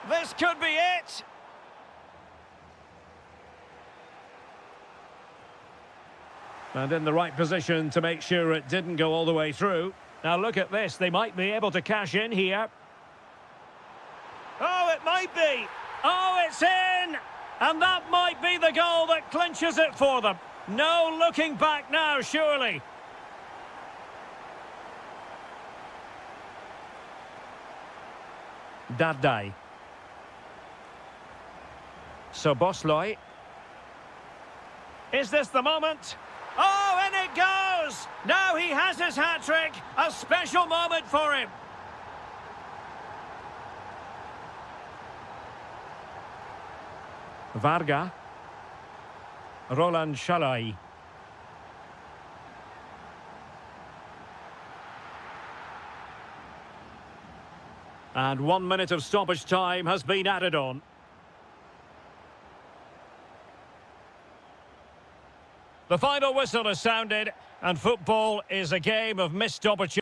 This could be it. And in the right position to make sure it didn't go all the way through. Now look at this. They might be able to cash in here. Oh, it might be. Oh, it's in. And that might be the goal that clinches it for them. No looking back now, surely. Dadai. Sobosloy. Is this the moment? Oh, in it goes! Now he has his hat-trick. A special moment for him. Varga. Roland Shalai. And 1 minute of stoppage time has been added on. The final whistle has sounded, and football is a game of missed opportunities.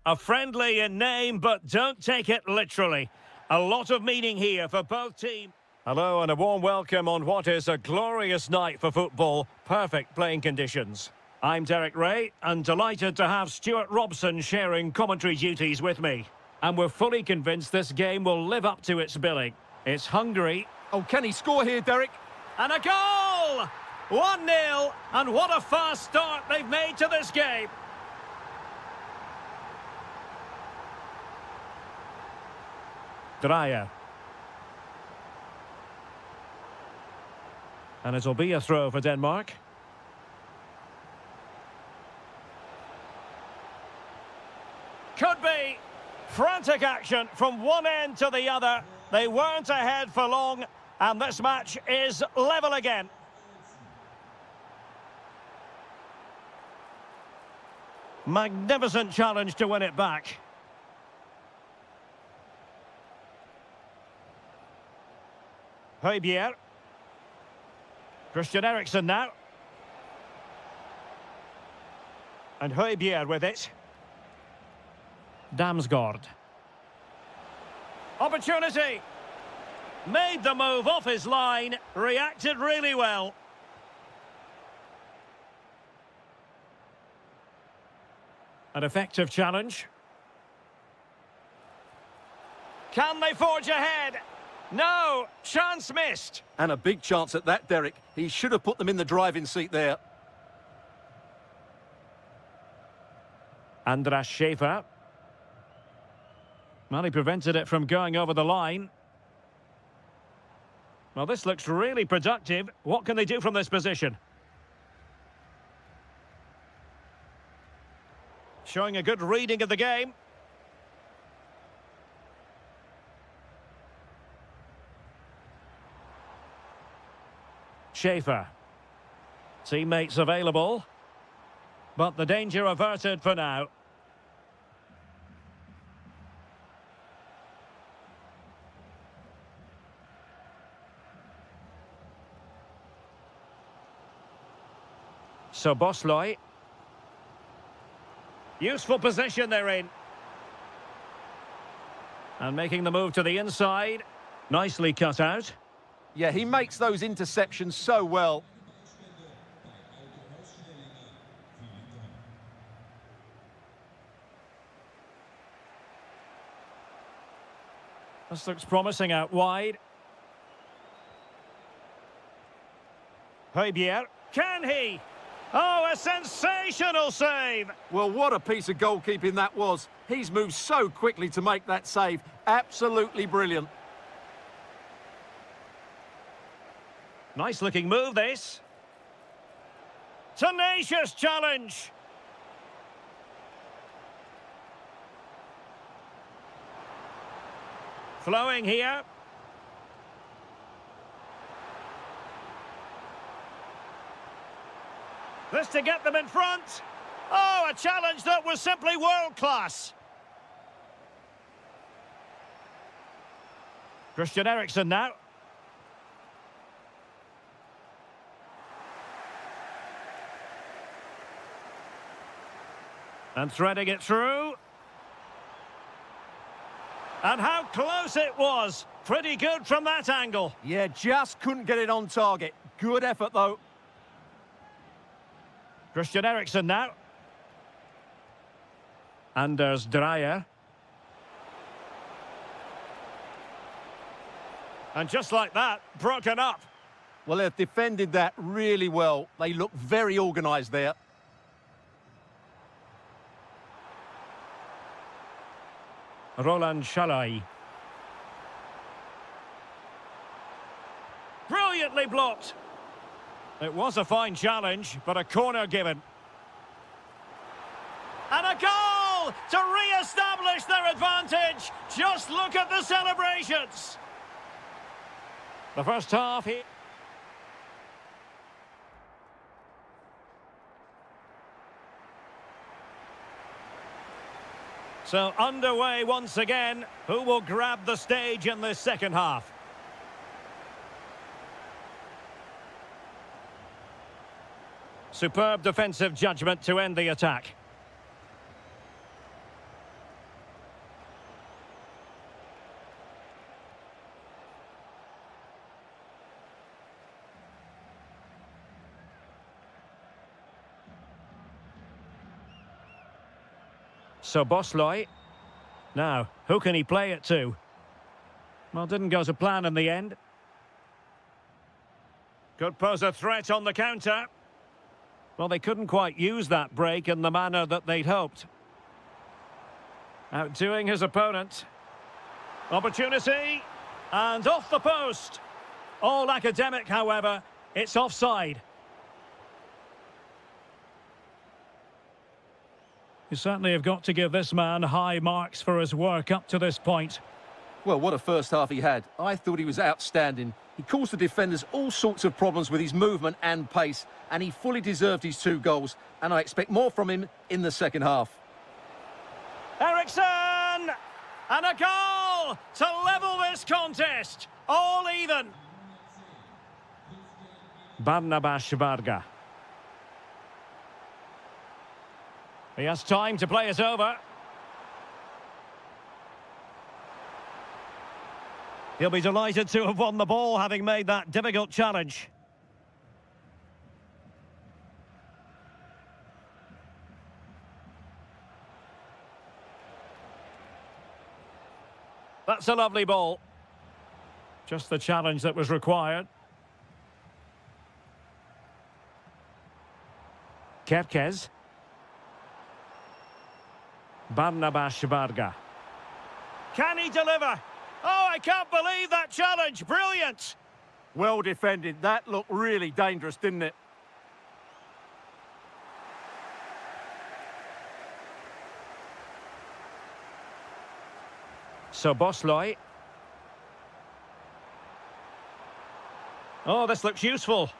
A friendly in name, but don't take it literally. A lot of meaning here for both teams. Hello and a warm welcome on what is a glorious night for football. Perfect playing conditions. I'm Derek Ray and delighted to have Stuart Robson sharing commentary duties with me. And we're fully convinced this game will live up to its billing. It's Hungary. Oh, can he score here, Derek? And a goal! 1-0, and what a fast start they've made to this game. Dreyer. And it'll be a throw for Denmark. Could be frantic action from one end to the other. They weren't ahead for long, and this match is level again. Magnificent challenge to win it back. Højbjerg. Christian Eriksen now. And Højbjerg with it. Damsgaard. Opportunity. Made the move off his line. Reacted really well. An effective challenge. Can they forge ahead? No, chance missed. And a big chance at that, Derek. He should have put them in the driving seat there. Andras Schäfer. Well, he prevented it from going over the line. Well, this looks really productive. What can they do from this position? Showing a good reading of the game. Schäfer. Teammates available. But the danger averted for now. So Bosley. Useful position they're in. And making the move to the inside. Nicely cut out. Yeah, he makes those interceptions so well. This looks promising out wide. Højbjerg. Can he? Oh, a sensational save! Well, what a piece of goalkeeping that was. He's moved so quickly to make that save. Absolutely brilliant. Nice looking move, this. Tenacious challenge. Flowing here. This to get them in front. Oh, a challenge that was simply world-class. Christian Eriksen now. And threading it through. And how close it was. Pretty good from that angle. Yeah, just couldn't get it on target. Good effort, though. Christian Eriksen now. Anders Dreyer. And just like that, broken up. Well, they've defended that really well. They look very organised there. Roland Shalai. Brilliantly blocked. It was a fine challenge, but a corner given. And a goal to re-establish their advantage. Just look at the celebrations. The first half here. So underway once again. Who will grab the stage in the second half? Superb defensive judgment to end the attack. So Bosloy. Now, who can he play it to? Well, didn't go to plan in the end. Could pose a threat on the counter. Well, they couldn't quite use that break in the manner that they'd hoped. Outdoing his opponent. Opportunity. And off the post. All academic, however. It's offside. You certainly have got to give this man high marks for his work up to this point. Well, what a first half he had. I thought he was outstanding. He caused the defenders all sorts of problems with his movement and pace, and he fully deserved his 2 goals, and I expect more from him in the second half. Eriksson! And a goal to level this contest. All even. Barnabas Varga. He has time to play it over. He'll be delighted to have won the ball, having made that difficult challenge. That's a lovely ball. Just the challenge that was required. Kerkez. Barnabas Varga. Can he deliver? Oh, I can't believe that challenge. Brilliant. Well defended. That looked really dangerous, didn't it? So Bosloy. Oh, this looks useful.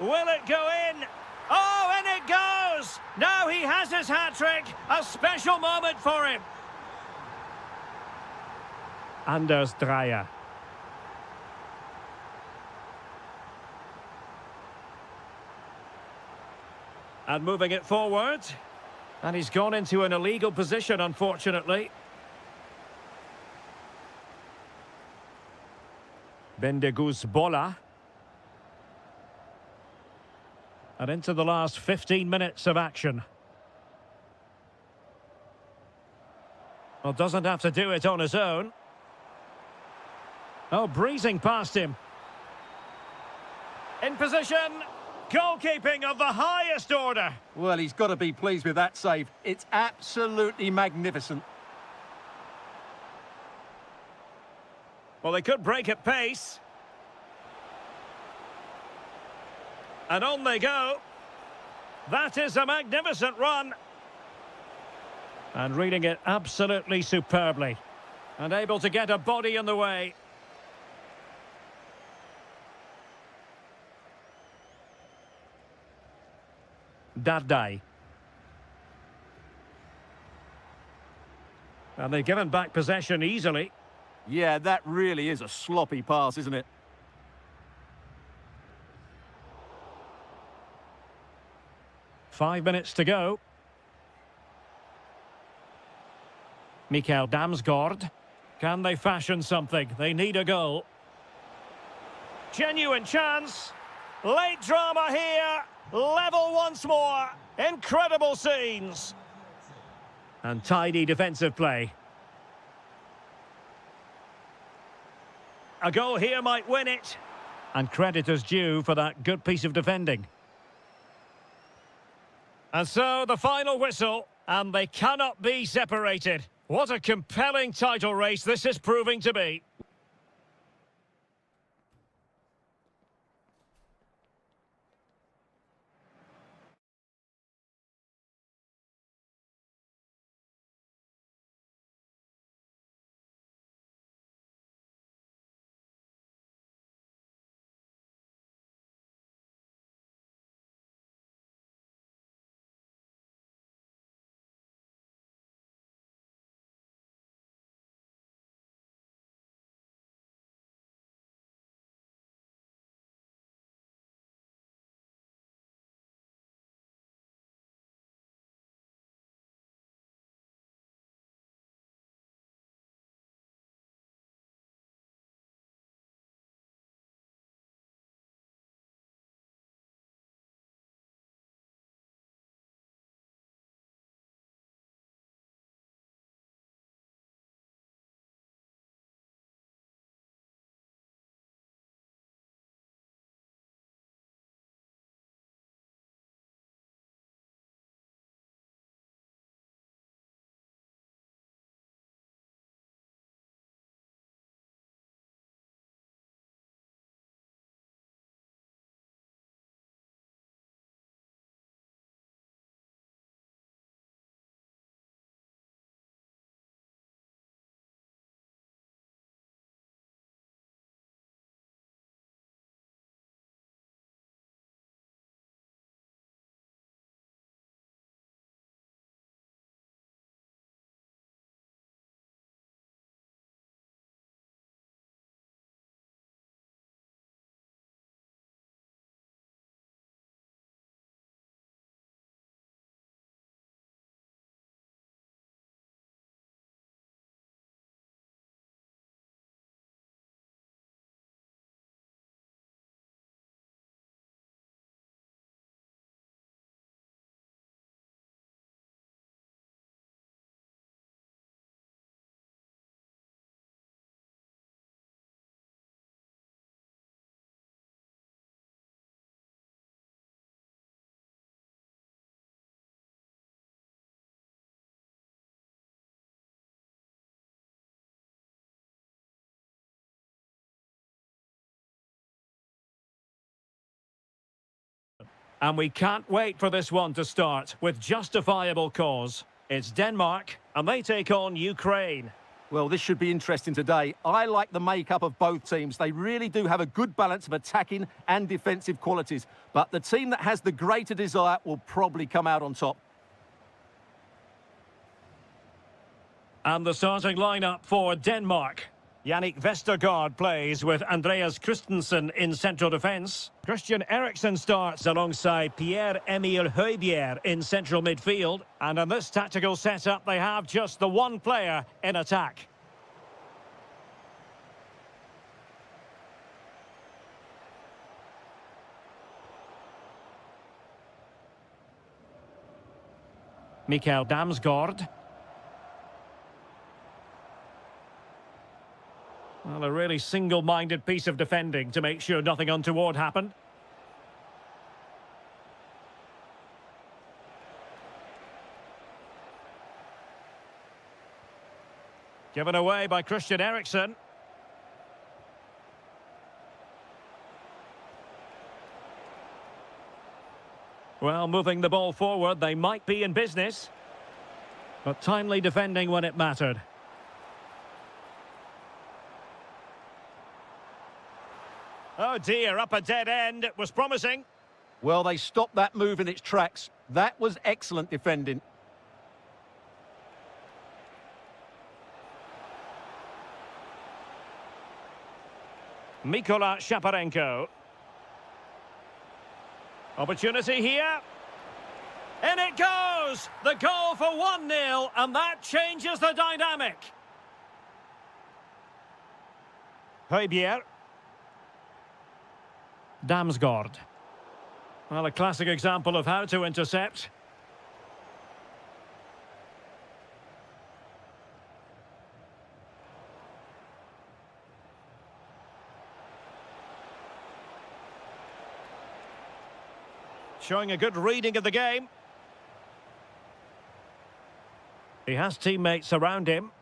Will it go in? Oh, and it goes! Now he has his hat-trick. A special moment for him. Anders Dreyer. And moving it forward. And he's gone into an illegal position, unfortunately. Bendegus Bola. And into the last 15 minutes of action. Well, doesn't have to do it on his own. Oh, breezing past him. In position. Goalkeeping of the highest order. Well, he's got to be pleased with that save. It's absolutely magnificent. Well, they could break at pace. And on they go. That is a magnificent run. And reading it absolutely superbly. And able to get a body in the way. Dardai. And they've given back possession easily. Yeah, that really is a sloppy pass, isn't it? Five minutes to go. Mikael Damsgaard. Can they fashion something? They need a goal. Genuine chance. Late drama here. Level once more. Incredible scenes. And tidy defensive play. A goal here might win it. And credit is due for that good piece of defending. And so the final whistle, and they cannot be separated. What a compelling title race this is proving to be. And we can't wait for this one to start with justifiable cause. It's Denmark, and they take on Ukraine. Well, this should be interesting today. I like the makeup of both teams. They really do have a good balance of attacking and defensive qualities. But the team that has the greater desire will probably come out on top. And the starting lineup for Denmark. Jannik Vestergaard plays with Andreas Christensen in central defence. Christian Eriksen starts alongside Pierre-Emile Højbjerg in central midfield. And in this tactical setup, they have just the one player in attack. Mikael Damsgaard. Well, a really single-minded piece of defending to make sure nothing untoward happened. Given away by Christian Eriksen. Well, moving the ball forward, they might be in business. But timely defending when it mattered. Oh dear, up a dead end. It was promising. Well, they stopped that move in its tracks. That was excellent defending. Mikola Shaparenko. Opportunity here. In it goes! The goal for 1-0, and that changes the dynamic. Højbjerg. Damsgaard. Well, a classic example of how to intercept. Showing a good reading of the game. He has teammates around him.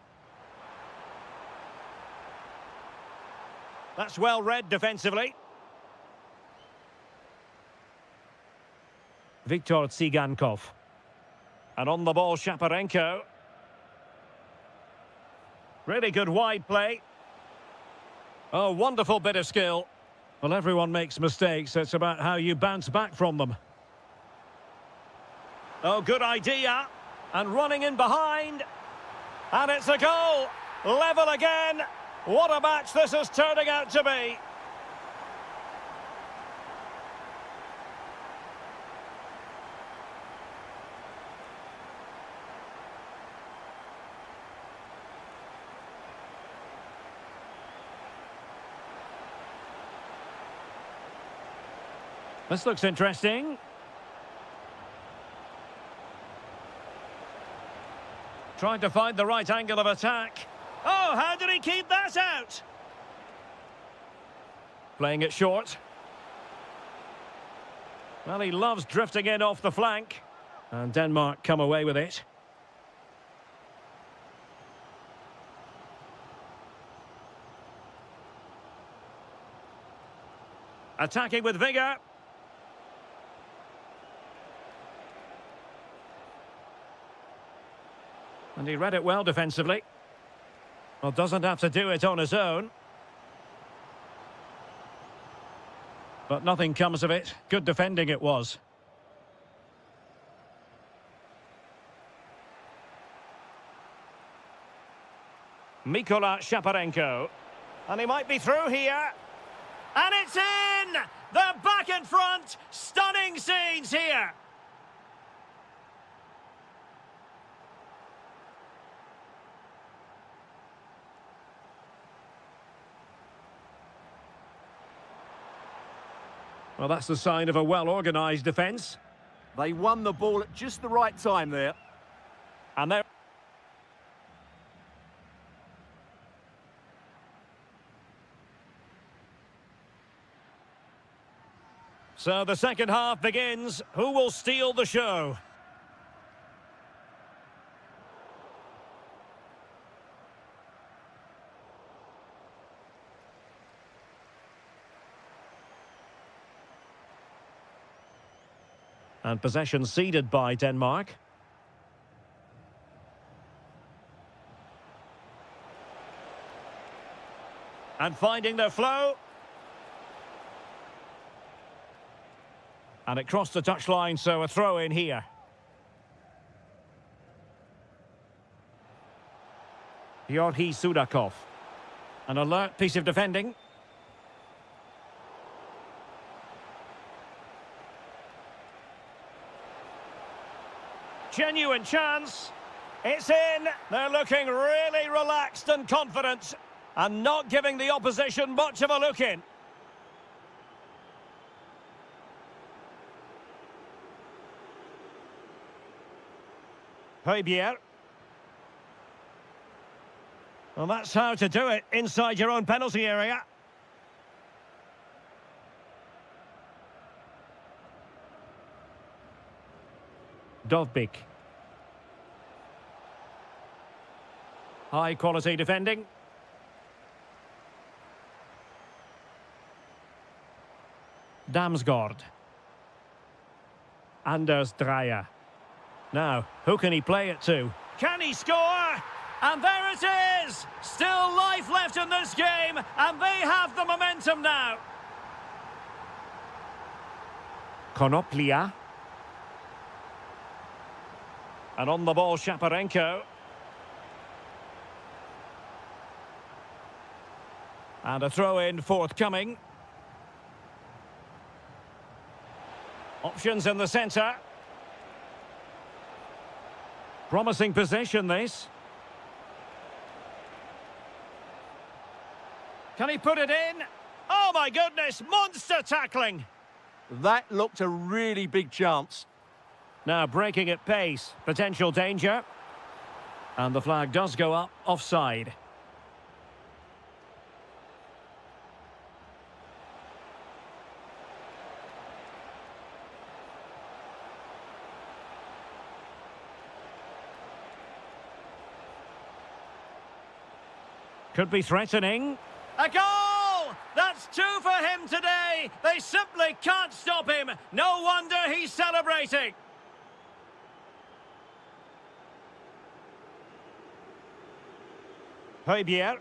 That's well read defensively. Viktor Tsigankov. And on the ball, Shaparenko. Really good wide play. Oh, wonderful bit of skill. Well, everyone makes mistakes. It's about how you bounce back from them. Oh, good idea. And running in behind. And it's a goal. Level again. What a match this is turning out to be. This looks interesting. Trying to find the right angle of attack. Oh, how did he keep that out? Playing it short. Well, he loves drifting in off the flank. And Denmark come away with it. Attacking with vigour. And he read it well defensively. Well, doesn't have to do it on his own. But nothing comes of it. Good defending it was. Mikola Shaparenko. And he might be through here. And it's in! They're back in front! Stunning scenes here! Well, that's the sign of a well-organised defence. They won the ball at just the right time there. And there... So the second half begins. Who will steal the show? And possession ceded by Denmark. And finding their flow. And it crossed the touchline, so a throw in here. Georgi Sudakov. An alert piece of defending. Genuine chance. It's in. They're looking really relaxed and confident and not giving the opposition much of a look in. Højbjerg. Well, that's how to do it inside your own penalty area. Dovbik. High quality defending. Damsgaard. Anders Dreyer. Now, who can he play it to? Can he score? And there it is! Still life left in this game, and they have the momentum now. Konoplia. And on the ball, Shaparenko. And a throw-in forthcoming. Options in the centre. Promising possession, this. Can he put it in? Oh, my goodness, monster tackling. That looked a really big chance. Now breaking at pace, potential danger. And the flag does go up, offside. Could be threatening. A goal! That's two for him today. They simply can't stop him. No wonder he's celebrating. Højbjerg.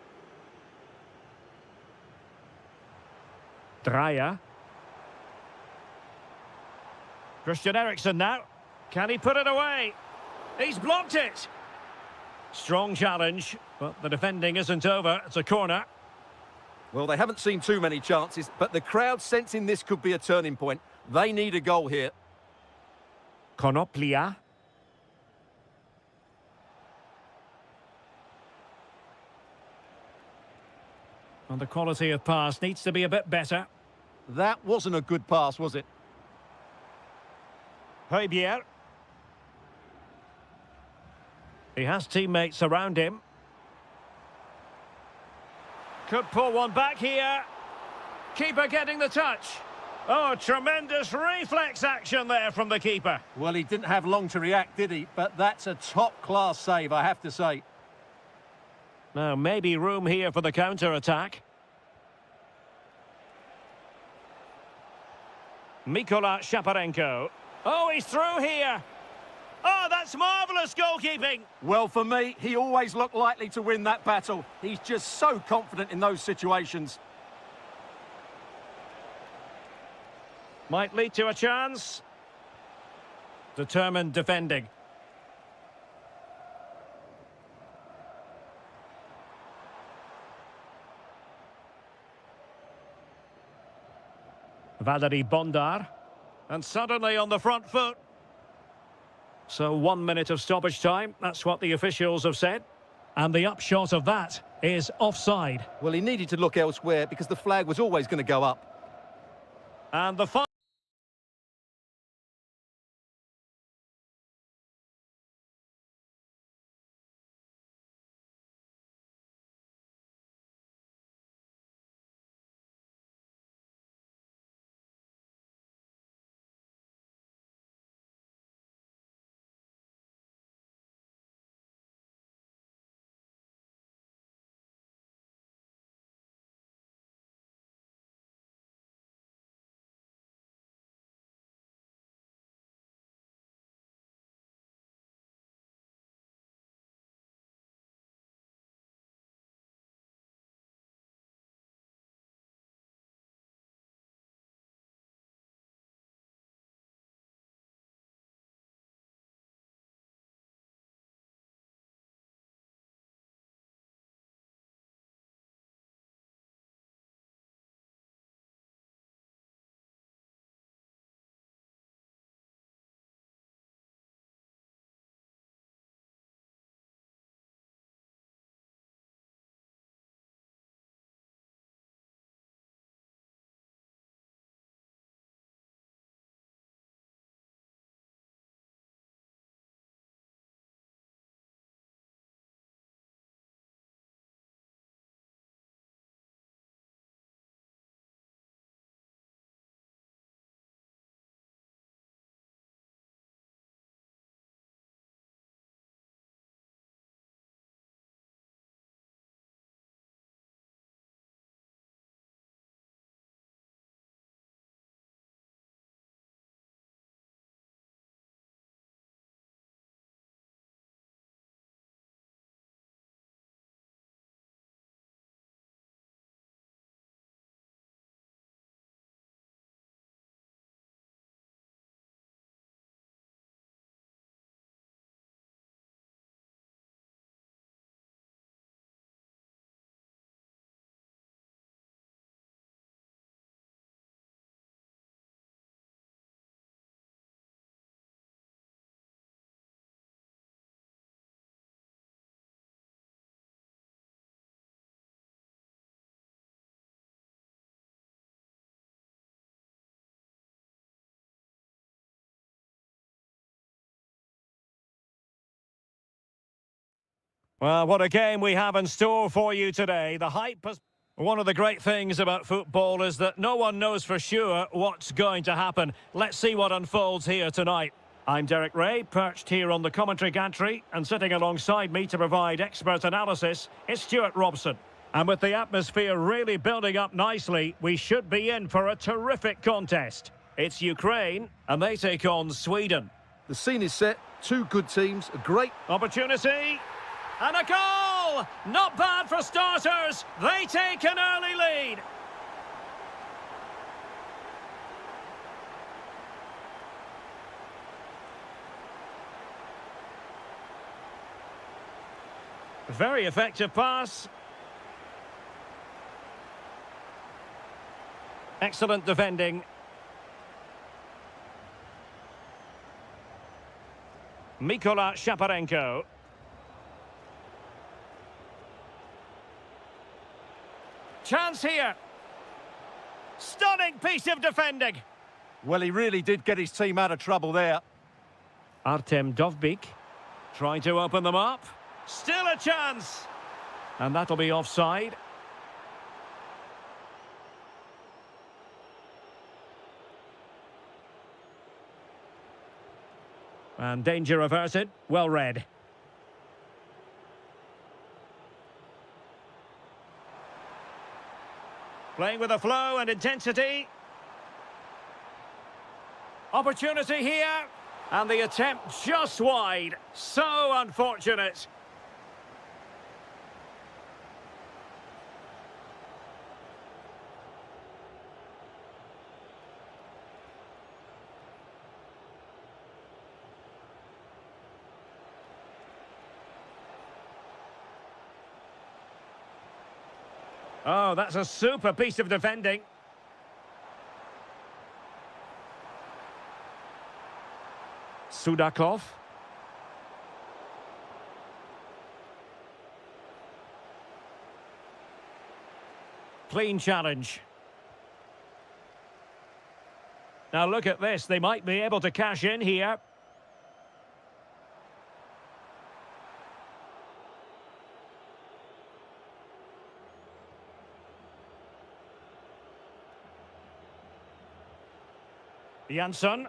Dreyer. Christian Eriksen now. Can he put it away? He's blocked it. Strong challenge, but the defending isn't over. It's a corner. Well, they haven't seen too many chances, but the crowd sensing this could be a turning point. They need a goal here. Konoplia. And the quality of pass needs to be a bit better. That wasn't a good pass, was it? Højbjerg. He has teammates around him. Could pull one back here. Keeper getting the touch. Oh, tremendous reflex action there from the keeper. Well, he didn't have long to react, did he? But that's a top-class save, I have to say. Now, maybe room here for the counter-attack. Mikola Shaparenko. Oh, he's through here. Oh, that's marvellous goalkeeping. Well, for me, he always looked likely to win that battle. He's just so confident in those situations. Might lead to a chance. Determined defending. Valery Bondar. And suddenly on the front foot. So 1 minute of stoppage time. That's what the officials have said. And the upshot of that is offside. Well, he needed to look elsewhere because the flag was always going to go up. And the Well, what a game we have in store for you today. The hype has... One of the great things about football is that no one knows for sure what's going to happen. Let's see what unfolds here tonight. I'm Derek Ray, perched here on the commentary gantry, and sitting alongside me to provide expert analysis is Stuart Robson. And with the atmosphere really building up nicely, we should be in for a terrific contest. It's Ukraine, and they take on Sweden. The scene is set, two good teams, a great Opportunity, and a goal! Not bad for starters, they take an early lead. Very effective pass. Excellent defending. Mykola Shaparenko. Chance here. Stunning piece of defending. Well, he really did get his team out of trouble there. Artem Dovbyk trying to open them up. Still a chance. And that'll be offside. And danger averted. Well read. Playing with a flow and intensity. Opportunity here. And the attempt just wide. So unfortunate. Oh, that's a super piece of defending. Sudakov. Clean challenge. Now look at this. They might be able to cash in here. Jansson.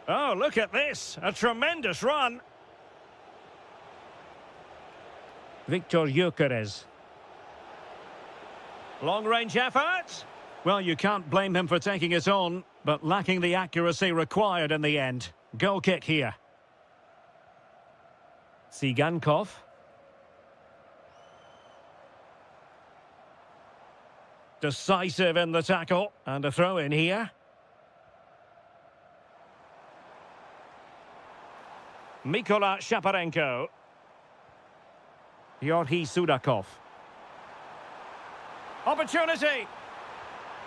Oh, look at this. A tremendous run. Victor Gyökeres. Long-range effort. Well, you can't blame him for taking it on, but lacking the accuracy required in the end. Goal kick here. Tsigankov. Decisive in the tackle. And a throw in here. Mykola Shaparenko. Georgi Sudakov. Opportunity.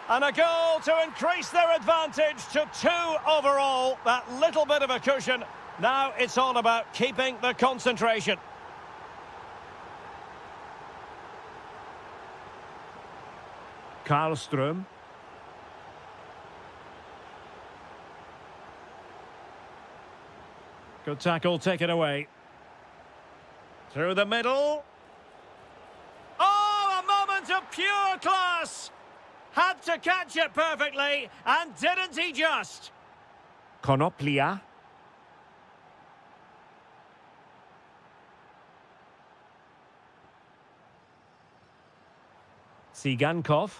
And a goal to increase their advantage to 2 overall. That little bit of a cushion. Now it's all about keeping the concentration. Karlström. Good tackle taken away. Through the middle. Oh, a moment of pure class! Had to catch it perfectly, and didn't he just? Konoplia. Tsigankov.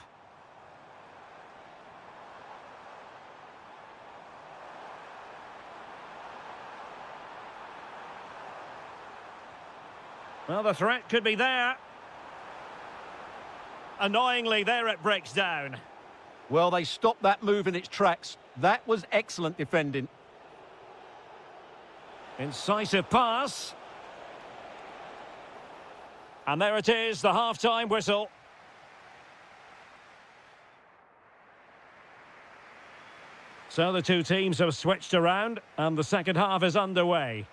Well, the threat could be there. Annoyingly, there it breaks down. Well, they stopped that move in its tracks. That was excellent defending. Incisive pass. And there it is, the half-time whistle. So the two teams have switched around, and the second half is underway.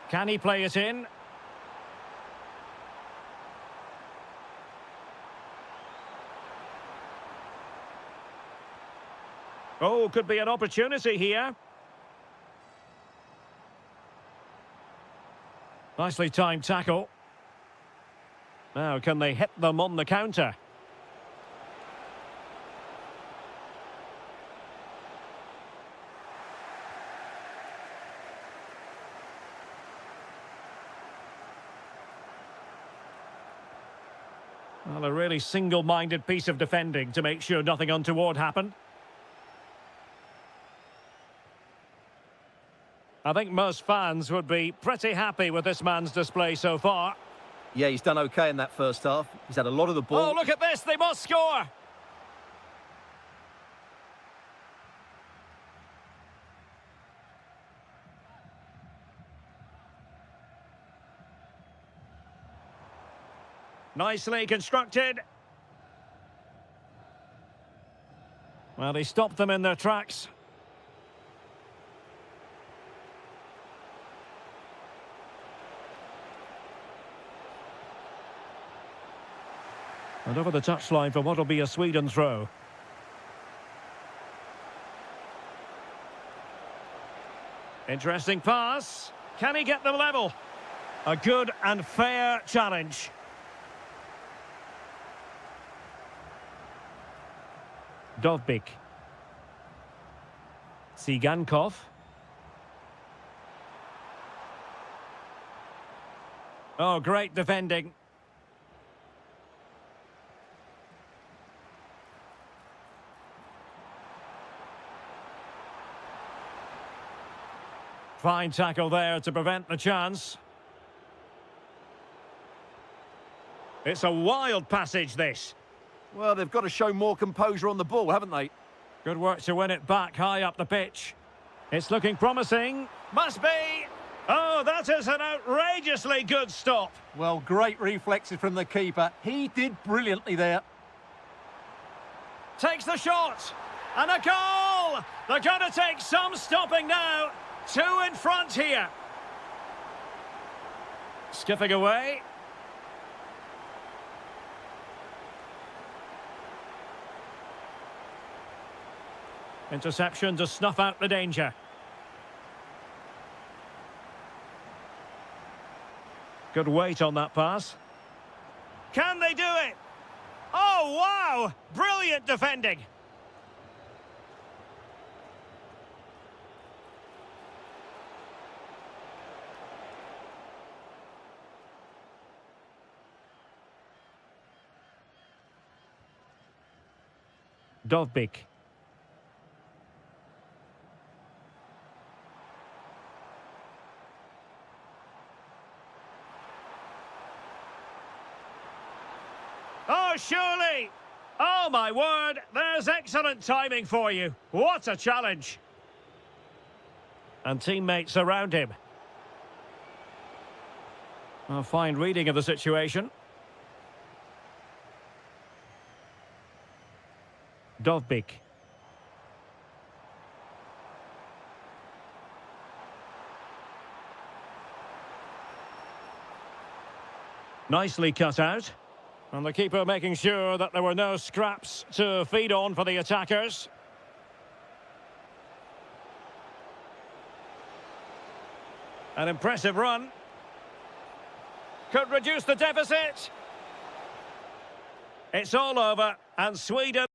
Can he play it in? Oh, could be an opportunity here. Nicely timed tackle. Now, can they hit them on the counter? Well, a really single-minded piece of defending to make sure nothing untoward happened. I think most fans would be pretty happy with this man's display so far. Yeah, he's done okay in that first half. He's had a lot of the ball. Oh, look at this! They must score! Nicely constructed. Well, he stopped them in their tracks. And over the touchline for what will be a Sweden throw. Interesting pass. Can he get them level? A good and fair challenge. Dovbik. Tsigankov. Oh, great defending. Fine tackle there to prevent the chance. It's a wild passage, this. Well, they've got to show more composure on the ball, haven't they? Good work to win it back high up the pitch. It's looking promising. Must be. Oh, that is an outrageously good stop. Well, great reflexes from the keeper. He did brilliantly there. Takes the shot. And a goal! They're going to take some stopping now. 2 in front here. Skipping away. Interception to snuff out the danger. Good weight on that pass. Can they do it? Oh, wow! Brilliant defending. Dovbik. Oh, surely! Oh, my word! There's excellent timing for you. What a challenge! And teammates around him. A fine reading of the situation. Dovbik. Nicely cut out. And the keeper making sure that there were no scraps to feed on for the attackers. An impressive run. Could reduce the deficit. It's all over, and Sweden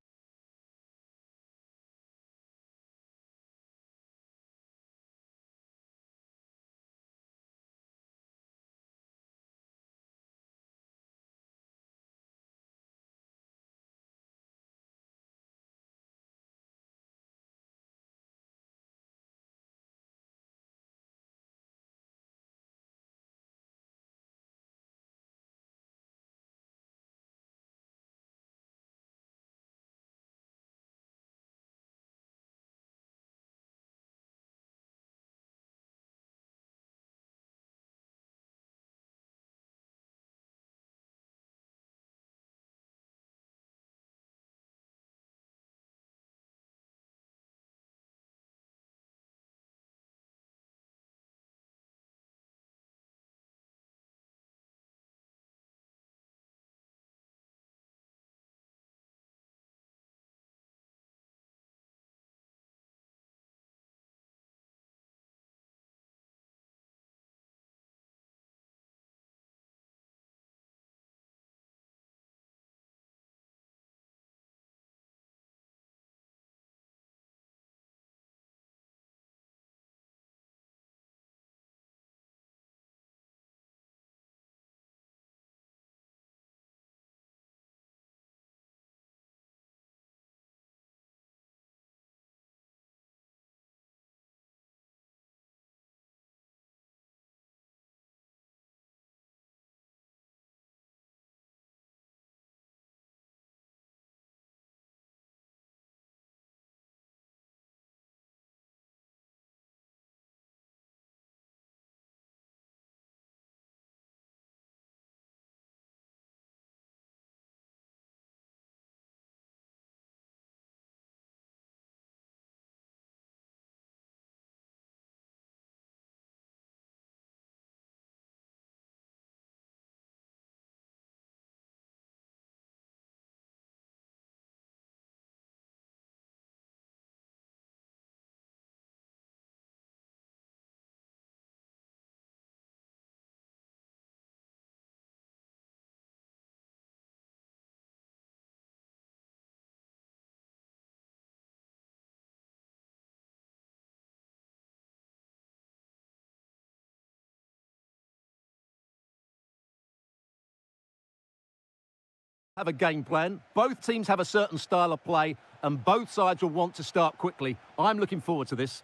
have a game plan. Both teams have a certain style of play, and both sides will want to start quickly. I'm looking forward to this.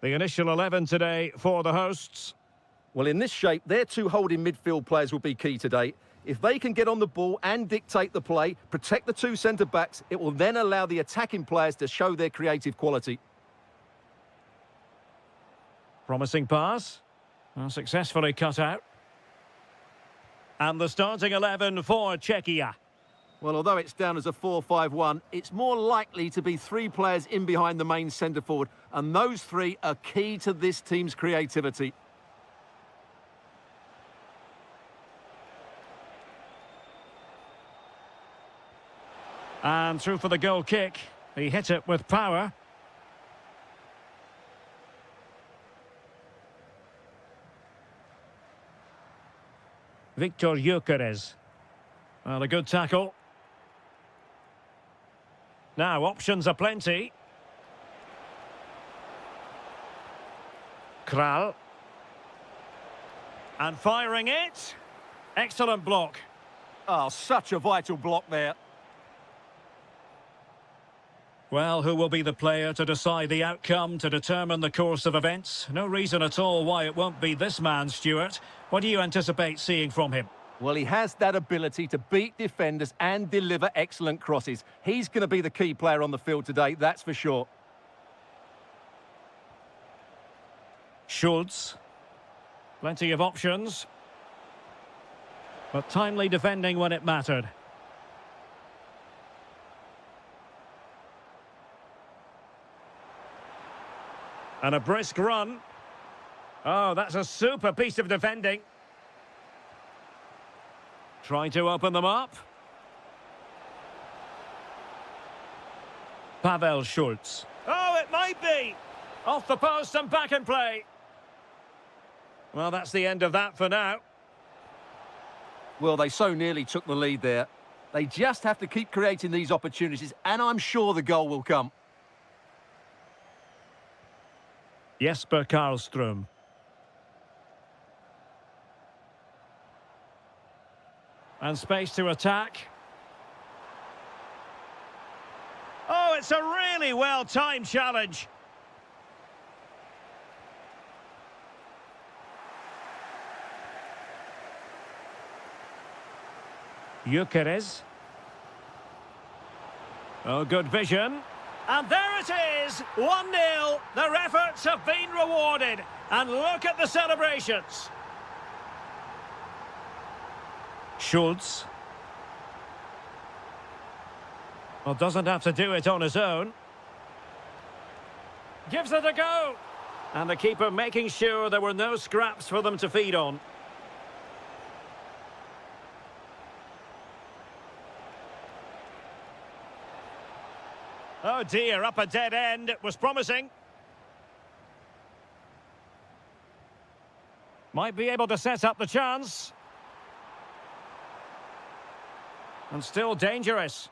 The initial 11 today for the hosts. Well, in this shape, their two holding midfield players will be key today. If they can get on the ball and dictate the play, protect the two centre-backs, it will then allow the attacking players to show their creative quality. Promising pass. Well, successfully cut out. And the starting 11 for Czechia. Well, although it's down as a 4-5-1, it's more likely to be three players in behind the main centre-forward, and those three are key to this team's creativity. And through for the goal kick. He hit it with power. Victor Gyökeres. Well, a good tackle. Now, options are plenty. Kral. And firing it. Excellent block. Oh, such a vital block there. Well, who will be the player to decide the outcome, to determine the course of events? No reason at all why it won't be this man, Stuart. What do you anticipate seeing from him? Well, he has that ability to beat defenders and deliver excellent crosses. He's going to be the key player on the field today, that's for sure. Schultz. Plenty of options. But timely defending when it mattered. And a brisk run. Oh, that's a super piece of defending. Trying to open them up. Pavel Schultz. Oh, it might be. Off the post and back in play. Well, that's the end of that for now. Well, they so nearly took the lead there. They just have to keep creating these opportunities, and I'm sure the goal will come. Jesper Karlström. And space to attack. Oh, it's a really well-timed challenge. Gyökeres. Oh, good vision. And there it is, 1-0. Their efforts have been rewarded. And look at the celebrations. Schultz. Well, doesn't have to do it on his own. Gives it a go. And the keeper making sure there were no scraps for them to feed on. Oh dear, up a dead end. It was promising. Might be able to set up the chance. And still dangerous.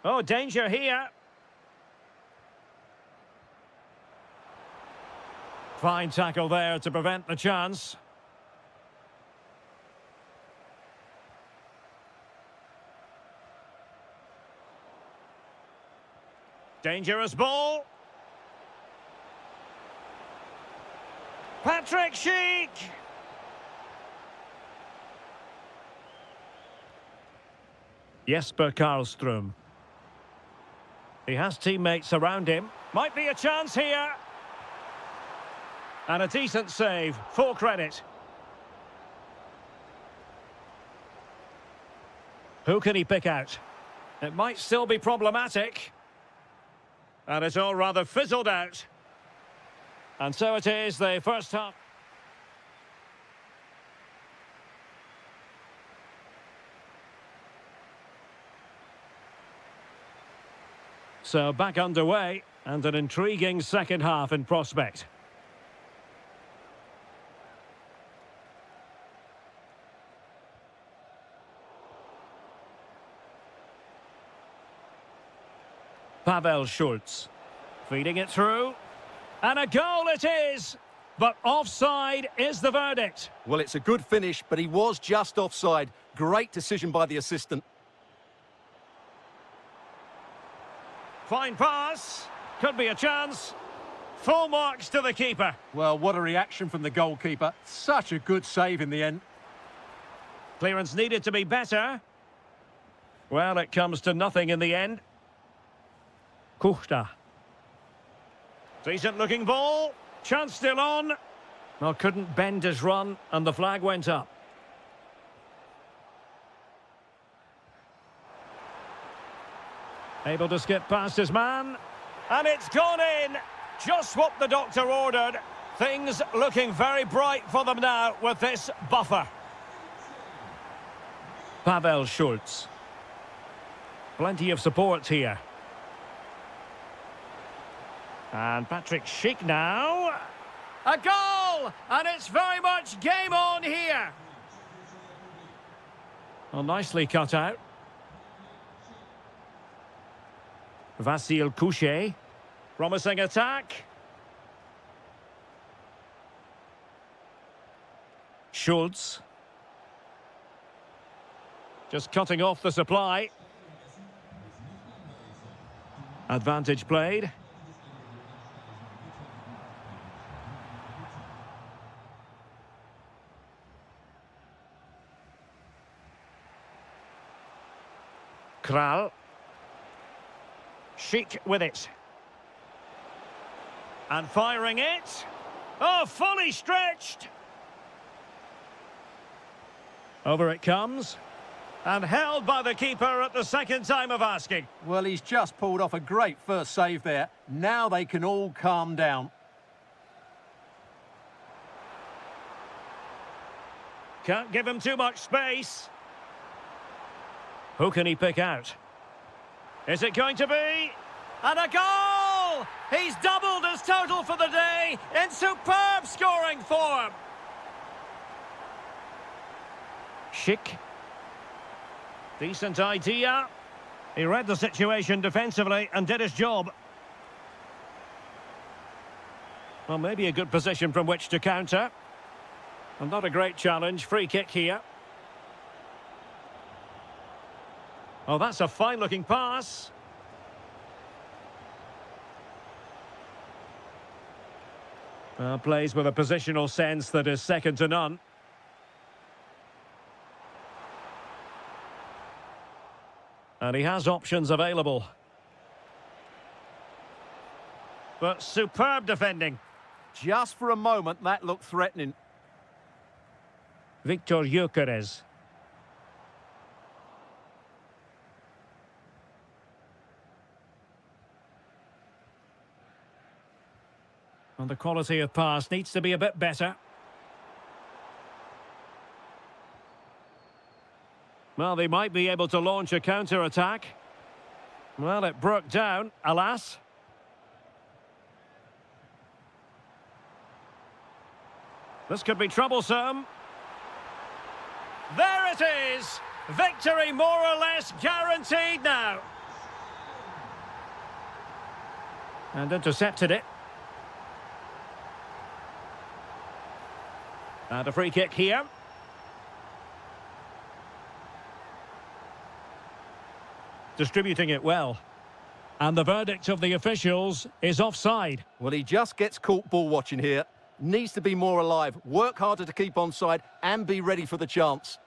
Oh, danger here. Fine tackle there to prevent the chance. Dangerous ball. Patrick Schick. Jesper Karlström. He has teammates around him. Might be a chance here. And a decent save. Full credit. Who can he pick out? It might still be problematic. And it's all rather fizzled out. And so it is, the first half. So back underway, and an intriguing second half in prospect. Pavel Schultz. Feeding it through. And a goal it is! But offside is the verdict. Well, it's a good finish, but he was just offside. Great decision by the assistant. Fine pass. Could be a chance. Full marks to the keeper. Well, what a reaction from the goalkeeper. Such a good save in the end. Clearance needed to be better. Well, it comes to nothing in the end. Kuchta. Decent looking ball. Chance still on. Well, couldn't bend his run and the flag went up. Able to skip past his man. And it's gone in. Just what the doctor ordered. Things looking very bright for them now with this buffer. Pavel Schulz. Plenty of support here. And Patrick Schick now. A goal! And it's very much game on here. Well, nicely cut out. Vasil Couchet. Promising attack. Schulz. Just cutting off the supply. Advantage played. Kral. Schick with it. And firing it. Oh, fully stretched. Over it comes. And held by the keeper at the second time of asking. Well, he's just pulled off a great first save there. Now they can all calm down. Can't give him too much space. Who can he pick out? Is it going to be? And a goal! He's doubled his total for the day in superb scoring form. Schick. Decent idea. He read the situation defensively and did his job. Well, maybe a good position from which to counter. And not a great challenge. Free kick here. Oh, that's a fine-looking pass. Well, plays with a positional sense that is second to none. And he has options available. But superb defending. Just for a moment, that looked threatening. Victor Gyökeres. And the quality of pass needs to be a bit better. Well, they might be able to launch a counter-attack. Well, it broke down, alas. This could be troublesome. There it is! Victory more or less guaranteed now. And intercepted it. And a free kick here. Distributing it well. And the verdict of the officials is offside. Well, he just gets caught ball watching here. Needs to be more alive, work harder to keep onside and be ready for the chance.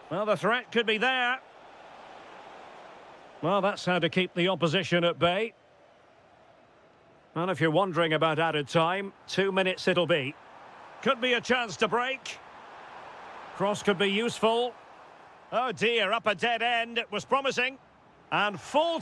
Well, the threat could be there. Well, that's how to keep the opposition at bay. And if you're wondering about added time, 2 minutes it'll be. Could be a chance to break. Cross could be useful. Oh dear, up a dead end. It was promising. And full...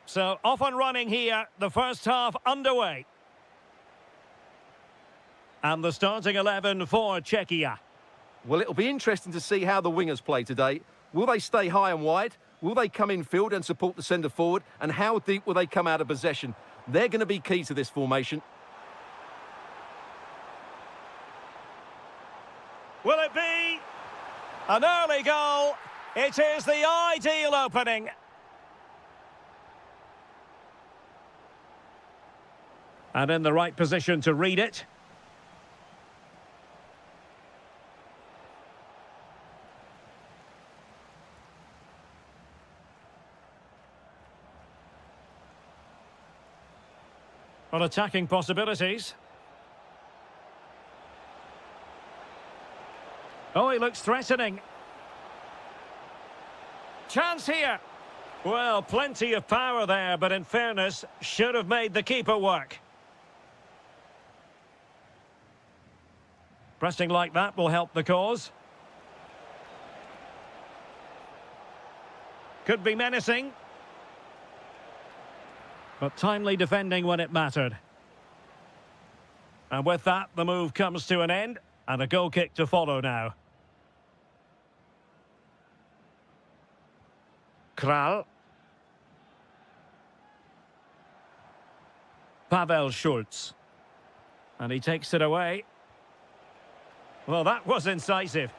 So off and running here, the first half underway. And the starting 11 for Czechia. Well, it'll be interesting to see how the wingers play today. Will they stay high and wide? Will they come in field and support the centre forward? And how deep will they come out of possession? They're going to be key to this formation. Will it be an early goal? It is the ideal opening. And in the right position to read it. On attacking possibilities. Oh, he looks threatening. Chance here. Well, plenty of power there, but in fairness, should have made the keeper work. Pressing like that will help the cause. Could be menacing. But timely defending when it mattered. And with that, the move comes to an end, and a goal kick to follow now. Kral. Pavel Schulz. And he takes it away. Well, that was incisive.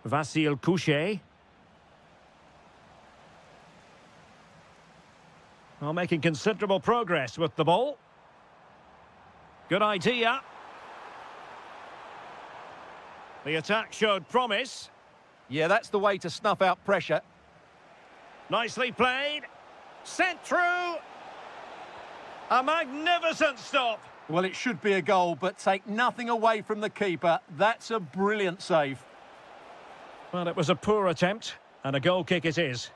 Vasil Couchet. Well, making considerable progress with the ball. Good idea. The attack showed promise. Yeah, that's the way to snuff out pressure. Nicely played. Sent through. A magnificent stop. Well, it should be a goal, but take nothing away from the keeper. That's a brilliant save. Well, it was a poor attempt, and a goal kick it is.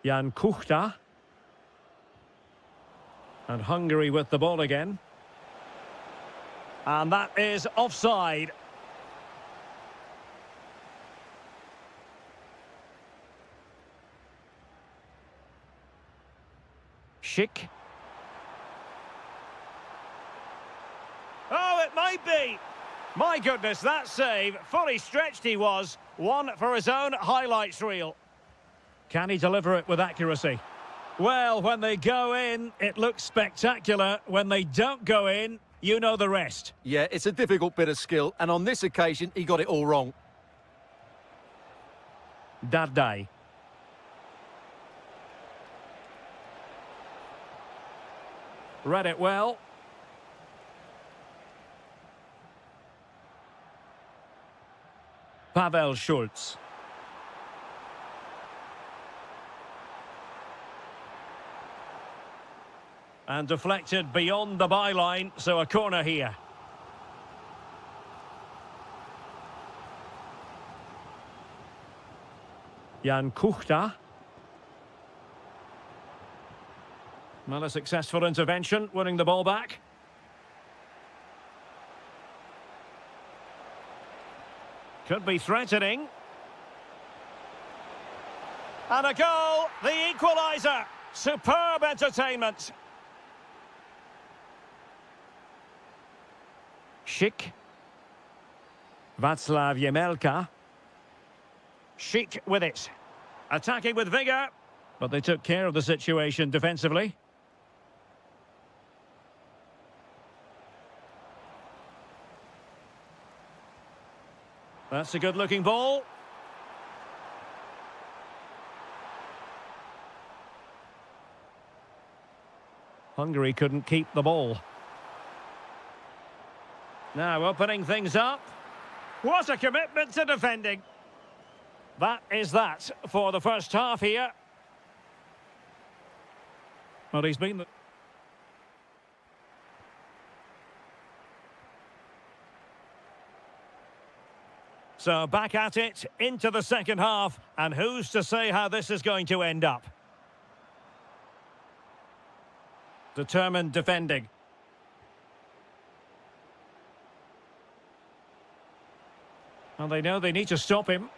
Jan Kuchta. And Hungary with the ball again. And that is offside. Schick. Oh, it might be. My goodness, that save. Fully stretched he was. One for his own highlights reel. Can he deliver it with accuracy? Well, when they go in, it looks spectacular. When they don't go in, you know the rest. Yeah, it's a difficult bit of skill, and on this occasion, he got it all wrong. Dardai. Read it well. Pavel Schulz. And deflected beyond the byline, so a corner here. Jan Kuchta. Well, a successful intervention, winning the ball back. Could be threatening. And a goal, the equaliser. Superb entertainment. Schick. Václav Jemelka. Schick with it. Attacking with vigour. But they took care of the situation defensively. That's a good-looking ball. Hungary couldn't keep the ball. Now opening things up. What a commitment to defending. That is that for the first half here. Well, he's been the... So back at it, into the second half, and who's to say how this is going to end up? Determined defending. And they know they need to stop him.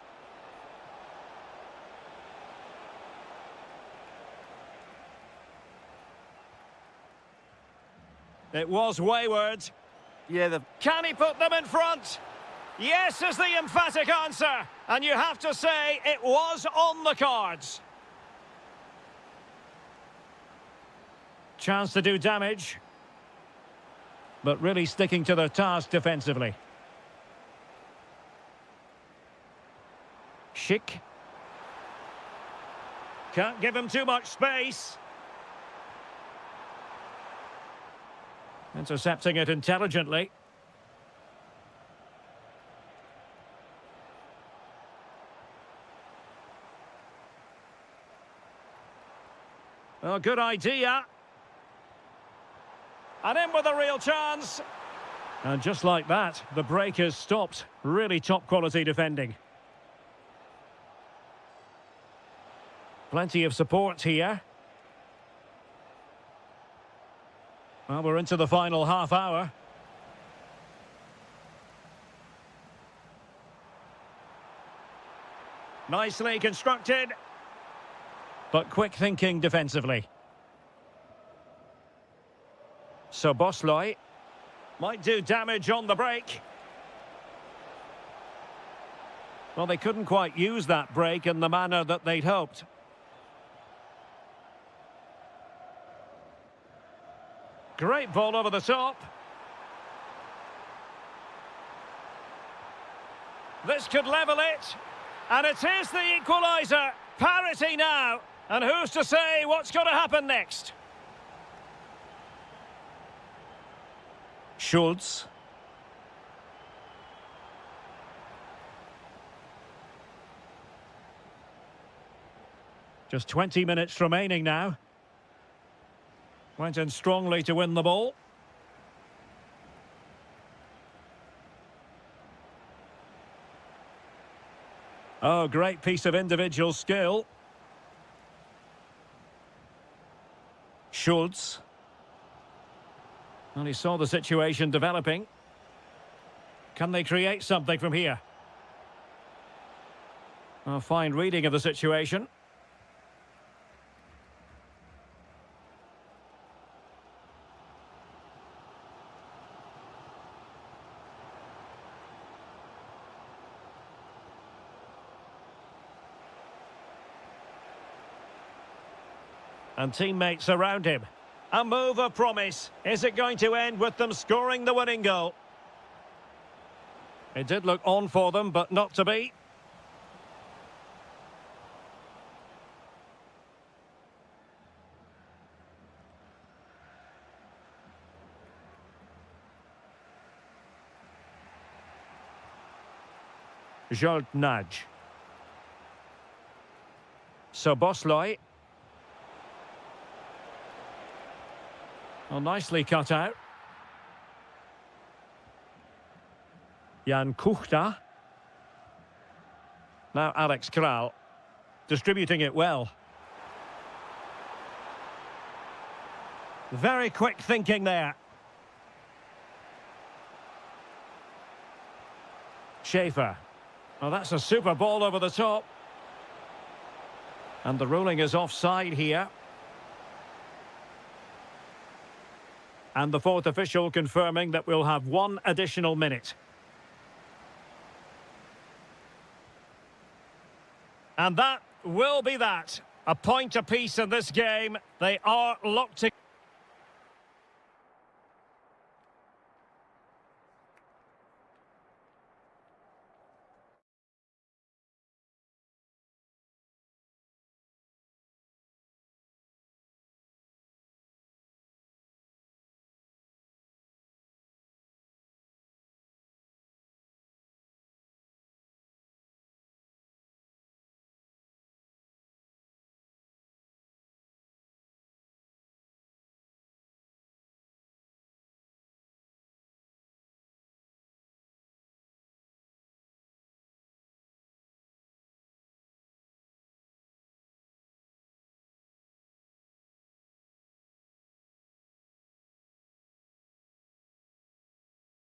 It was wayward. Yeah, Can he put them in front? Yes is the emphatic answer. And you have to say it was on the cards. Chance to do damage. But really sticking to their task defensively. Schick. Can't give him too much space. Intercepting it intelligently. Oh, good idea. And in with a real chance. And just like that, the break has stopped. Really top quality defending. Plenty of support here. Well, we're into the final half hour. Nicely constructed. But quick thinking defensively. So Bosloy might do damage on the break. Well, they couldn't quite use that break in the manner that they'd hoped. Great ball over the top. This could level it. And it is the equaliser. Parity now. And who's to say what's going to happen next? Schultz. Just 20 minutes remaining now. Went in strongly to win the ball. Oh, great piece of individual skill. Schultz. And he saw the situation developing. Can they create something from here? A fine reading of the situation. And teammates around him. A move of promise. Is it going to end with them scoring the winning goal? It did look on for them, but not to be. Nudge. So Bosloy. Well, nicely cut out. Jan Kuchta. Now Alex Kral. Distributing it well. Very quick thinking there. Schaefer. Well, that's a super ball over the top. And the ruling is offside here. And the fourth official confirming that we'll have one additional minute. And that will be that. A point apiece in this game. They are locked together.